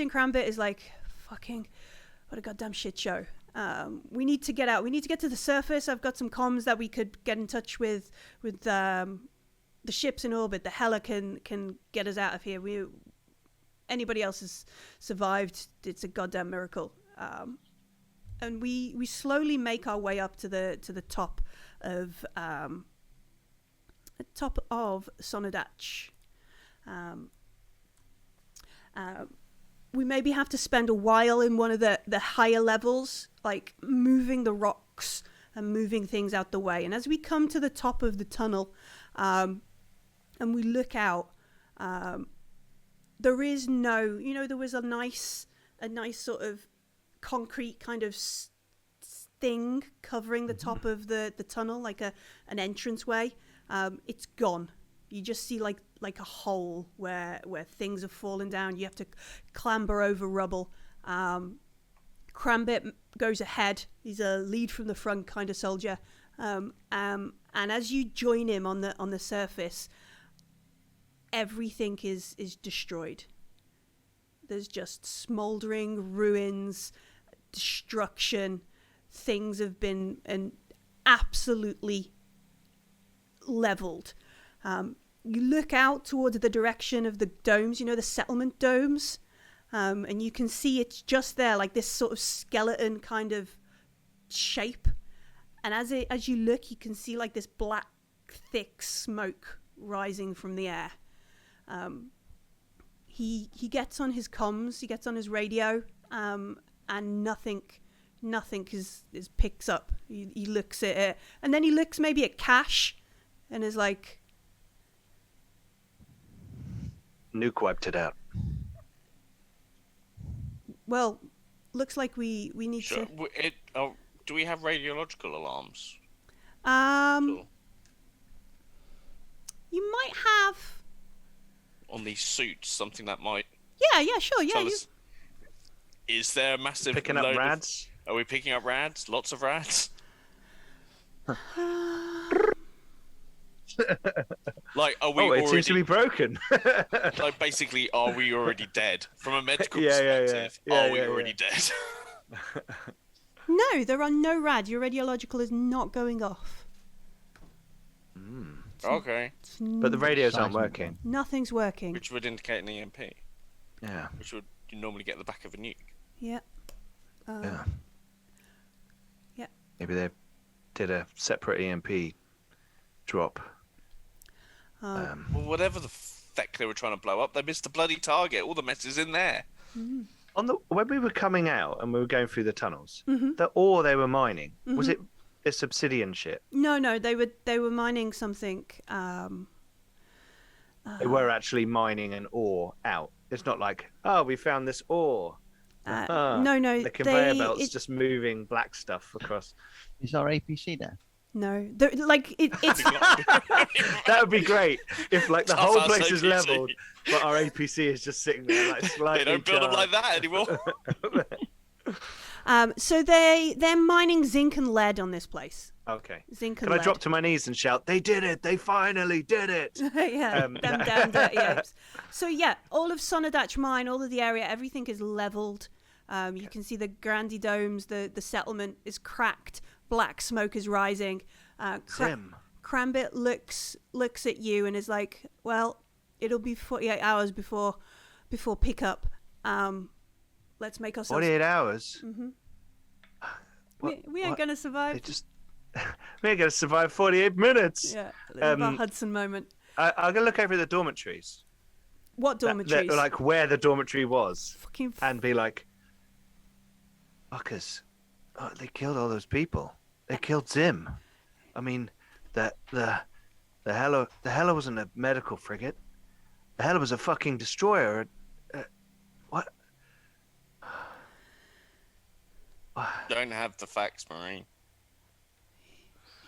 A: Crambit is like, fucking, what a goddamn shit show. We need to get out. We need to get to the surface. I've got some comms that we could get in touch with the ships in orbit. The Hela can get us out of here. Anybody else has survived, it's a goddamn miracle. And we slowly make our way up to the top of Sonderdatch. We maybe have to spend a while in one of the higher levels, like moving the rocks and moving things out the way. And as we come to the top of the tunnel, and we look out, there is no, there was a nice sort of concrete kind of thing covering the top of the tunnel, like an entranceway. It's gone. You just see like a hole where things have fallen down. You have to clamber over rubble. Crambit goes ahead. He's a lead from the front kind of soldier. And as you join him on the surface, everything is destroyed. There's just smoldering ruins, destruction. Things have been absolutely leveled. You look out towards the direction of the domes, the settlement domes, and you can see it's just there, like this sort of skeleton kind of shape. And as you look, you can see like this black, thick smoke rising from the air. He gets on his comms, he gets on his radio, and nothing is picks up. He looks at it, and then he looks maybe at Cash, and is like,
B: Nuke wiped it out.
A: well, looks like we need to.
C: Do we have radiological alarms?
A: You might have
C: on these suits, something that might.
A: Yeah, sure, yeah.
C: Is there a massive
B: Picking up rads?
C: Are we picking up rads? Lots of rads? Like, are we
B: it
C: already?
B: seems to be broken.
C: Like, basically, are we already dead? From a medical
B: Yeah.
C: perspective, are we already dead?
A: No, there are no rad. Your radiological is not going off.
C: Okay.
B: But the radios aren't working.
A: Nothing's working.
C: Which would indicate an EMP.
B: Yeah.
C: Which would you normally get at the back of a nuke.
A: Yeah.
B: Yeah.
A: Yeah.
B: Maybe they did a separate EMP drop.
C: Well, whatever the feck they were trying to blow up, they missed the bloody target. All the mess is in there.
B: When we were coming out and we were going through the tunnels,
A: Mm-hmm.
B: the ore they were mining, was it this obsidian shit?
A: No, they were mining something.
B: They were actually mining an ore out. It's not like, we found this ore.
A: No.
B: The conveyor belt's just moving black stuff across.
D: Is our APC there?
A: No, it's
B: That would be great if like the
C: Tough
B: whole
C: ass
B: place is
C: APC.
B: leveled, but our APC is just sitting there like slightly.
C: They don't build them like that anymore.
A: so they're mining zinc and lead on this place.
B: Okay.
A: Zinc and
B: Can I
A: lead.
B: drop to my knees and shout, "They did it! They finally did it!"
A: Yeah, them damn dirty apes. So yeah, all of Sonderdatch Mine, all of the area, everything is leveled. You can see the Grandy domes, the settlement is cracked, black smoke is rising.
B: Zim.
A: Crambit looks at you and is like, well, it'll be 48 hours before pickup. Let's make ourselves
B: 48 hours.
A: We ain't
B: What?
A: gonna survive.
B: They just we ain't gonna survive 48 minutes.
A: Yeah, a little
B: Um,
A: Hudson moment.
B: I'm gonna look over the dormitories.
A: What dormitories?
B: Like where the dormitory was,
A: Fucking
B: and be like, fuckers, they killed all those people. They killed Zim. I mean, the Hella wasn't a medical frigate. The Hella was a fucking destroyer. What?
C: Don't have the facts, Marine.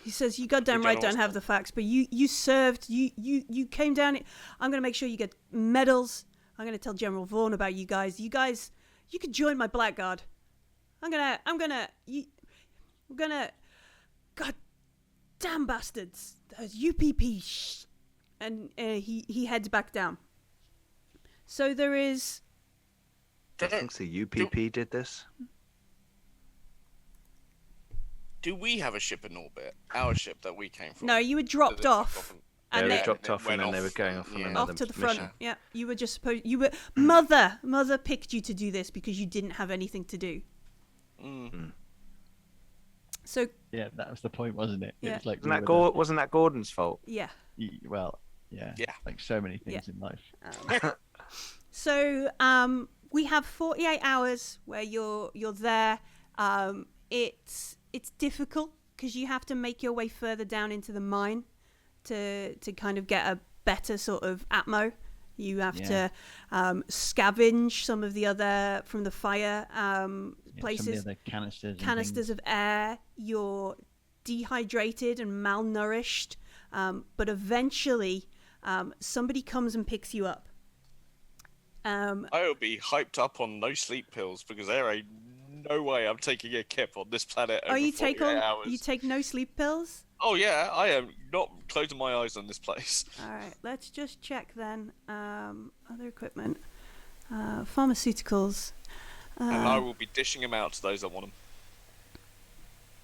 A: He says, "You goddamn
C: We
A: right
C: don't
A: don't
C: always
A: have
C: know.
A: the facts, but you served. You came down. I'm gonna make sure you get medals. I'm gonna tell General Vaughn about you guys. You could join my blackguard. We're gonna. God damn bastards. Those UPP. And he heads back down. So there is.
B: I think the UPP did this.
C: Do we have a ship in orbit? Our ship that we came from?
A: No, you were dropped off.
B: They
A: And
B: were
A: then
B: dropped off,
C: went
B: and then they
C: off.
B: were going off on
C: Yeah.
B: another
A: off to the front.
B: mission.
A: Yeah, you were just supposed. You were mother picked you to do this because you didn't have anything to do. So
D: Yeah, that was the point, wasn't it?
A: Yeah.
D: It was like
B: Wasn't that Gordon's fault?
A: yeah.
D: Well, yeah.
C: Yeah.
D: Like so many things
A: Yeah.
D: in life.
A: So we have 48 hours where you're there. It's difficult because you have to make your way further down into the mine to kind of get a better sort of atmo. You have to scavenge some of the other from the fire places.
D: Some of the other canisters. and
A: Canisters
D: things.
A: of air. You're dehydrated and malnourished, but eventually somebody comes and picks you up.
C: I will be hyped up on no sleep pills because there ain't no way I'm taking a kip on this planet over
A: You
C: 48 hours.
A: you take no sleep pills?
C: Oh yeah, I am not closing my eyes on this place.
A: All right, let's just check then. Other equipment, pharmaceuticals.
C: And I will be dishing them out to those that want them.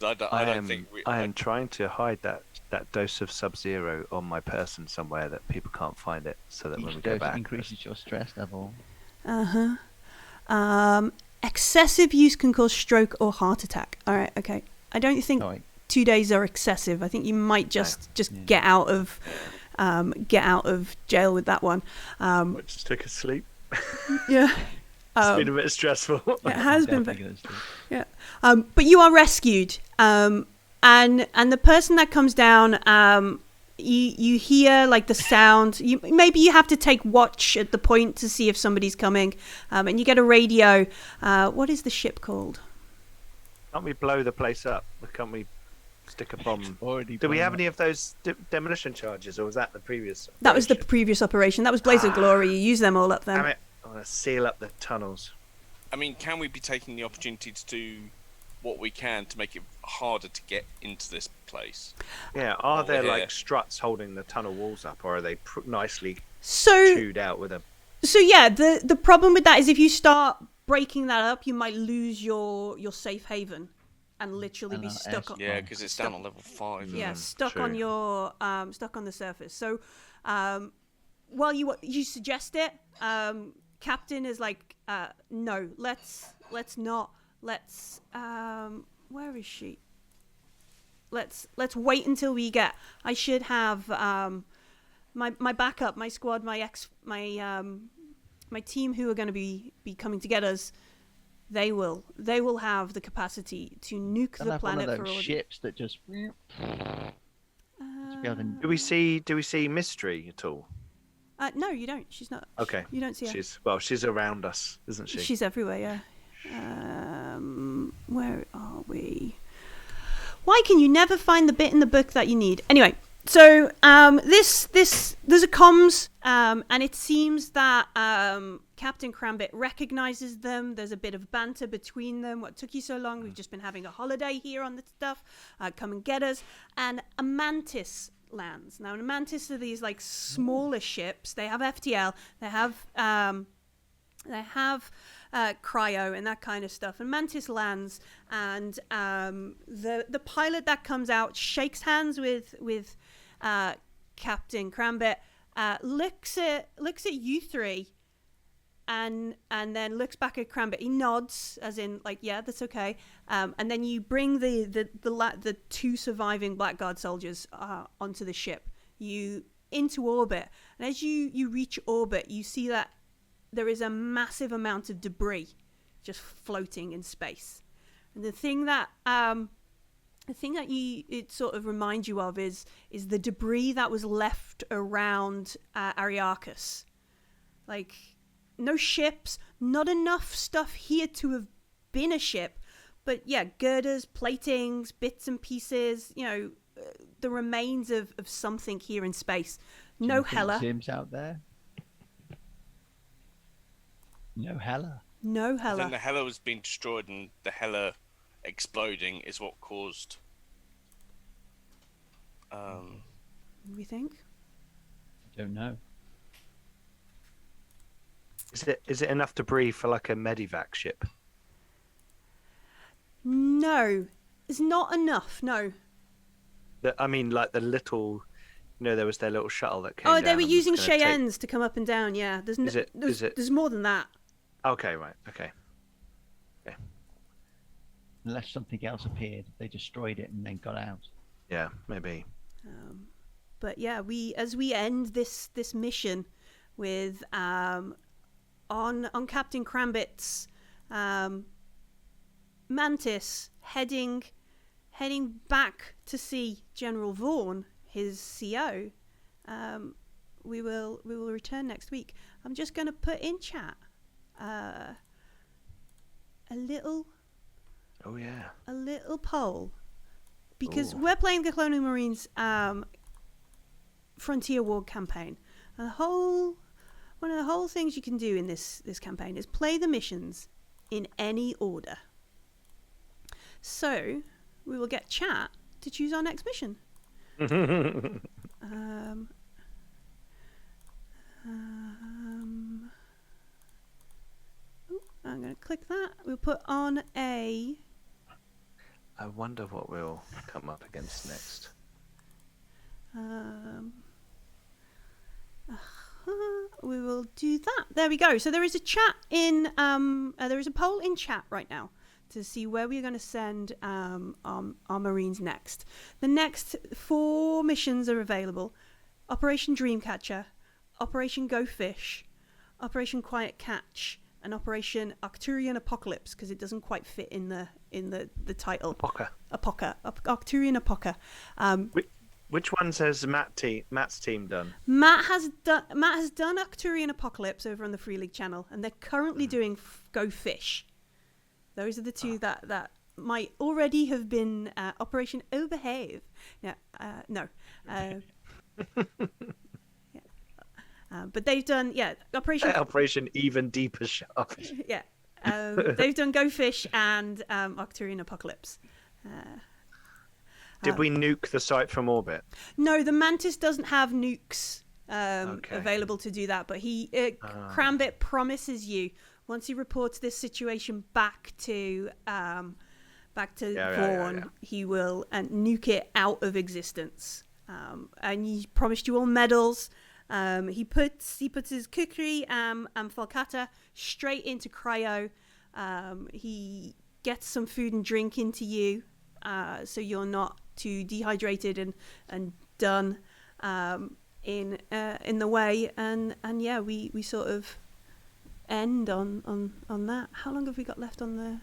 C: I don't think we.
B: I am trying to hide that dose of Sub-Zero on my person somewhere that people can't find it, so that when we
D: Each
B: go
D: dose
B: back,
D: increases your stress level.
A: Excessive use can cause stroke or heart attack. All right, okay. I don't think
D: Sorry.
A: 2 days are excessive. I think you might just get out of jail with that one.
B: just took a sleep.
A: Yeah.
B: It's been a bit stressful.
A: It has been.
D: Definitely gonna
A: Yeah. But you are rescued. And the person that comes down, you hear like the sound. Maybe you have to take watch at the point to see if somebody's coming. And you get a radio. What is the ship called?
B: Can't we blow the place up? Can't we stick a bomb?
D: Already
B: Do we
D: blown
B: have
D: up.
B: any of those demolition charges, or was that the previous?
A: That was the
B: operation?
A: previous operation. That was Blaze of Glory. You use them all up
B: Damn
A: there.
B: it! I want to seal up the tunnels.
C: I mean, can we be taking the opportunity to do what we can to make it harder to get into this place?
B: Yeah, are
C: Oh,
B: there
C: yeah.
B: like struts holding the tunnel walls up, or are they nicely
A: So
B: chewed out with a?
A: yeah, the problem with that is if you start breaking that up, you might lose your safe haven and literally be
D: And
A: stuck on.
C: Yeah, because it's down on level 5.
A: Yeah,
B: Mm,
A: stuck on
B: true.
A: your stuck on the surface. So while you suggest it, Captain is like, no, let's not. Let's where is she? Let's wait until we get. I should have my backup, my squad, my team who are going to be coming to get us. They will have the capacity to nuke
D: They'll
A: the
D: have one
A: planet
D: of
A: for
D: those
A: all.
D: ships that just.
B: Do we see Mystery at all?
A: No, you don't. She's not.
B: Okay,
A: You don't see her.
B: she's around us, isn't she?
A: She's everywhere, yeah. Where are we? Why can you never find the bit in the book that you need? Anyway, so there's a comms, and it seems that Captain Crambit recognizes them. There's a bit of banter between them. What took you so long? We've just been having a holiday here on the stuff. Come and get us. And a mantis lands. Now, a mantis are these like smaller ships. They have FTL. They have cryo and that kind of stuff. And Mantis lands, and the pilot that comes out shakes hands with Captain Crambit, looks at you three, and then looks back at Crambit. He nods, as in like, yeah, that's okay. And then you bring the two surviving Blackguard soldiers onto the ship. You into orbit, and as you reach orbit, you see that there is a massive amount of debris just floating in space. And the thing that it sort of reminds you of is the debris that was left around Ariarchus. Like, no ships, not enough stuff here to have been a ship, but yeah, girders, platings, bits and pieces, the remains of something here in space. No Hela.
D: Zim's out there. No Hela.
A: No Hela.
C: Then the Hela was being destroyed, and the Hela exploding is what caused.
A: We think.
D: I don't know.
B: Is it enough debris for like a medivac ship?
A: No, it's not enough. No.
B: I mean, like the little, there was their little shuttle that came.
A: Oh,
B: down
A: they were
B: and was
A: using
B: gonna
A: Cheyennes to come up and down. Yeah, there's more than that.
B: Okay, right. Okay.
D: Unless something else appeared, they destroyed it and then got out.
B: Yeah, maybe.
A: But yeah, as we end this mission with on Captain Crambit's Mantis heading back to see General Vaughan, his CO. We will return next week. I'm just going to put in chat a little.
B: Oh yeah.
A: A little poll, because we're playing the Colonial Marines Frontier War campaign. And one of the whole things you can do in this campaign is play the missions in any order. So we will get chat to choose our next mission. I'm going to click that. We'll put on a.
B: I wonder what we'll come up against next.
A: We will do that. There we go. So there is a chat in. There is a poll in chat right now to see where we're going to send our Marines next. The next 4 missions are available: Operation Dreamcatcher, Operation Go Fish, Operation Quiet Catch, and Operation Arcturian Apocalypse, because it doesn't quite fit in the title. Apoca. Arcturian Apoca.
B: Which ones has Matt's team done?
A: Matt has done Arcturian Apocalypse over on the Free League channel, and they're currently doing Go Fish. Those are the two that might already have been Operation Overhave. Yeah, no. But they've done Operation
B: Even Deeper Shaft.
A: Yeah, they've done Go Fish and Arcturian Apocalypse.
B: Did we nuke the site from orbit?
A: No, the Mantis doesn't have nukes available to do that. But Crambit promises you, once he reports this situation back to Vaughan, he will nuke it out of existence. And he promised you all medals. He puts his kukri and falcata straight into cryo. He gets some food and drink into you, so you're not too dehydrated and done in the way. And yeah, we sort of end on that. How long have we got left on the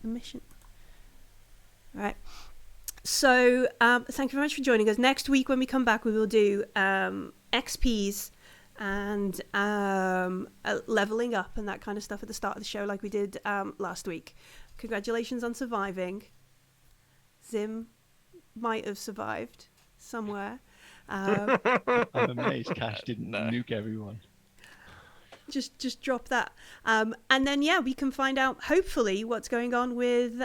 A: mission? All right. So thank you very much for joining us. Next week when we come back, we will do XPs and leveling up and that kind of stuff at the start of the show, like we did last week. Congratulations on surviving. Zim might have survived somewhere.
D: I'm amazed Cash didn't nuke everyone.
A: Just drop that, and then yeah, we can find out hopefully what's going on with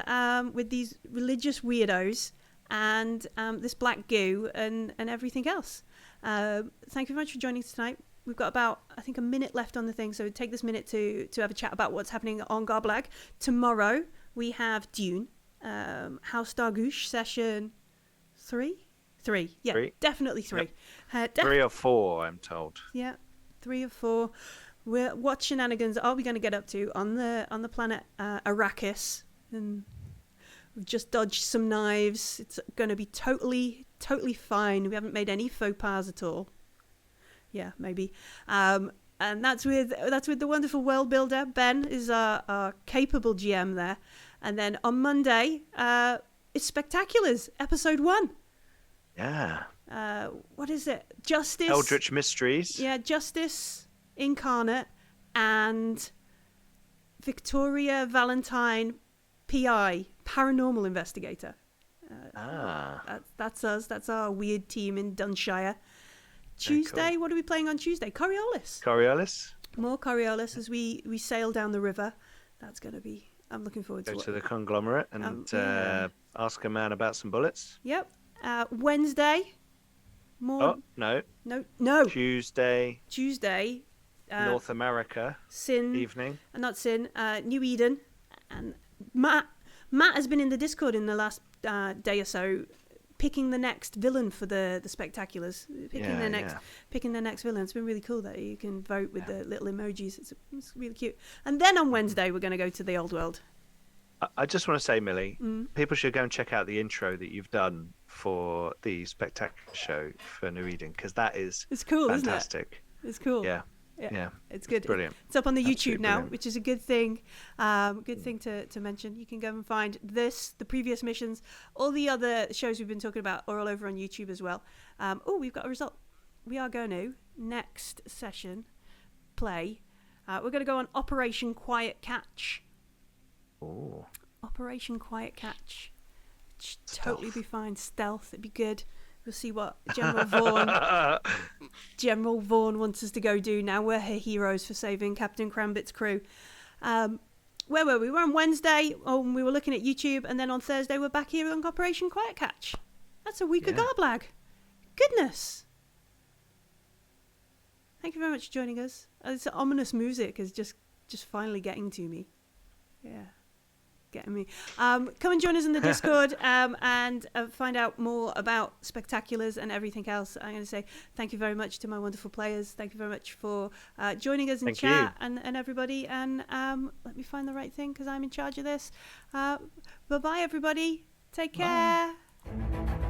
A: these religious weirdos and this black goo and everything else. Thank you very much for joining us tonight. We've got about, I think, a minute left on the thing, so take this minute to have a chat about what's happening on Garblag. Tomorrow we have Dune, House Dargouche session 3. Yeah, definitely 3.
B: Yep. 3 or 4, I'm told.
A: Yeah, 3 or 4. what shenanigans are we going to get up to on the planet Arrakis? And we've just dodged some knives. It's going to be totally fine. We haven't made any faux pas at all. Yeah, maybe. And that's with the wonderful world builder. Ben is our capable GM there. And then on Monday, it's Spectaculars, episode 1.
B: Yeah.
A: What is it? Justice.
B: Eldritch Mysteries.
A: Yeah, Justice Incarnate and Victoria Valentine, PI, Paranormal Investigator. That's us. That's our weird team in Dunshire. Tuesday,
B: cool.
A: What are we playing on Tuesday? Coriolis.
B: Coriolis.
A: More Coriolis as we sail down the river. That's going to be... I'm looking forward to
B: Go
A: it.
B: to the conglomerate and
A: yeah.
B: ask a man about some bullets.
A: Yep. Wednesday. More...
B: Oh,
A: No.
B: Tuesday.
A: North
B: America.
A: Sin.
B: Evening.
A: Not Sin. New Eden. And Matt has been in the Discord in the last day or so, picking the next villain for the Spectaculars. Picking their next villain. It's been really cool that you can vote with the little emojis. It's really cute. And then on Wednesday we're going to go to the old world.
B: I just want to say, Millie, people should go and check out the intro that you've done for the Spectacular show for New Eden, because that is
A: it's cool,
B: fantastic.
A: Isn't it? It's cool.
B: Yeah.
A: It's good.
B: Brilliant.
A: It's up on the
B: Absolutely
A: YouTube now,
B: brilliant.
A: which is a good thing. Good thing to mention. You can go and find the previous missions, all the other shows we've been talking about are all over on YouTube as well. We've got a result. We are going to next session play. We're going to go on Operation Quiet Catch.
B: Oh.
A: Operation Quiet Catch. Should totally be fine. Stealth. It'd be good. We'll see what General Vaughan wants us to go do now. We're her heroes for saving Captain Crambit's crew. Where were we? We were on Wednesday. We were looking at YouTube, and then on Thursday we're back here on Operation Quiet Catch. That's a week of Garblag. Goodness. Thank you very much for joining us. This ominous music is just finally getting to me. Yeah. Getting me. Come and join us in the Discord and find out more about Spectaculars and everything else. I'm going to say thank you very much to my wonderful players. Thank you very much for joining us in chat and everybody. And let me find the right thing because I'm in charge of this. Bye-bye, everybody. Take care.
D: Bye.